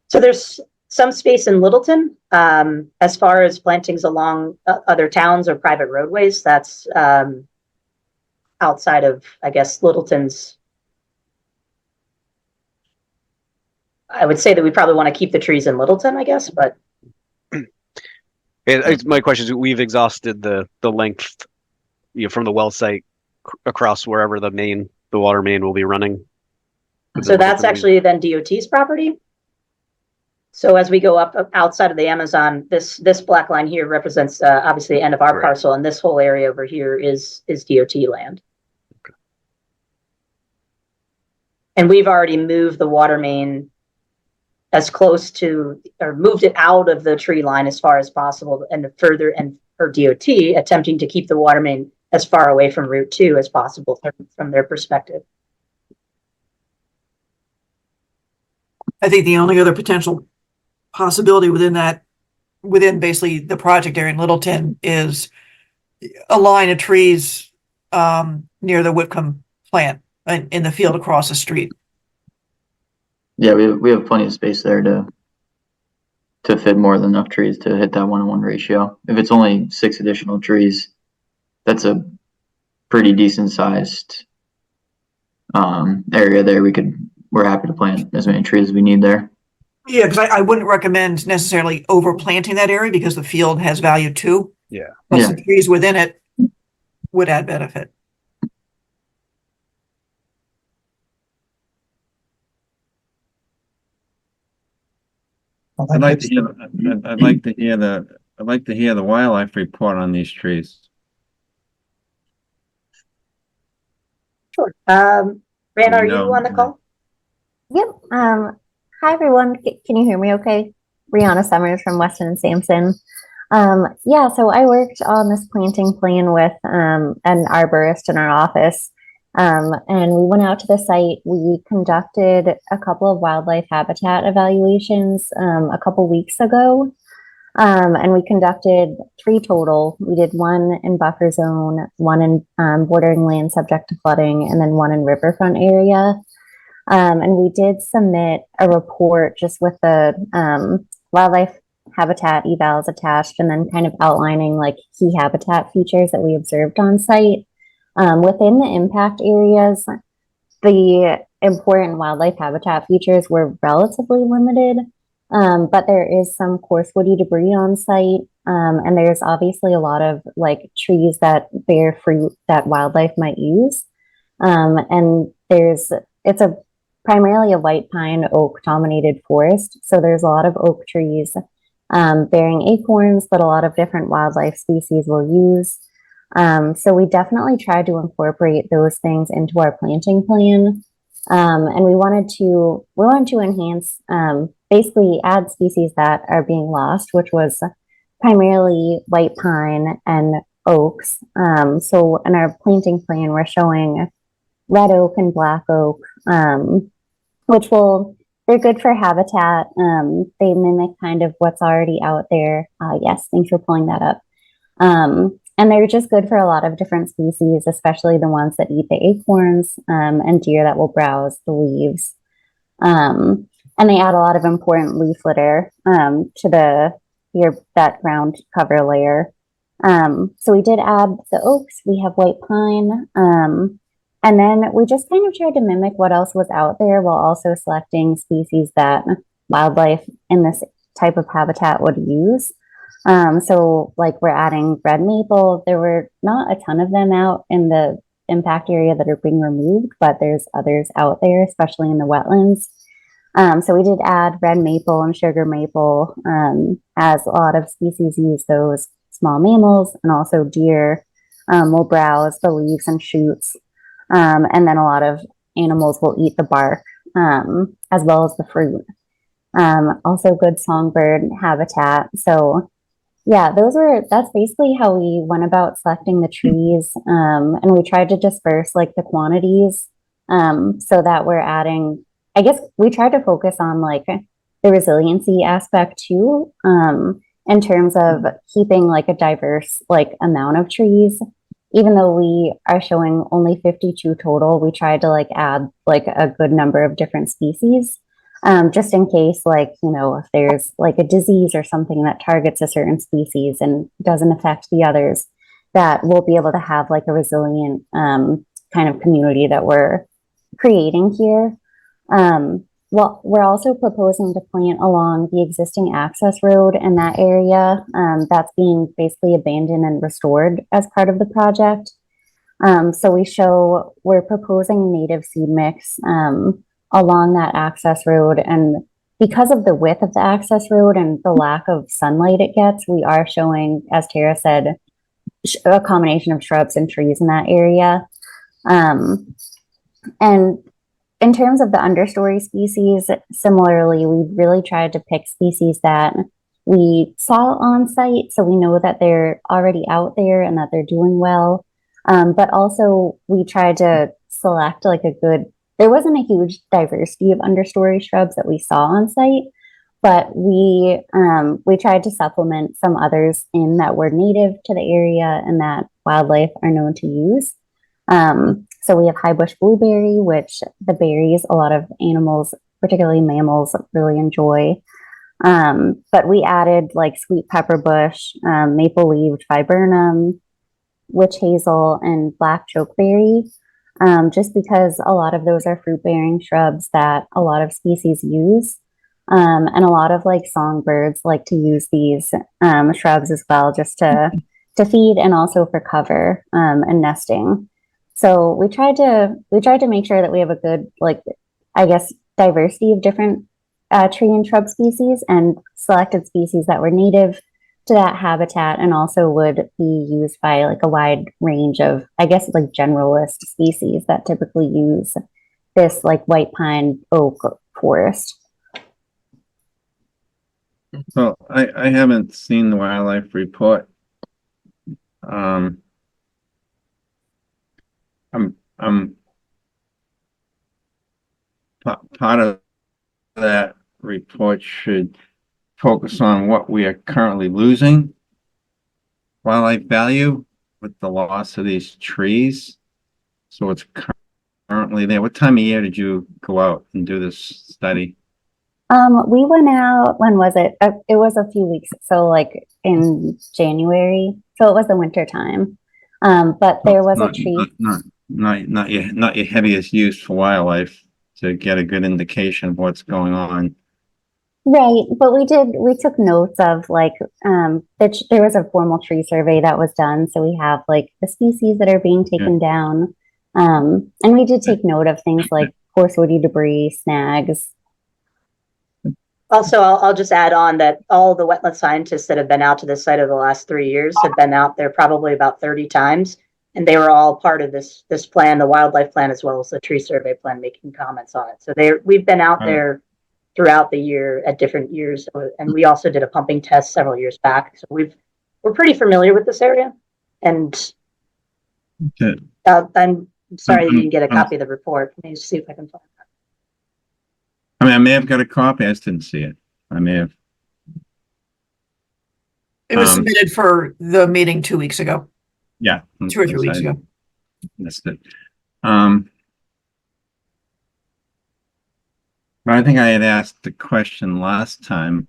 So there's some space in Littleton, as far as plantings along other towns or private roadways. That's outside of, I guess, Littleton's. I would say that we probably want to keep the trees in Littleton, I guess, but. My question is, we've exhausted the length, you know, from the well site across wherever the water main will be running. So that's actually then DOT's property. So as we go up outside of the Amazon, this black line here represents obviously the end of our parcel, and this whole area over here is DOT land. Okay. And we've already moved the water main as close to, or moved it out of the tree line as far as possible, and further, and for DOT attempting to keep the water main as far away from Route 2 as possible from their perspective. I think the only other potential possibility within basically the project area in Littleton is a line of trees near the Whitcomb plant in the field across the street. Yeah, we have plenty of space there to fit more than enough trees to hit that 1-to-1 ratio. If it's only 6 additional trees, that's a pretty decent sized area there. We're happy to plant as many trees as we need there. Yeah, because I wouldn't recommend necessarily overplanting that area because the field has value too. Yeah. But some trees within it would add benefit. I'd like to hear the wildlife report on these trees. Sure. Rana, are you on the call? Yep. Hi everyone. Can you hear me okay? Brianna Summers from Weston and Sampson. Yeah, so I worked on this planting plan with an arborist in our office. And we went out to the site. We conducted a couple of wildlife habitat evaluations a couple weeks ago. And we conducted 3 total. We did 1 in buffer zone, 1 in bordering land subject to flooding, and then 1 in riverfront area. And we did submit a report just with the wildlife habitat evals attached, and then kind of outlining like key habitat features that we observed on site. Within the impact areas, the important wildlife habitat features were relatively limited, but there is some coarse woody debris on site, and there's obviously a lot of like trees that bear fruit that wildlife might use. And it's a primarily a white pine oak dominated forest, so there's a lot of oak trees bearing acorns that a lot of different wildlife species will use. So we definitely tried to incorporate those things into our planting plan. And we wanted to enhance, basically add species that are being lost, which was primarily white pine and oaks. So in our planting plan, we're showing red oak and black oak, they're good for habitat. They mimic kind of what's already out there. Yes, thanks for pulling that up. And they're just good for a lot of different species, especially the ones that eat the acorns, and deer that will browse the leaves. And they add a lot of important leaf litter to that ground cover layer. So we did add the oaks. We have white pine. And then we just kind of tried to mimic what else was out there while also selecting species that wildlife in this type of habitat would use. So like we're adding red maple. There were not a ton of them out in the impact area that are being removed, but there's others out there, especially in the wetlands. So we did add red maple and sugar maple, as a lot of species use those. Small mammals and also deer will browse the leaves and shoots. And then a lot of animals will eat the bark, as well as the fruit. Also good songbird habitat. So yeah, that's basically how we went about selecting the trees. And we tried to disperse like the quantities, so that we're adding, I guess we tried to focus on like the resiliency aspect too, in terms of keeping like a diverse like amount of trees. Even though we are showing only 52 total, we tried to like add like a good number of different species. Just in case, like, if there's like a disease or something that targets a certain species and doesn't affect the others, that we'll be able to have like a resilient kind of community that we're creating here. Well, we're also proposing to plant along the existing access road in that area, that's being basically abandoned and restored as part of the project. So we're proposing native seed mix along that access road. And because of the width of the access road and the lack of sunlight it gets, we are showing, as Tara said, a combination of shrubs and trees in that area. And in terms of the understory species, similarly, we really tried to pick species that we saw on site, so we know that they're already out there and that they're doing well. But also we tried to select like there wasn't a huge diversity of understory shrubs that we saw on site, but we tried to supplement some others in that were native to the area and that wildlife are known to use. So we have high bush blueberry, which the berries a lot of animals, particularly mammals, really enjoy. But we added like sweet pepper bush, maple-leaved viburnum, witch hazel, and black chokeberry, just because a lot of those are fruit-bearing shrubs that a lot of species use. And a lot of like songbirds like to use these shrubs as well, just to feed and also for cover and nesting. So we tried to make sure that we have a good, like, I guess, diversity of different tree and shrub species, and selected species that were native to that habitat and also would be used by like a wide range of, I guess, like generalist species that typically use this like white pine oak forest. So I haven't seen the wildlife report. Part of that report should focus on what we are currently losing wildlife value with the loss of these trees. So it's currently there. What time of year did you go out and do this study? We went out, when was it? It was a few weeks, so like in January. So it was the winter time. But there was a tree. Not your heaviest use for wildlife to get a good indication of what's going on. Right, but we took notes of like, there was a formal tree survey that was done. So we have like the species that are being taken down. And we did take note of things like coarse woody debris, snags. Also, I'll just add on that all the wetland scientists that have been out to this site over the last 3 years have been out there probably about 30 times. And they were all part of this plan, the wildlife plan, as well as the tree survey plan, making comments on it. So we've been out there throughout the year at different years. And we also did a pumping test several years back. So we're pretty familiar with this area. And I'm sorry that you didn't get a copy of the report. Let me see if I can find that. I mean, I may have got a copy. I just didn't see it. I may have. It was submitted for the meeting 2 weeks ago. Yeah. 2 or 3 weeks ago. Missed it. But I think I had asked the question last time.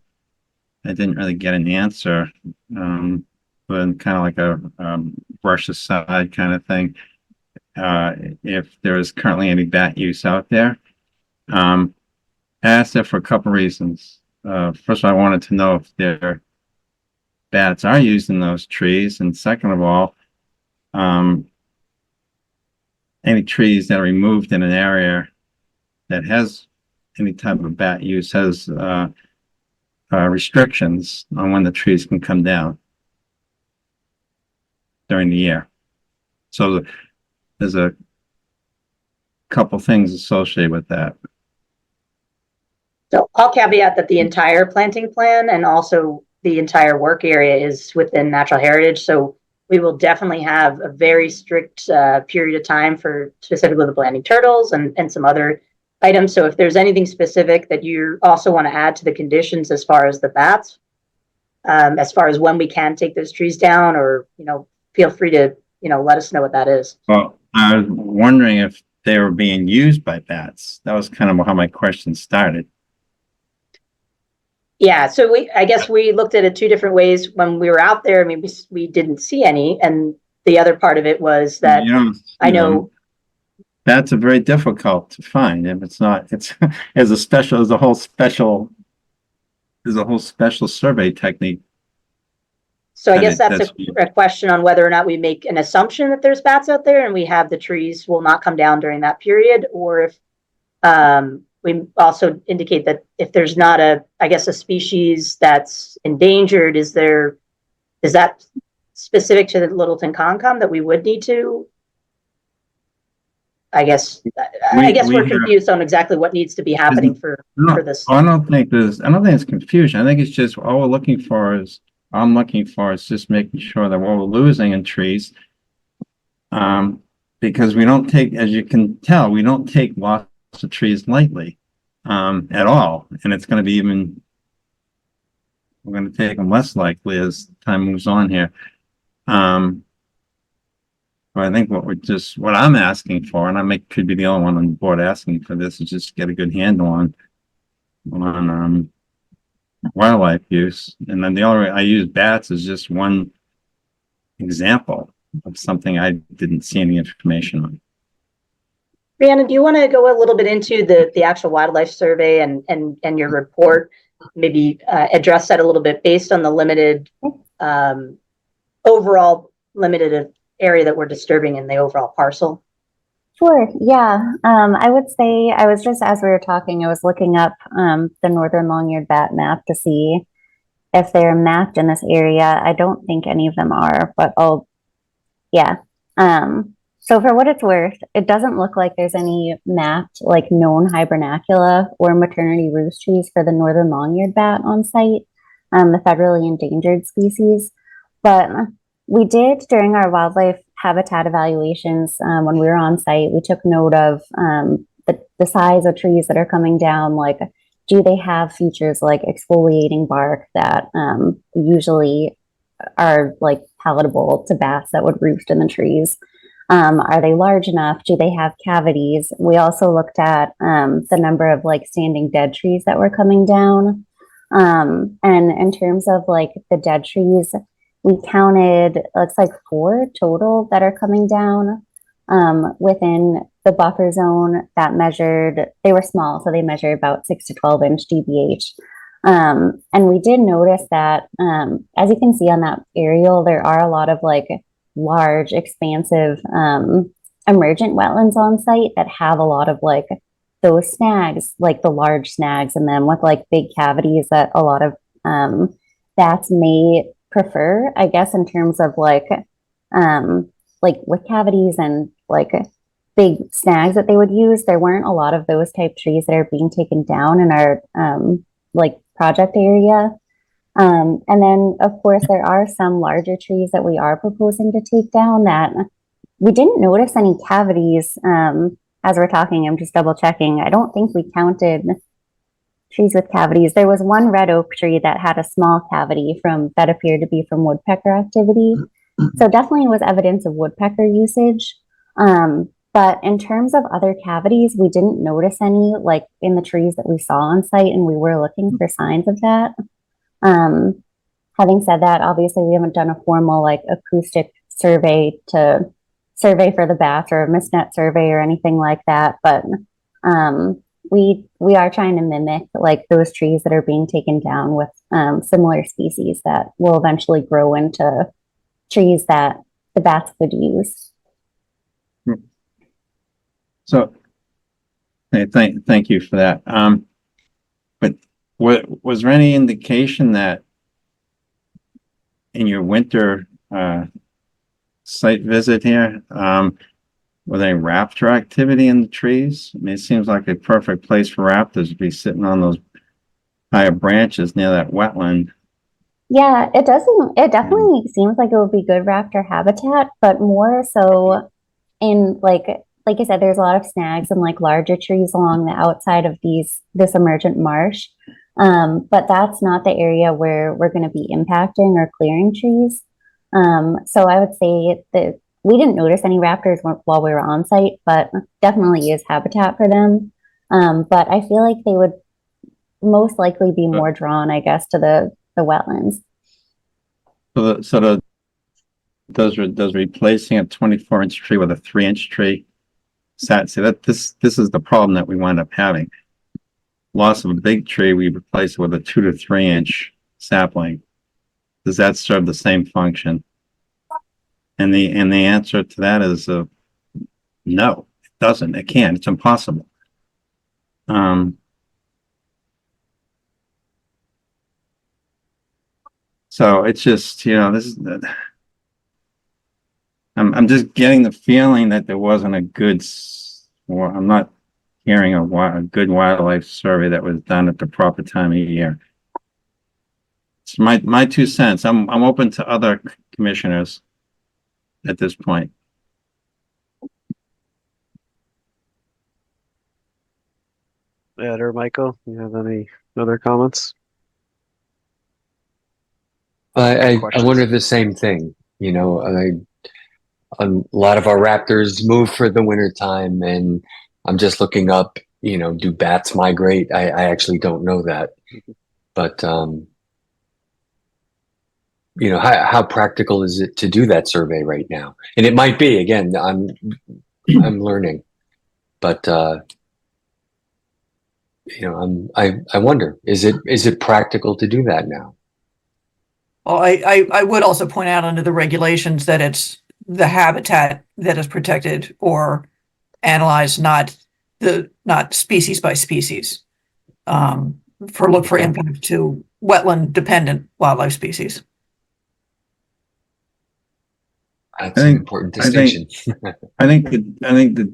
I didn't really get an answer. But kind of like a brush aside kind of thing. If there is currently any bat use out there. I asked that for a couple reasons. First of all, I wanted to know if their bats are used in those trees. And second of all, any trees that are removed in an area that has any type of bat use has restrictions on when the trees can come down during the year. So there's a couple things associated with that. So I'll caveat that the entire planting plan and also the entire work area is within natural heritage. So we will definitely have a very strict period of time for specifically the planting turtles and some other items. So if there's anything specific that you also want to add to the conditions as far as the bats, as far as when we can take those trees down, or, feel free to, let us know what that is. Well, I was wondering if they were being used by bats. That was kind of how my question started. Yeah, so I guess we looked at it two different ways when we were out there. I mean, we didn't see any, and the other part of it was that I know bats are very difficult to find. If it's not, there's a whole special survey technique. So I guess that's a question on whether or not we make an assumption that there's bats out there and we have the trees will not come down during that period, or if we also indicate that if there's not a species that's endangered, is that specific to the Littleton Concom that we would need to? I guess we're confused on exactly what needs to be happening for this. I don't think it's confusion. I think it's just all I'm looking for is just making sure that what we're losing in trees, because we don't take, as you can tell, we don't take lots of trees lightly at all, and it's going to be we're going to take them less likely as time moves on here. But I think what I'm asking for, and could be the only one on the board asking for this, is just get a good handle on wildlife use. And then the only way I use bats is just one example of something I didn't see any information on. Brianna, do you want to go a little bit into the actual wildlife survey and your report? Maybe address that a little bit based on the limited overall limited area that we're disturbing in the overall parcel. Sure. Yeah. I would say I was just, as we were talking, I was looking up the northern long-eared bat map to see if they're mapped in this area. I don't think any of them are, but yeah. So for what it's worth, it doesn't look like there's any mapped, like known hibernacula or maternity roost trees for the northern long-eared bat on site, the federally endangered species. But we did, during our wildlife habitat evaluations, when we were on site, we took note of the size of trees that are coming down. Like, do they have features like exfoliating bark that usually are like palatable to bats that would roost in the trees? Are they large enough? Do they have cavities? We also looked at the number of like standing dead trees that were coming down. And in terms of like the dead trees, we counted, looks like 4 total that are coming down within the buffer zone that measured, they were small, so they measured about 6 to 12 inch DBH. And we did notice that, as you can see on that aerial, there are a lot of like large, expansive emergent wetlands on site that have a lot of like those snags, like the large snags, and then with like big cavities that a lot of bats may prefer, I guess, in terms of like with cavities and like big snags that they would use. There weren't a lot of those type trees that are being taken down in our like project area. And then of course there are some larger trees that we are proposing to take down that we didn't notice any cavities. As we're talking, I'm just double checking. I don't think we counted trees with cavities. There was one red oak tree that had a small cavity that appeared to be from woodpecker activity. So definitely was evidence of woodpecker usage. But in terms of other cavities, we didn't notice any like in the trees that we saw on site, and we were looking for signs of that. Having said that, obviously we haven't done a formal like acoustic survey for the bats or a mist net survey or anything like that. But we are trying to mimic like those trees that are being taken down with similar species that will eventually grow into trees that the bats could use. So, thank you for that. But was there any indication that in your winter site visit here, were there any raptor activity in the trees? I mean, it seems like a perfect place for raptors to be sitting on those higher branches near that wetland. Yeah, it definitely seems like it would be good raptor habitat, but more so in like I said, there's a lot of snags and like larger trees along the outside of this emergent marsh. But that's not the area where we're going to be impacting or clearing trees. So I would say that we didn't notice any raptors while we were on site, but definitely is habitat for them. But I feel like they would most likely be more drawn, I guess, to the wetlands. So does replacing a 24-inch tree with a 3-inch tree, this is the problem that we wind up having. Loss of a big tree, we replace it with a 2 to 3 inch sapling. Does that serve the same function? And the answer to that is no, it doesn't. It can't. It's impossible. So it's just, I'm just getting the feeling that there wasn't a good, or I'm not hearing a good wildlife survey that was done at the proper time of year. It's my 2 cents. I'm open to other commissioners at this point. Ed or Michael, you have any other comments? I wonder the same thing. A lot of our raptors move for the winter time, and I'm just looking up, do bats migrate? I actually don't know that, but how practical is it to do that survey right now? And it might be, again, I'm learning, but I wonder, is it practical to do that now? Well, I would also point out under the regulations that it's the habitat that is protected or analyzed, not species by species, for impact to wetland dependent wildlife species. That's an important distinction. I think the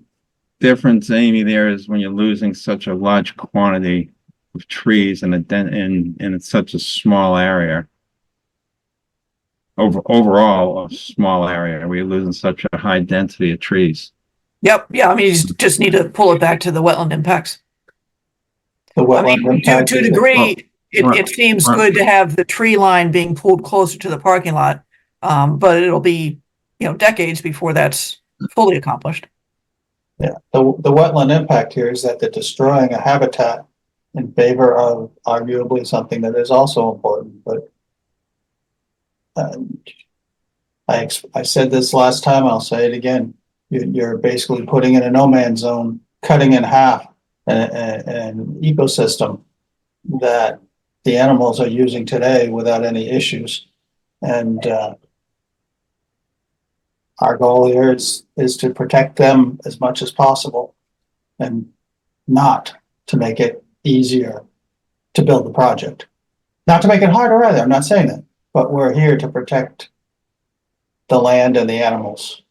difference, Amy, there is when you're losing such a large quantity of trees in it's such a small area. Overall, a small area, we're losing such a high density of trees. Yep. Yeah. I mean, you just need to pull it back to the wetland impacts. To a degree, it seems good to have the tree line being pulled closer to the parking lot, but it'll be decades before that's fully accomplished. Yeah, the wetland impact here is that they're destroying a habitat in favor of arguably something that is also important, but I said this last time, I'll say it again. You're basically putting in a no man's zone, cutting in half an ecosystem that the animals are using today without any issues. And our goal here is to protect them as much as possible and not to make it easier to build the project. Not to make it harder either, I'm not saying that, but we're here to protect the land and the animals.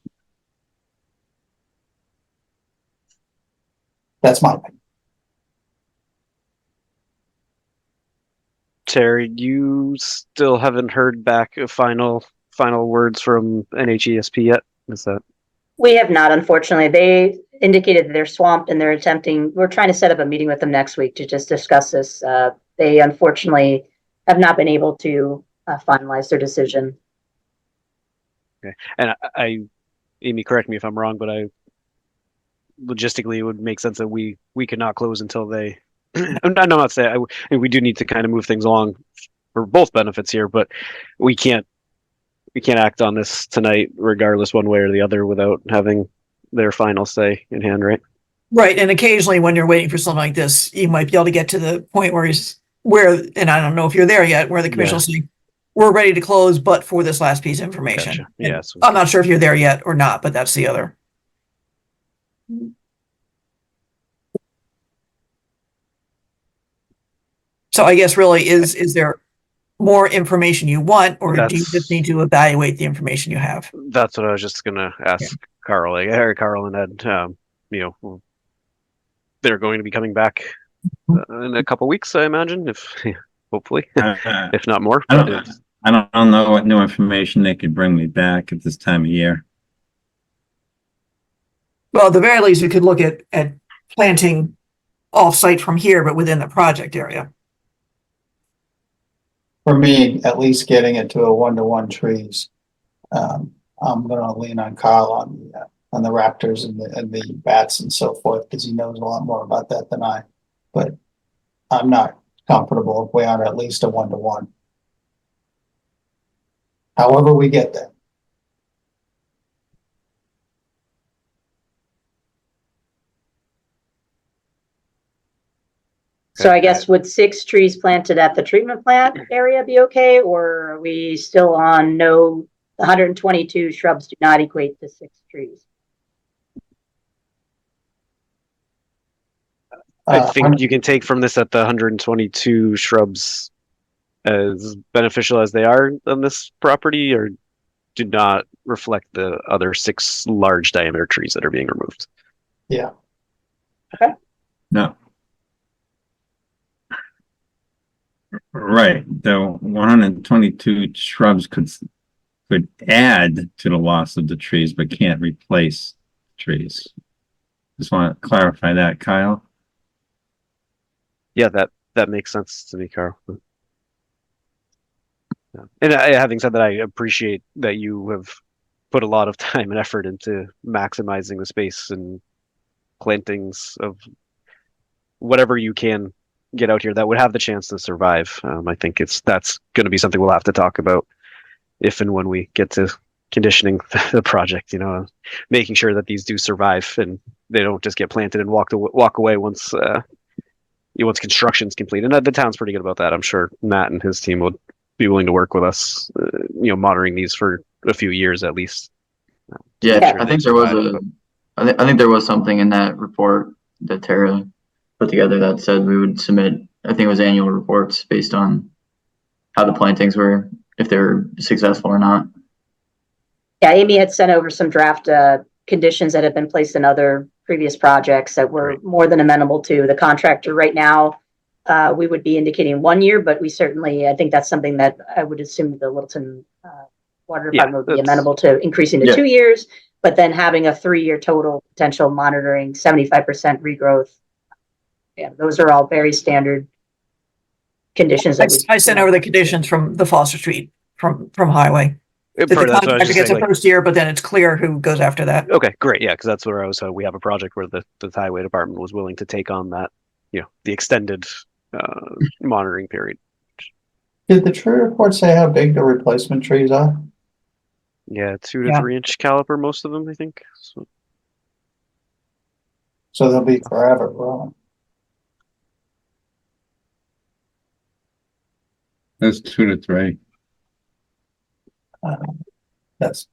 That's my opinion. Terry, you still haven't heard back final words from NHESP yet? Is that? We have not, unfortunately. They indicated that they're swamped and we're trying to set up a meeting with them next week to just discuss this. They unfortunately have not been able to finalize their decision. Okay. And Amy, correct me if I'm wrong, but logistically, it would make sense that we could not close until they. I'm not saying we do need to kind of move things along for both benefits here, but we can't act on this tonight, regardless one way or the other, without having their final say in hand, right? Right, and occasionally when you're waiting for something like this, you might be able to get to the point where, and I don't know if you're there yet, where the commission will say, we're ready to close, but for this last piece of information. Gotcha. Yes. I'm not sure if you're there yet or not, but that's the other. So I guess really is there more information you want, or do you just need to evaluate the information you have? That's what I was just gonna ask Carl, Carl and Ed. They're going to be coming back in a couple weeks, I imagine, hopefully, if not more. I don't know what new information they could bring me back at this time of year. Well, at the very least, we could look at planting off-site from here, but within the project area. For me, at least getting it to a 1-to-1 trees. I'm going to lean on Kyle on the raptors and the bats and so forth, because he knows a lot more about that than I. But I'm not comfortable if we are at least a 1-to-1. However we get there. So I guess would 6 trees planted at the treatment plant area be okay, or are we still on no? 122 shrubs do not equate to 6 trees. I think you can take from this that the 122 shrubs, as beneficial as they are on this property, or do not reflect the other 6 large diameter trees that are being removed. Yeah. Okay. No. Right. The 122 shrubs could add to the loss of the trees, but can't replace trees. Just want to clarify that, Kyle. Yeah, that makes sense to me, Carl. And having said that, I appreciate that you have put a lot of time and effort into maximizing the space and plantings of whatever you can get out here that would have the chance to survive. I think that's going to be something we'll have to talk about if and when we get to conditioning the project. Making sure that these do survive and they don't just get planted and walk away once construction's complete. And the town's pretty good about that. I'm sure Matt and his team would be willing to work with us, monitoring these for a few years at least. Yeah, I think there was I think there was something in that report that Tara put together that said we would submit, I think it was annual reports based on how the plantings were, if they were successful or not. Yeah, Amy had sent over some draft conditions that have been placed in other previous projects that were more than amenable to the contractor. Right now, we would be indicating 1 year, but I think that's something that I would assume the Littleton Water Department would be amenable to increasing to 2 years, but then having a 3-year total potential monitoring, 75% regrowth. Yeah, those are all very standard conditions. I sent over the conditions from the Foster Street from Highway. The contractor gets a first year, but then it's clear who goes after that. Okay, great. Yeah, because that's where we have a project where the highway department was willing to take on that, the extended monitoring period. Did the tree report say how big the replacement trees are? Yeah, 2 to Yeah. 3 inch caliper, most of them, I think. So, So they'll be forever growing. That's 2 to 3. That's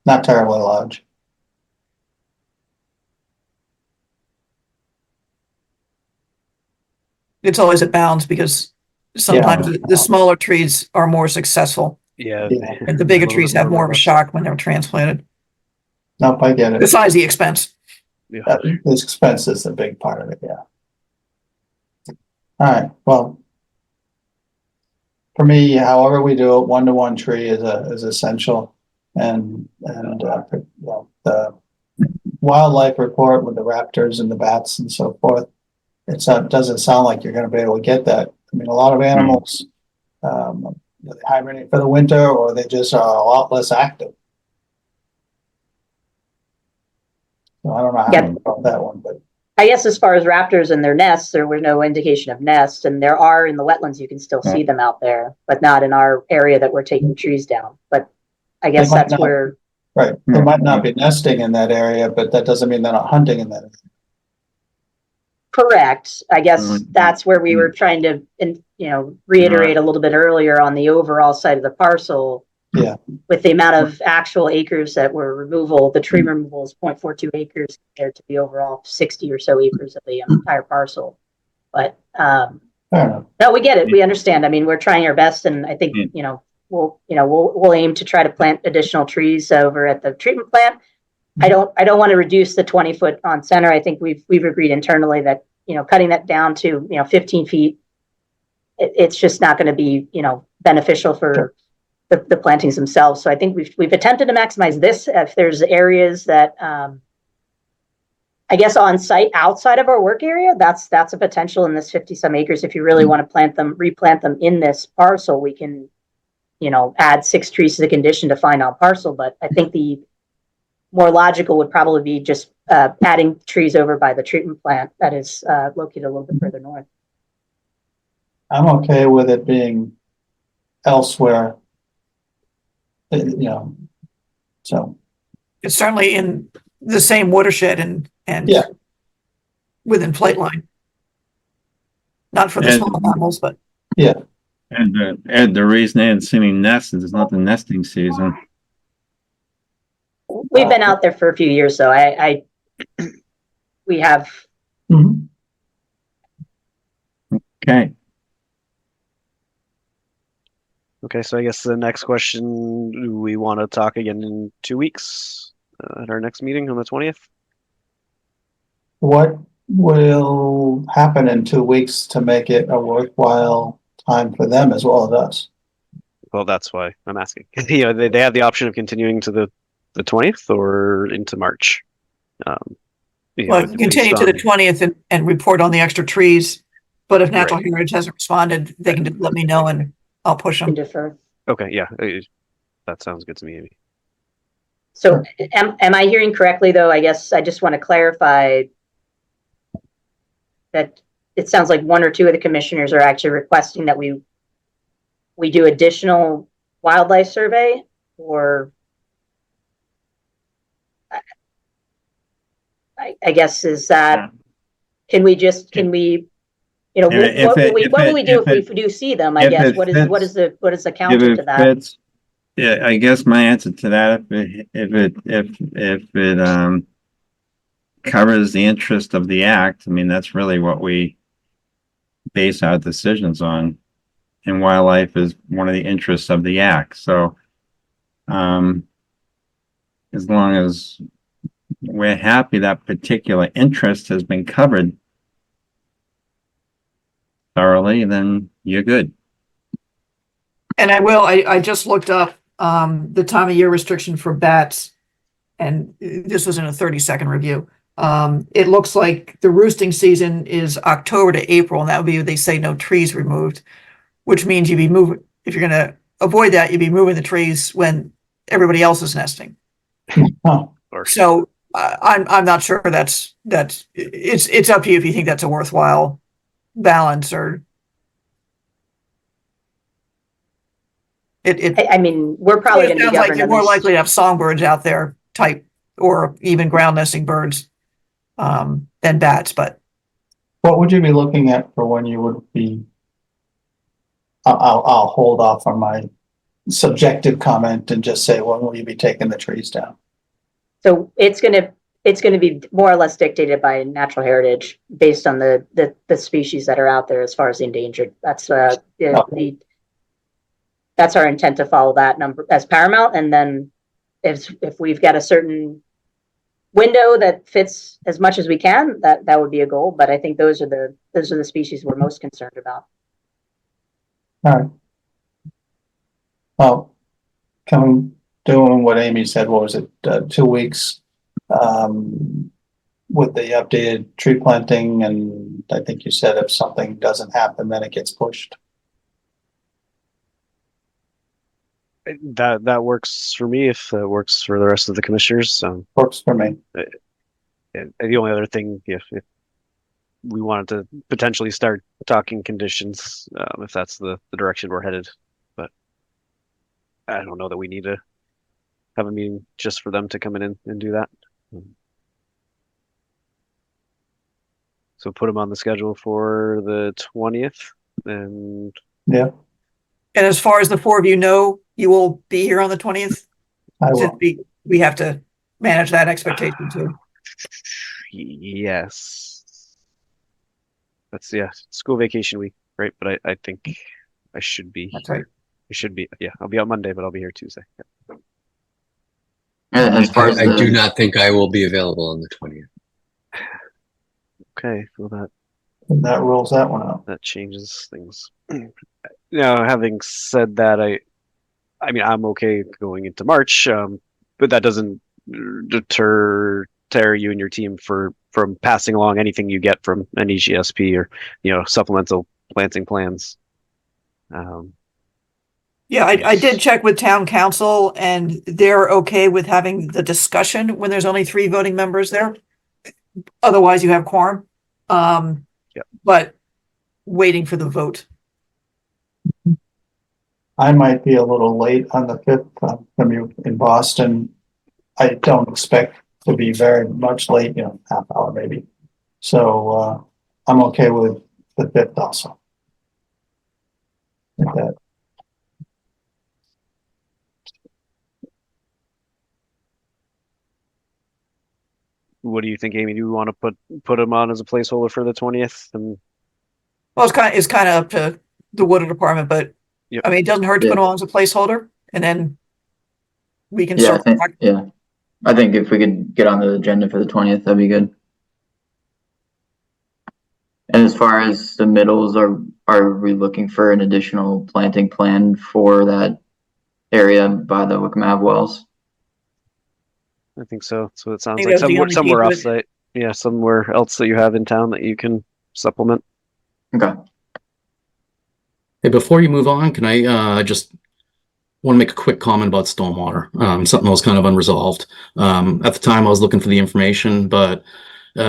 not terribly large. It's always a balance because sometimes the smaller trees are more successful yeah, Yeah. and the bigger a little trees bit have more of a robust. shock when they're transplanted. Nope, I get it. Besides the expense. Yeah. This expense is a big part of it, yeah. All right, well. For me, however we do it, 1-to-1 tree is essential. And well, the wildlife report with the raptors and the bats and so forth. It doesn't sound like you're gonna be able to get that. I mean, a lot of animals, they hibernate for the winter or they just are a lot less active. So I don't know how Yeah. to about that one, but I guess as far as raptors and their nests, there was no indication of nests, and there are in the wetlands, you can still see them out there, but not in our area that we're taking trees down. But I guess They might that's not. where, right, they might not be nesting in that area, but that doesn't mean they're not hunting in that area. correct. I guess that's where we were trying to, reiterate a little bit earlier on the overall side of the parcel. Yeah. With the amount of actual acres that were removal, the tree removal is 0.42 acres compared to the overall 60 or so acres of the entire parcel. But Fair enough. no, we get it. We understand. I mean, we're trying our best, and I think we'll aim to try to plant additional trees over at the treatment plant. I don't want to reduce the 20-foot on center. I think we've agreed internally that cutting that down to 15 feet, it's just not going to be beneficial for the plantings themselves. So I think we've attempted to maximize this. If there's areas that I guess on site outside of our work area, that's a potential in this 50 some acres. If you really want to replant them in this parcel, we can add 6 trees to the condition to find on parcel. But I think the more logical would probably be just adding trees over by the treatment plant that is located a little bit further north. I'm okay with it being elsewhere. So. It's certainly in the same watershed and Yeah. within flight line. Not for the small mammals, but yeah. And the reason I hadn't seen any nests is it's not the nesting season. We've been out there for a few years, so we have. Mhm. Okay. Okay, so I guess the next question, do we want to talk again in 2 weeks at our next meeting on the 20th? What will happen in 2 weeks to make it a worthwhile time for them as well as us? Well, that's why I'm asking. They have the option of continuing to the 20th or into March. Continue to the 20th and report on the extra trees. But if Natural Heritage hasn't responded, they can just let me know and I'll push them. Defer. Okay, yeah, that sounds good to me, Amy. So am I hearing correctly, though? I guess I just want to clarify that it sounds like 1 or 2 of the commissioners are actually requesting that we do additional wildlife survey, or I guess is that, can we what will we do if we do see them? I guess what is the counter to that? Yeah, I guess my answer to that, if it covers the interest of the act, I mean, that's really what we base our decisions on. And wildlife is one of the interests of the act. So, as long as we're happy that particular interest has been covered thoroughly, then you're good. And I just looked up the time of year restriction for bats, and this was in a 30-second review. It looks like the roosting season is October to April, and that would be, they say, no trees removed, which means you'd be moving, if you're going to avoid that, you'd be moving the trees when everybody else is nesting. Oh. So I'm not sure that's it's up to you if you think that's a worthwhile balance, or I mean, we're probably going to be sounds like governed you're on more this. likely to have songbirds out there type, or even ground nesting birds, than bats, but What would you be looking at for when you would be? I'll hold off on my subjective comment and just say, when will you be taking the trees down? So it's going to be more or less dictated by natural heritage based on the species that are out there as far as endangered. That's that's our intent, to follow that number as paramount. And then if we've got a certain window that fits as much as we can, that would be a goal. But I think those are the species we're most concerned about. All right. Well, doing what Amy said, what was it, 2 weeks? With the updated tree planting, and I think you said if something doesn't happen, then it gets pushed. That works for me if it works for the rest of the commissioners. Works for me. And the only other thing, if we wanted to potentially start talking conditions, if that's the direction we're headed, but I don't know that we need to have a meeting just for them to come in and do that. So put them on the schedule for the 20th, and yeah. And as far as the four of you know, you will be here on the 20th. I will. We have to manage that expectation too. Yes, that's school vacation week, right? But I think I should be. That's right. I should be. Yeah, I'll be out Monday, but I'll be here Tuesday. Yeah. As far as I do not think I will be available on the 20th. Okay, well that rules that one out. That changes things. Now, having said that, I mean, I'm okay going into March, but that doesn't deter you and your team from passing along anything you get from an EGSP or supplemental planting plans. Yeah, I did check with town council, and they're okay with having the discussion when there's only 3 voting members there. Otherwise, you have quorum. But waiting for the vote. I might be a little late on the 5th. From you in Boston. I don't expect to be very much late, half hour maybe. So I'm okay with the 5th also. Like that. What do you think, Amy? Do you want to put them on as a placeholder for the 20th? Well, it's kind of up to the water department, but yep. I mean, it doesn't hurt to put them on as a placeholder, and then we can start. I think if we could get on the agenda for the 20th, that'd be good. And as far as the middles, are we looking for an additional planting plan for that area by the Wickham Ave wells? I think so. So it sounds like somewhere offsite. Yeah, somewhere else that you have in town that you can supplement. Okay. Hey, before you move on, can I just want to make a quick comment about stormwater? Something that was kind of unresolved. At the time, I was looking for the information, but I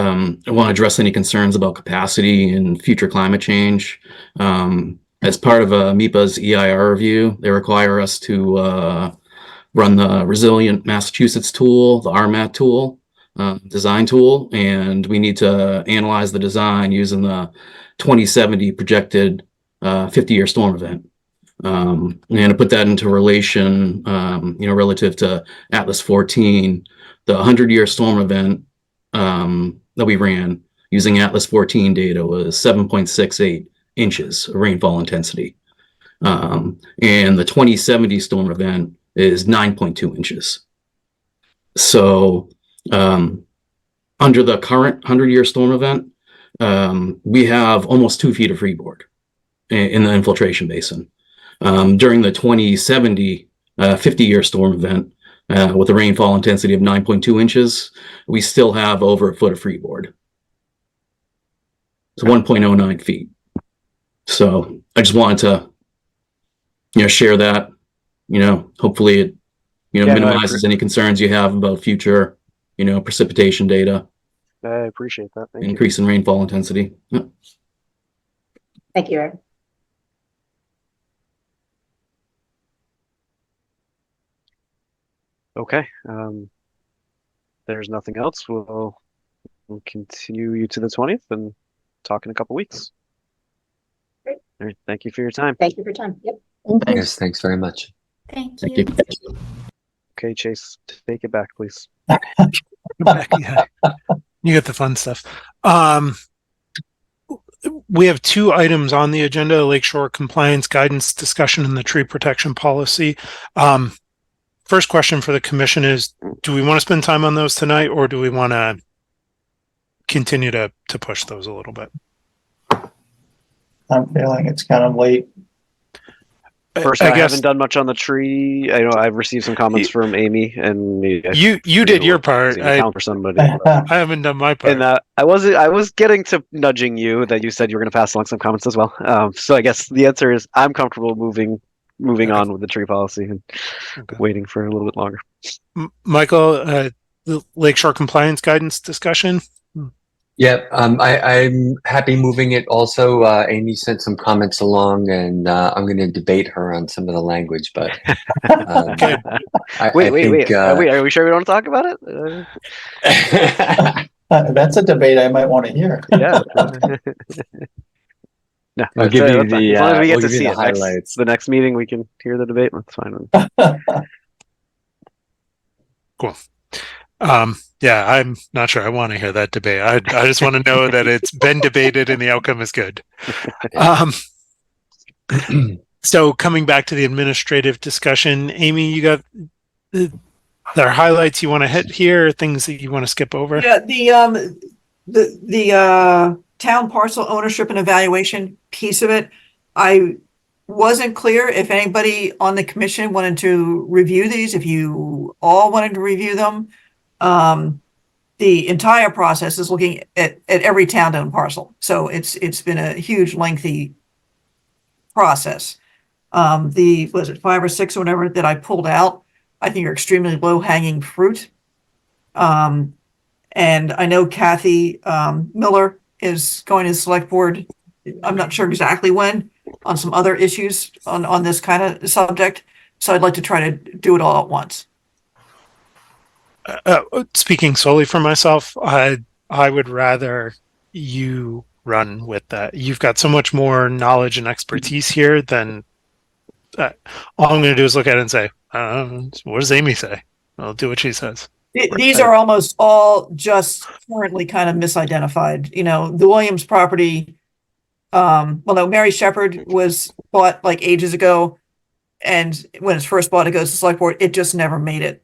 want to address any concerns about capacity and future climate change. As part of MEPA's EIR review, they require us to run the Resilient Massachusetts tool, the RMAT tool, design tool, and we need to analyze the design using the 2070 projected 50-year storm event. And to put that into relation, relative to Atlas 14, the 100-year storm event that we ran using Atlas 14 data was 7.68 inches of rainfall intensity. And the 2070 storm event is 9.2 inches. So under the current 100-year storm event, we have almost 2 feet of freeboard in the infiltration basin. During the 2070 50-year storm event, with a rainfall intensity of 9.2 inches, we still have over a foot of freeboard. It's 1.09 feet. So I just wanted to, share that. Hopefully it, minimizes any concerns you have about future, precipitation data. I appreciate that. Thank increase in rainfall intensity. Yep. Thank you, Eric. Okay. There's nothing else. We'll continue you to the 20th and talk in a couple weeks. Great. All right. Thank you for your time. Thank you for your time. Yep. Yes, thanks very much. Thank Thank you. you. Okay, Chase, take it back, please. Yeah. You get the fun stuff. We have two items on the agenda: Lakeshore compliance guidance discussion and the tree protection policy. First question for the commission is, do we want to spend time on those tonight, or do we want to continue to push those a little bit? I'm feeling it's kind of late. First, I haven't done much on the tree. I know I've received some comments from Amy, and you did your part. I count for somebody. I haven't done my part. And I was getting to nudging you that you said you were going to pass along some comments as well. So I guess the answer is I'm comfortable moving on with the tree policy and waiting for a little bit longer. Michael, the Lakeshore compliance guidance discussion. Yeah, I'm happy moving it also. Amy sent some comments along, and I'm going to debate her on some of the language, but wait. Are we sure we don't talk about it? That's a debate I might want to hear. Yeah. No, I'll give you the, as long as we get we'll to give you see the it. highlights. The next meeting, we can hear the debate. That's fine. Cool. Yeah, I'm not sure I want to hear that debate. I just want to know that it's been debated and the outcome is good. So coming back to the administrative discussion, Amy, you got there are highlights you want to hit here, things that you want to skip over? Yeah, the town parcel ownership and evaluation piece of it, I wasn't clear if anybody on the commission wanted to review these, if you all wanted to review them. The entire process is looking at every town-owned parcel. So it's been a huge, lengthy process. Was it 5 or 6 or whatever that I pulled out, I think are extremely low-hanging fruit. And I know Kathy Miller is going to the select board. I'm not sure exactly when on some other issues on this kind of subject. So I'd like to try to do it all at once. Speaking solely for myself, I would rather you run with that. You've got so much more knowledge and expertise here than all I'm going to do is look at it and say, what does Amy say? I'll do what she says. These are almost all just currently kind of misidentified. You know, the Williams property, Mary Shepherd was bought like ages ago. And when it's first bought, it goes to select board. It just never made it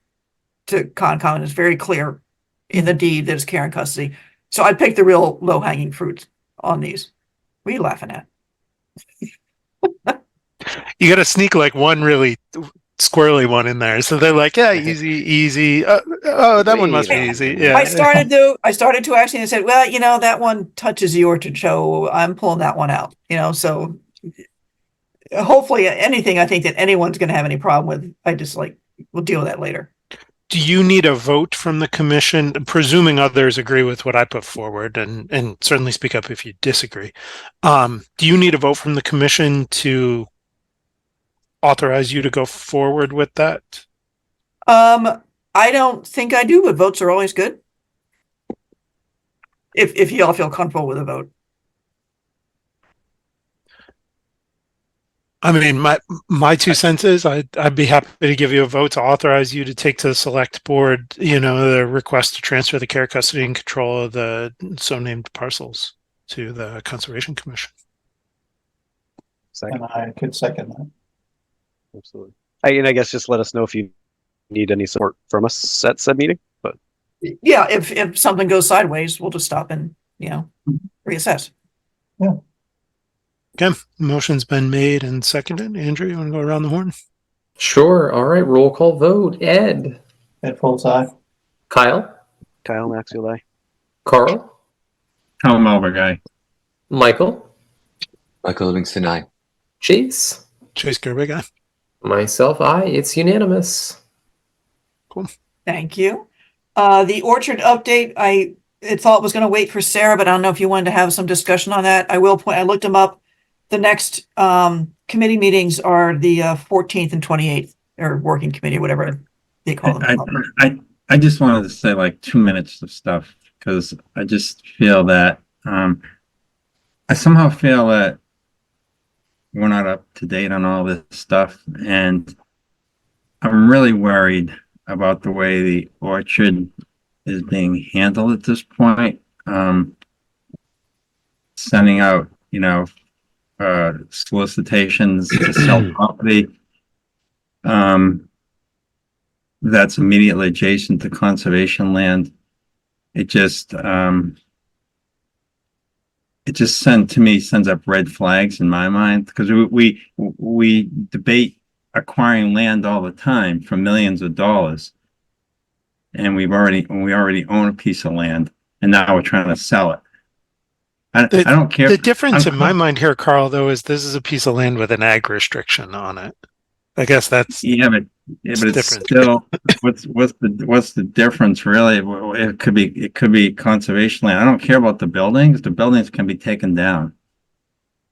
to Concom. It's very clear in the deed that it's care and custody. So I picked the real low hanging fruits on these. What are you laughing at? You got to sneak like one really squirrely one in there. So they're like, yeah, easy. That one must be easy. Yeah. I started to actually and said, well, you know, that one touches the orchard, so I'm pulling that one out, you know, so hopefully anything I think that anyone's going to have any problem with, I just we'll deal with that later. Do you need a vote from the commission, presuming others agree with what I put forward, and certainly speak up if you disagree? Do you need a vote from the commission to authorize you to go forward with that? I don't think I do, but votes are always good. If you all feel comfortable with a vote. I mean, my 2 cents is I'd be happy to give you a vote to authorize you to take to the select board, you know, the request to transfer the care, custody, and control of the so named parcels to the Conservation Commission. And I could second that. Absolutely. I guess just let us know if you need any support from us at said meeting. But yeah, if something goes sideways, we'll just stop and, you know, reassess. Yeah. Okay, motion's been made and seconded. Andrew, you want to go around the horn? Sure. All right. Roll call vote. Ed. Ed Folds, aye. Kyle. Kyle Maxwell, aye. Carl. Tom Melber guy. Michael. Michael Livingston, aye. Chase. Chase Gerwig, aye. Myself, aye. It's unanimous. Cool. Thank you. The orchard update, I thought was going to wait for Sarah, but I don't know if you wanted to have some discussion on that. I will point, I looked them up. The next committee meetings are the 14th and 28th, or working committee, whatever They call them. I just wanted to say like 2 minutes of stuff because I just feel that I somehow feel that we're not up to date on all this stuff, and I'm really worried about the way the orchard is being handled at this point. Sending out, solicitations to sell property that's immediately adjacent to conservation land. It just sends up red flags in my mind because we debate acquiring land all the time for millions of dollars, and we already own a piece of land, and now we're trying to sell it. I don't care. The difference in my mind here, Carl, though, is this is a piece of land with an ag restriction on it. I guess that's but it's still what's the difference really? It could be conservation land. I don't care about the buildings. The buildings can be taken down.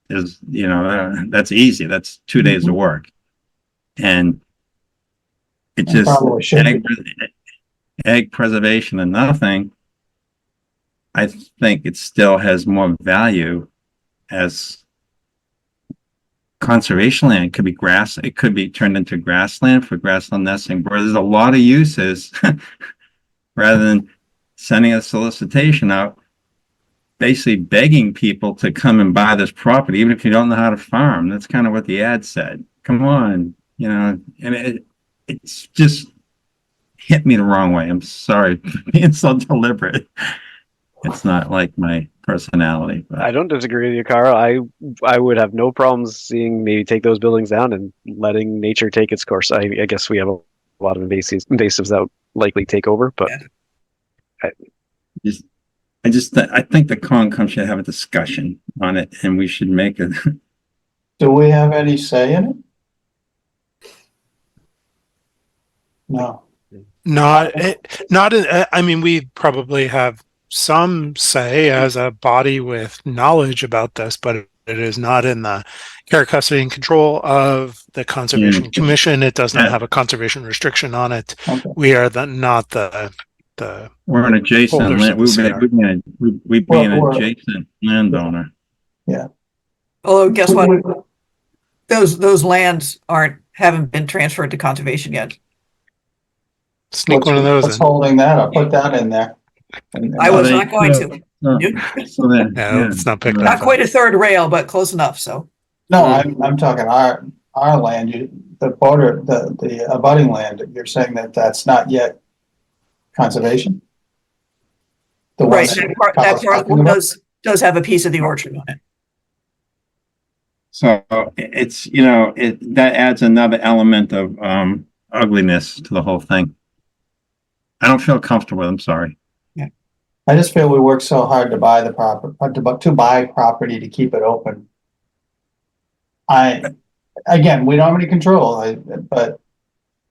That's easy. That's 2 days of work, and it just ag preservation and nothing. I think it still has more value as conservation land. It could be grass. It could be turned into grassland for grassland nesting. Where there's a lot of uses rather than sending a solicitation out, basically begging people to come and buy this property, even if you don't know how to farm. That's kind of what the ad said. Come on, and it's just hit me the wrong way. I'm sorry for being so deliberate. It's not like my personality. But. I don't disagree with you, Carl. I would have no problems seeing maybe take those buildings down and letting nature take its course. I guess we have a lot of invasives that would likely take over, but I think the Concom should have a discussion on it, and we should make it. Do we have any say in it? No. I mean, we probably have some say as a body with knowledge about this, but it is not in the care, custody, and control of the Conservation Commission. It does not have a conservation restriction on it. Okay. We are not the we're an adjacent land. We'd be an adjacent landowner. Yeah. Although guess what? Those lands haven't been transferred to conservation yet. Sneak one of those in. Holding that up? Put that in there. I was not going to. It's not picked up. Not quite a third rail, but close enough. So. No, I'm talking our land. The border, the abutting land. You're saying that's not yet conservation. Right. That part does have a piece of the orchard on it. So it's that adds another element of ugliness to the whole thing. I don't feel comfortable. I'm sorry. I just feel we work so hard to buy the property, to buy property to keep it open. Again, we don't have any control, but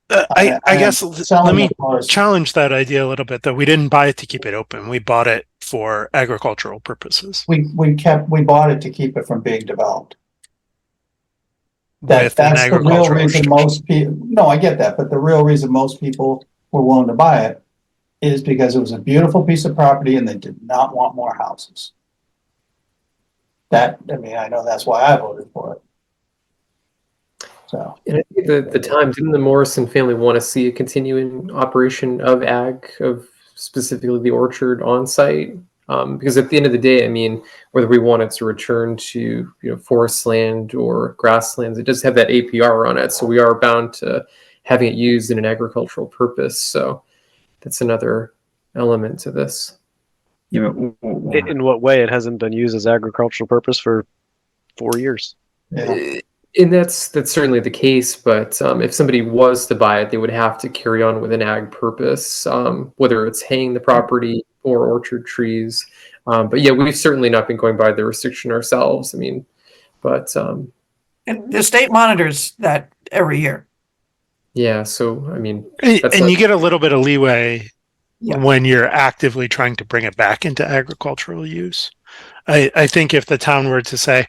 I guess let me challenge that idea a little bit. That we didn't buy it to keep it open; we bought it for agricultural purposes. We bought it to keep it from being developed. That's the real reason most people. No, I get that, but the real reason most people were willing to buy it is because it was a beautiful piece of property and they did not want more houses. I know that's why I voted for it. So, and I think the time, didn't the Morrison family want to see a continuing operation of ag, of specifically the orchard on site? Because at the end of the day, I mean, whether we want it to return to forest land or grasslands, it does have that APR on it, so we are bound to having it used in an agricultural purpose. So that's another element to this. Yeah, in what way? It hasn't been used as agricultural purpose for 4 years. Yeah. And that's certainly the case, but if somebody was to buy it, they would have to carry on with an ag purpose, whether it's haying the property or orchard trees. But yeah, we've certainly not been going by the restriction ourselves. I mean, but and the state monitors that every year. Yeah, so I mean, and you get a little bit of leeway when you're actively trying to bring it back into agricultural use. I think if the town were to say,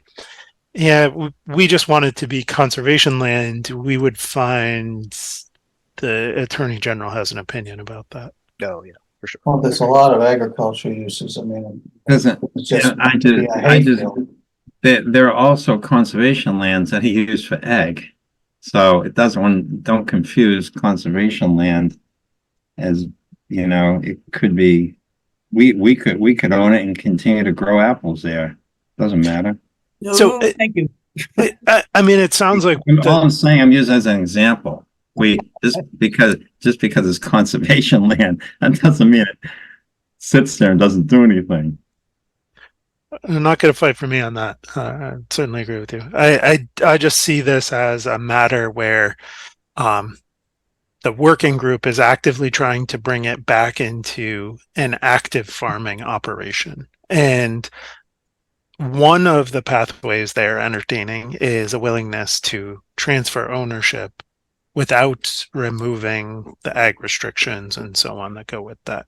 yeah, we just want it to be conservation land, we would find the Attorney General has an opinion about that. Oh yeah, for sure. Well, there's a lot of agriculture uses. I mean, Doesn't, it's just I to be just, a I just, hayfield. there are also conservation lands that he used for ag. So it doesn't, don't confuse conservation land as, you know, it could be, we could own it and continue to grow apples there. Doesn't matter. No, So, thank you. I mean, it sounds like All I'm saying, I'm using as an example. Just because it's conservation land, that doesn't mean it sits there and doesn't do anything. I'm not going to fight for me on that. I certainly agree with you. I just see this as a matter where the working group is actively trying to bring it back into an active farming operation. And one of the pathways they're entertaining is a willingness to transfer ownership without removing the ag restrictions and so on that go with that.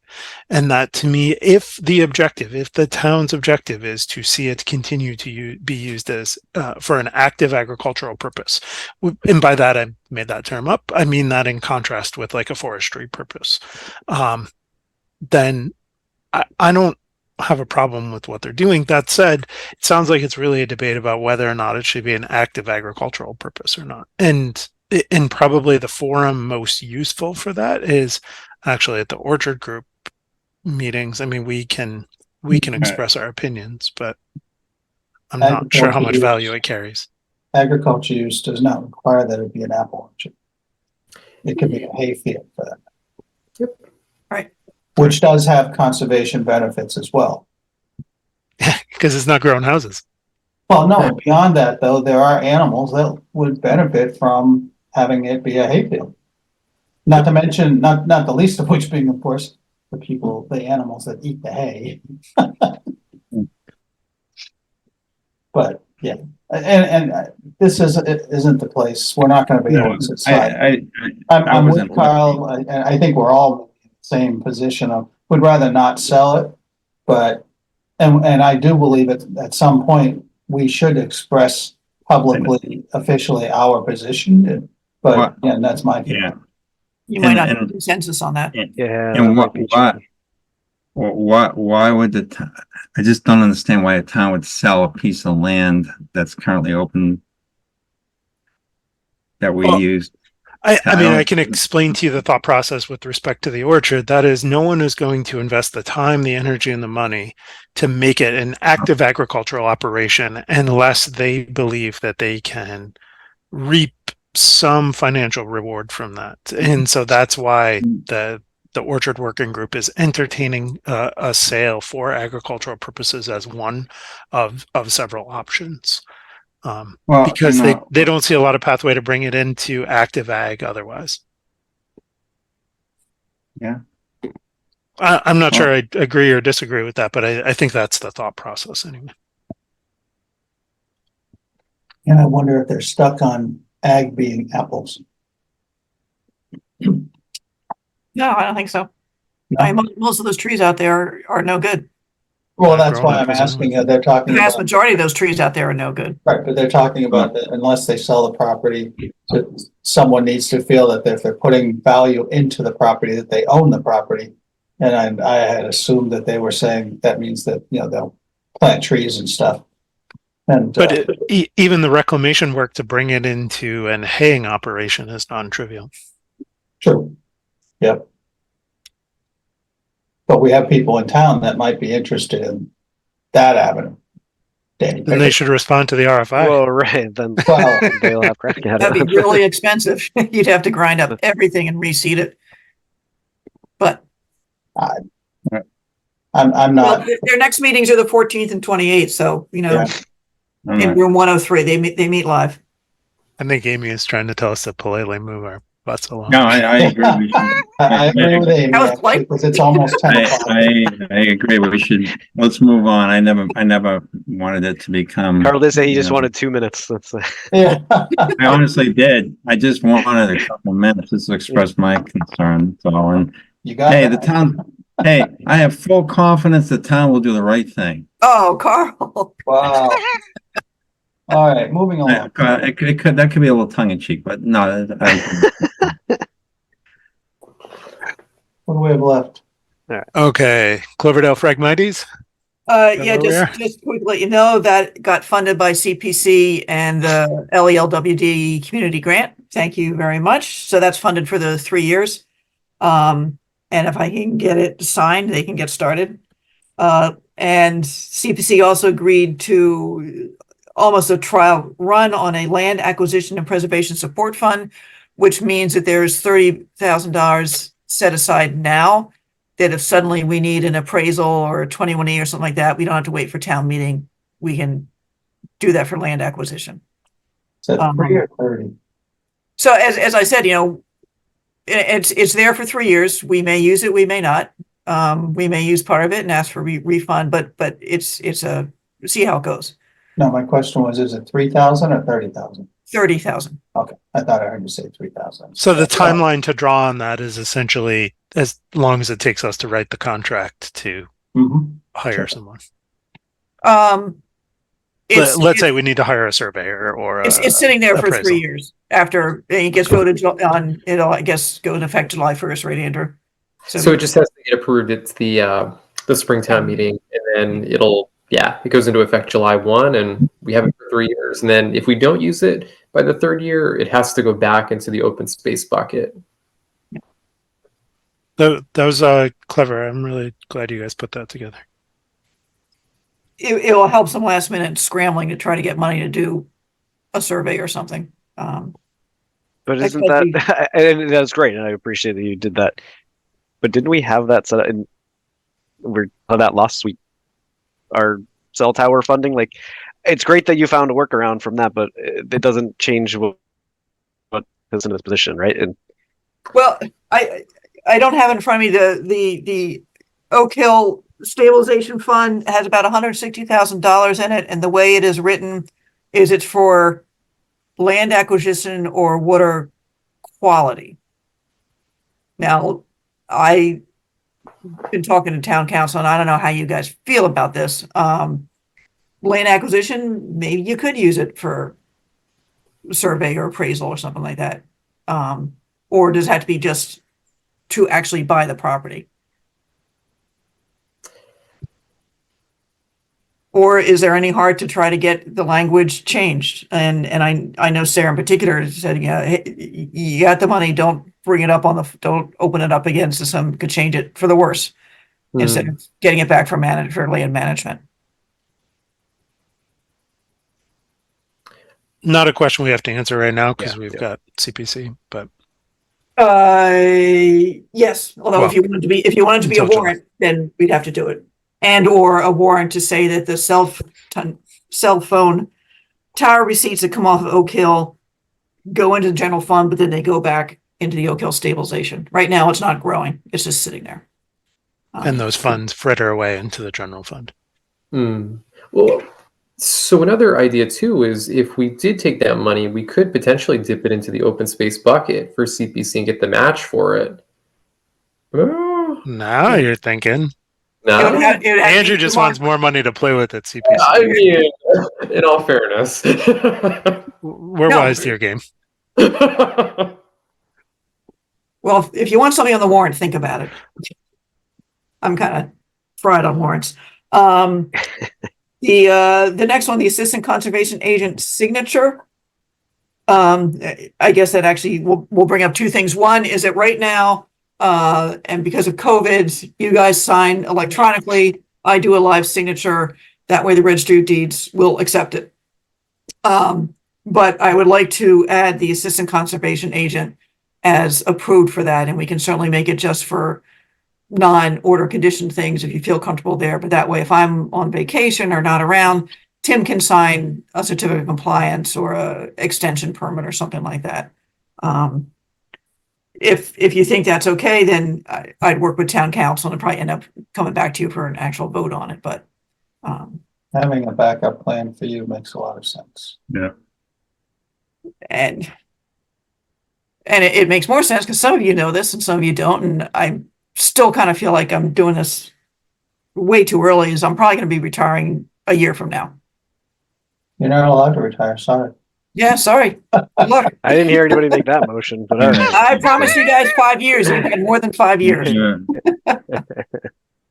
And that, to me, if the town's objective is to see it continue to be used as for an active agricultural purpose, and by that I made that term up, I mean that in contrast with like a forestry purpose, then I don't have a problem with what they're doing. That said, it sounds like it's really a debate about whether or not it should be an active agricultural purpose or not. And probably the forum most useful for that is actually at the orchard group meetings. I mean, we can express our opinions, but I'm not sure how much value it carries. Agriculture use does not require that it be an apple orchard. It could be a hayfield for that. Yep. Right. Which does have conservation benefits as well. Because it's not growing houses. Well, no, beyond that though, there are animals that would benefit from having it be a hayfield. Not to mention, not the least of which being, of course, the animals that eat the hay. But yeah, and this isn't the place. We're not going to be able to decide. I'm with Carl, and I think we're all in the same position of would rather not sell it, but and I do believe at some point we should express publicly, officially our position. But again, that's my view. Yeah. You might not have consensus on that. Yeah. And why would the town, I just don't understand why a town would sell a piece of land that's currently open that we use. I mean, I can explain to you the thought process with respect to the orchard. That is, no one is going to invest the time, the energy, and the money to make it an active agricultural operation unless they believe that they can reap some financial reward from that. And so that's why the orchard working group is entertaining a sale for agricultural purposes as one of several options. Because they don't see a lot of pathway to bring it into active ag otherwise. Yeah. I'm not sure I agree or disagree with that, but I think that's the thought process anyway. And I wonder if they're stuck on ag being apples. No, I don't think so. No? Most of those trees out there are no good. Well, that's why I'm asking. They're talking The vast about, majority of those trees out there are no good. right, but they're talking about that unless they sell the property, someone needs to feel that if they're putting value into the property, that they own the property. And I had assumed that they were saying that means that, you know, they'll plant trees and stuff. And but even the reclamation work to bring it into an haying operation is non-trivial. True. Yep. But we have people in town that might be interested in that avenue. Then they should respond to the RFI. Well, right. Then they'll have crack at it. That'd be really expensive. You'd have to grind up everything and reseed it. But I'm not. Well, their next meetings are the 14th and 28th. So, you know, in room 103, they meet live. I think Amy is trying to tell us to politely move our butts along. No, I agree. I agree with Amy because it's almost 10 o'clock. I agree. We should, let's move on. I never wanted it to become. Carl did say he just wanted 2 minutes. That's Yeah. I honestly did. I just wanted a couple minutes just to express my concern. So, and you got the town. Hey, I have full confidence the town will do the right thing. Oh, Carl! Wow. All right, moving along. That could be a little tongue in cheek, but no. we have left? Okay, Cloverdale Phragmites. Yeah, where we are? just quickly let you know that got funded by CPC and the LELWD community grant. Thank you very much. So that's funded for the 3 years. And if I can get it signed, they can get started. And CPC also agreed to almost a trial run on a land acquisition and preservation support fund, which means that there's $30,000 set aside now, that if suddenly we need an appraisal or a 21E or something like that, we don't have to wait for town meeting. We can do that for land acquisition. Is that 3 or 30? So as I said, it's there for 3 years. We may use it, we may not. We may use part of it and ask for refund, but it's a, see how it goes. No, my question was, is it 3,000 or 30,000? 30,000. Okay, I thought I heard you say 3,000. So the timeline to draw on that is essentially as long as it takes us to write the contract to hire someone. Let's say we need to hire a surveyor or it's sitting there for appraisal. 3 years after it gets voted on. It'll, I guess, go into effect July 1st, right, Andrew? So it just has to get approved at the Springtown meeting, and then it goes into effect July 1, and we have it for 3 years. And then if we don't use it by the 3rd year, it has to go back into the open space bucket. That was clever. I'm really glad you guys put that together. It will help some last minute scrambling to try to get money to do a survey or something. But isn't that, and that's great, and I appreciate that you did that. But didn't we have that set up in that last week? Our cell tower funding, like, it's great that you found a workaround from that, but it doesn't change what is in this position, right? And well, I don't have in front of me the Oak Hill Stabilization Fund has about $160,000 in it, and the way it is written is it's for land acquisition or water quality. Now, I've been talking to town council, and I don't know how you guys feel about this. Land acquisition, maybe you could use it for survey or appraisal or something like that. Or does it have to be just to actually buy the property? Or is there any heart to try to get the language changed? And I know Sarah in particular said, hey, you got the money, don't bring it up don't open it up again, so some could change it for the worse instead of getting it back for land management. Not a question we have to answer right now because we've got CPC, but yes. Although if you wanted to be a warrant, then we'd have to do it. And or a warrant to say that the cell phone tower receipts that come off of Oak Hill go into the general fund, but then they go back into the Oak Hill stabilization. Right now, it's not growing; it's just sitting there. And those funds fritter away into the general fund. Well, so another idea too is if we did take that money, we could potentially dip it into the open space bucket for CPC and get the match for it. Now you're thinking. No, Andrew just wants more money to play with at CPC. I mean, in all fairness, we're wise to your game. Well, if you want something on the warrant, think about it. I'm kind of fried on warrants. The next one, the assistant conservation agent signature. I guess that actually will bring up two things. One is that right now, and because of COVID, you guys sign electronically. I do a live signature. That way the registry of deeds will accept it. But I would like to add the assistant conservation agent as approved for that. And we can certainly make it just for non-order condition things if you feel comfortable there. But that way, if I'm on vacation or not around, Tim can sign a certificate of compliance or a extension permit or something like that. If you think that's okay, then I'd work with town council and probably end up coming back to you for an actual vote on it. But having a backup plan for you makes a lot of sense. Yeah. And it makes more sense because some of you know this and some of you don't. And I still kind of feel like I'm doing this way too early, as I'm probably going to be retiring a year from now. You're not allowed to retire, sorry. Yeah, sorry. Good luck. I didn't hear anybody make that motion, but all right. I promise you guys 5 years. You've had more than 5 years. Yeah.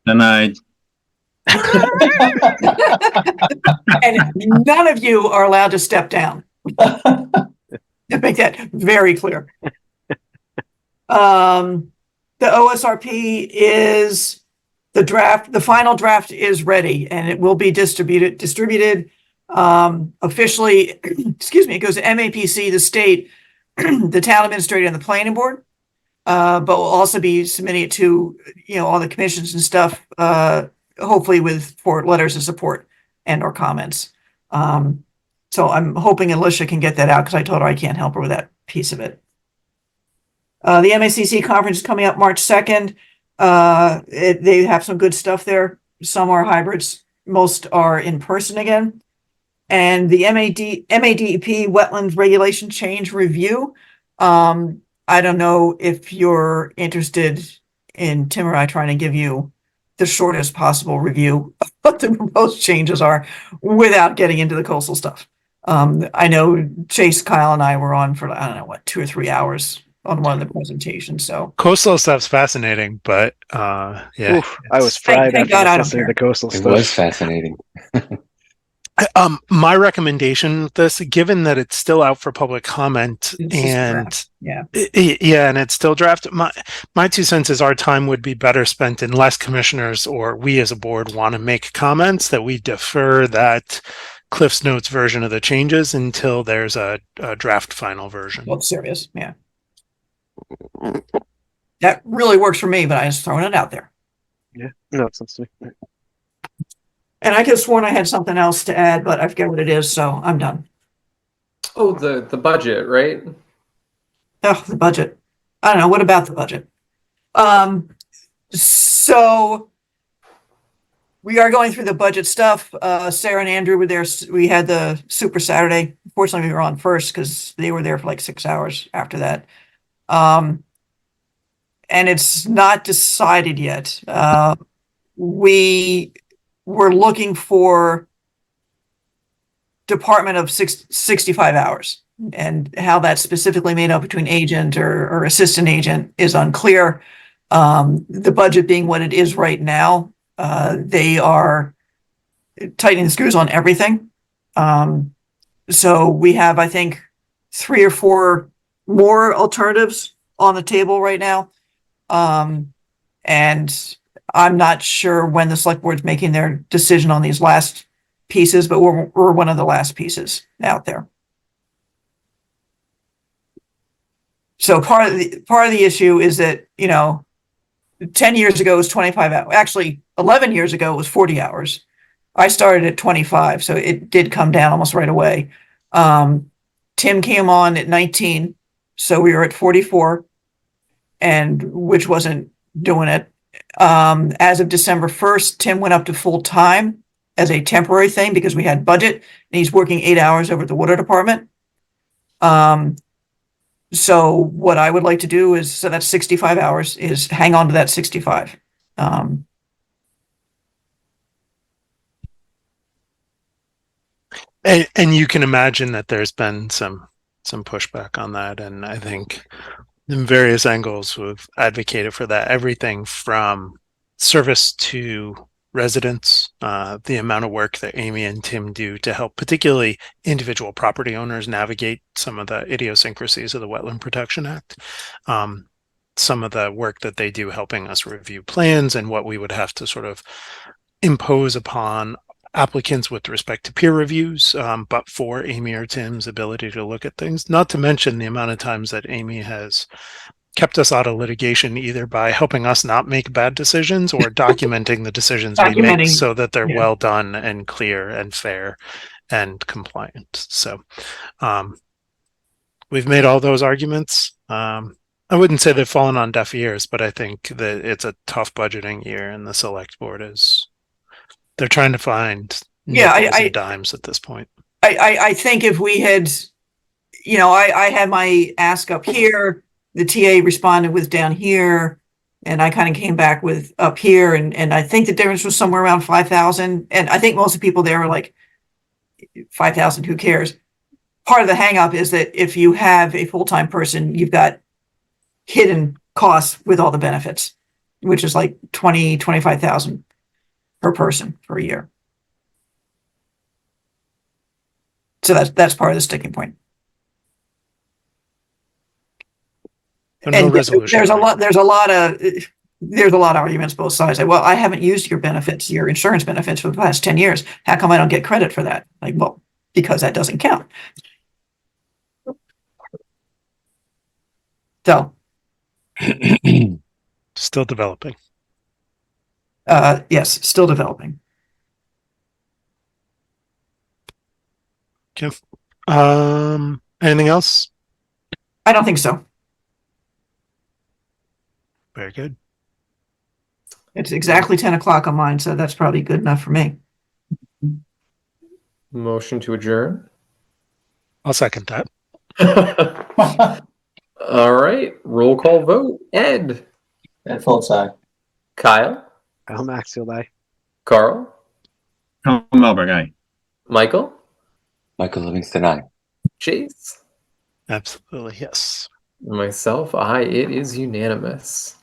Tonight, And none of you are allowed to step down. To make that very clear. The OSRP is the final draft is ready and it will be distributed officially, excuse me, it goes to MAPC, the state, the town administrator and the planning board. But we'll also be submitting it to, all the commissions and stuff, hopefully for letters of support and or comments. So I'm hoping Alicia can get that out because I told her I can't help her with that piece of it. The MACC conference is coming up March 2nd. They have some good stuff there. Some are hybrids. Most are in person again. And the MADEP Wetlands Regulation Change Review. I don't know if you're interested in Tim or I trying to give you the shortest possible review of what the proposed changes are without getting into the coastal stuff. I know Chase, Kyle, and I were on for, 2 or 3 hours on one of the presentations. So Coastal stuff's fascinating, but yeah. Oof, I was fried Thank after God I don't listening to the care. coastal It stuff. was fascinating. My recommendation with this, given that it's still out for public comment It's just and draft. Yeah. and it's still draft, my 2 cents is our time would be better spent unless commissioners or we as a board want to make comments, that we defer that Cliff's Notes version of the changes until there's a draft final version. Well, it's serious. Yeah. That really works for me, but I just throwing it out there. Yeah, no, it sounds to me. And I could have sworn I had something else to add, but I forget what it is, so I'm done. Oh, the budget, right? Oh, the budget. I don't know. What about the budget? So we are going through the budget stuff. Sarah and Andrew were there. We had the Super Saturday. Fortunately, we were on first because they were there for like 6 hours after that. And it's not decided yet. We were looking for department of 65 hours, and how that's specifically made up between agent or assistant agent is unclear. The budget being what it is right now, they are tightening the screws on everything. So we have, I think, 3 or 4 more alternatives on the table right now. And I'm not sure when the select board's making their decision on these last pieces, but we're one of the last pieces out there. So part of the issue is that, 10 years ago it was 25 hours. Actually, 11 years ago it was 40 hours. I started at 25, so it did come down almost right away. Tim came on at 19, so we were at 44, and which wasn't doing it. As of December 1st, Tim went up to full time as a temporary thing because we had budget, and he's working 8 hours over at the water department. So what I would like to do is, so that's 65 hours, is hang on to that 65. And you can imagine that there's been some pushback on that, and I think in various angles we've advocated for that. Everything from service to residents, the amount of work that Amy and Tim do to help particularly individual property owners navigate some of the idiosyncrasies of the Wetland Protection Act. Some of the work that they do helping us review plans and what we would have to sort of impose upon applicants with respect to peer reviews, but for Amy or Tim's ability to look at things, not to mention the amount of times that Amy has kept us out of litigation, either by helping us not make bad decisions or documenting the decisions we make so that they're well done and clear and fair and compliant. So we've made all those arguments. I wouldn't say they've fallen on deaf ears, but I think that it's a tough budgeting year, and the select board they're trying to find nickels and dimes at this point. I think if we had, I had my ask up here, the TA responded with down here, and I kind of came back with up here, and I think the difference was somewhere around 5,000. And I think most of the people there were like, 5,000, who cares? part of the hangup is that if you have a full-time person, you've got hidden costs with all the benefits, which is like 25,000 per person per year. So that's part of the sticking point. So no And resolution. there's a lot of arguments both sides. Like, well, I haven't used your benefits, your insurance benefits for the past 10 years. How come I don't get credit for that? Like, well, because that doesn't count. So, Still developing. yes, still developing. Okay. Anything else? I don't think so. Very good. It's exactly 10 o'clock on mine, so that's probably good enough for me. Motion to adjourn. I'll second that. All right. Roll call vote. Ed. Ed Foltz, aye. Kyle. Kyle Maxfield, aye. Carl. Carl Melberg, aye. Michael. Michael Livingston, aye. Chase. Absolutely, yes. Myself, aye. It is unanimous.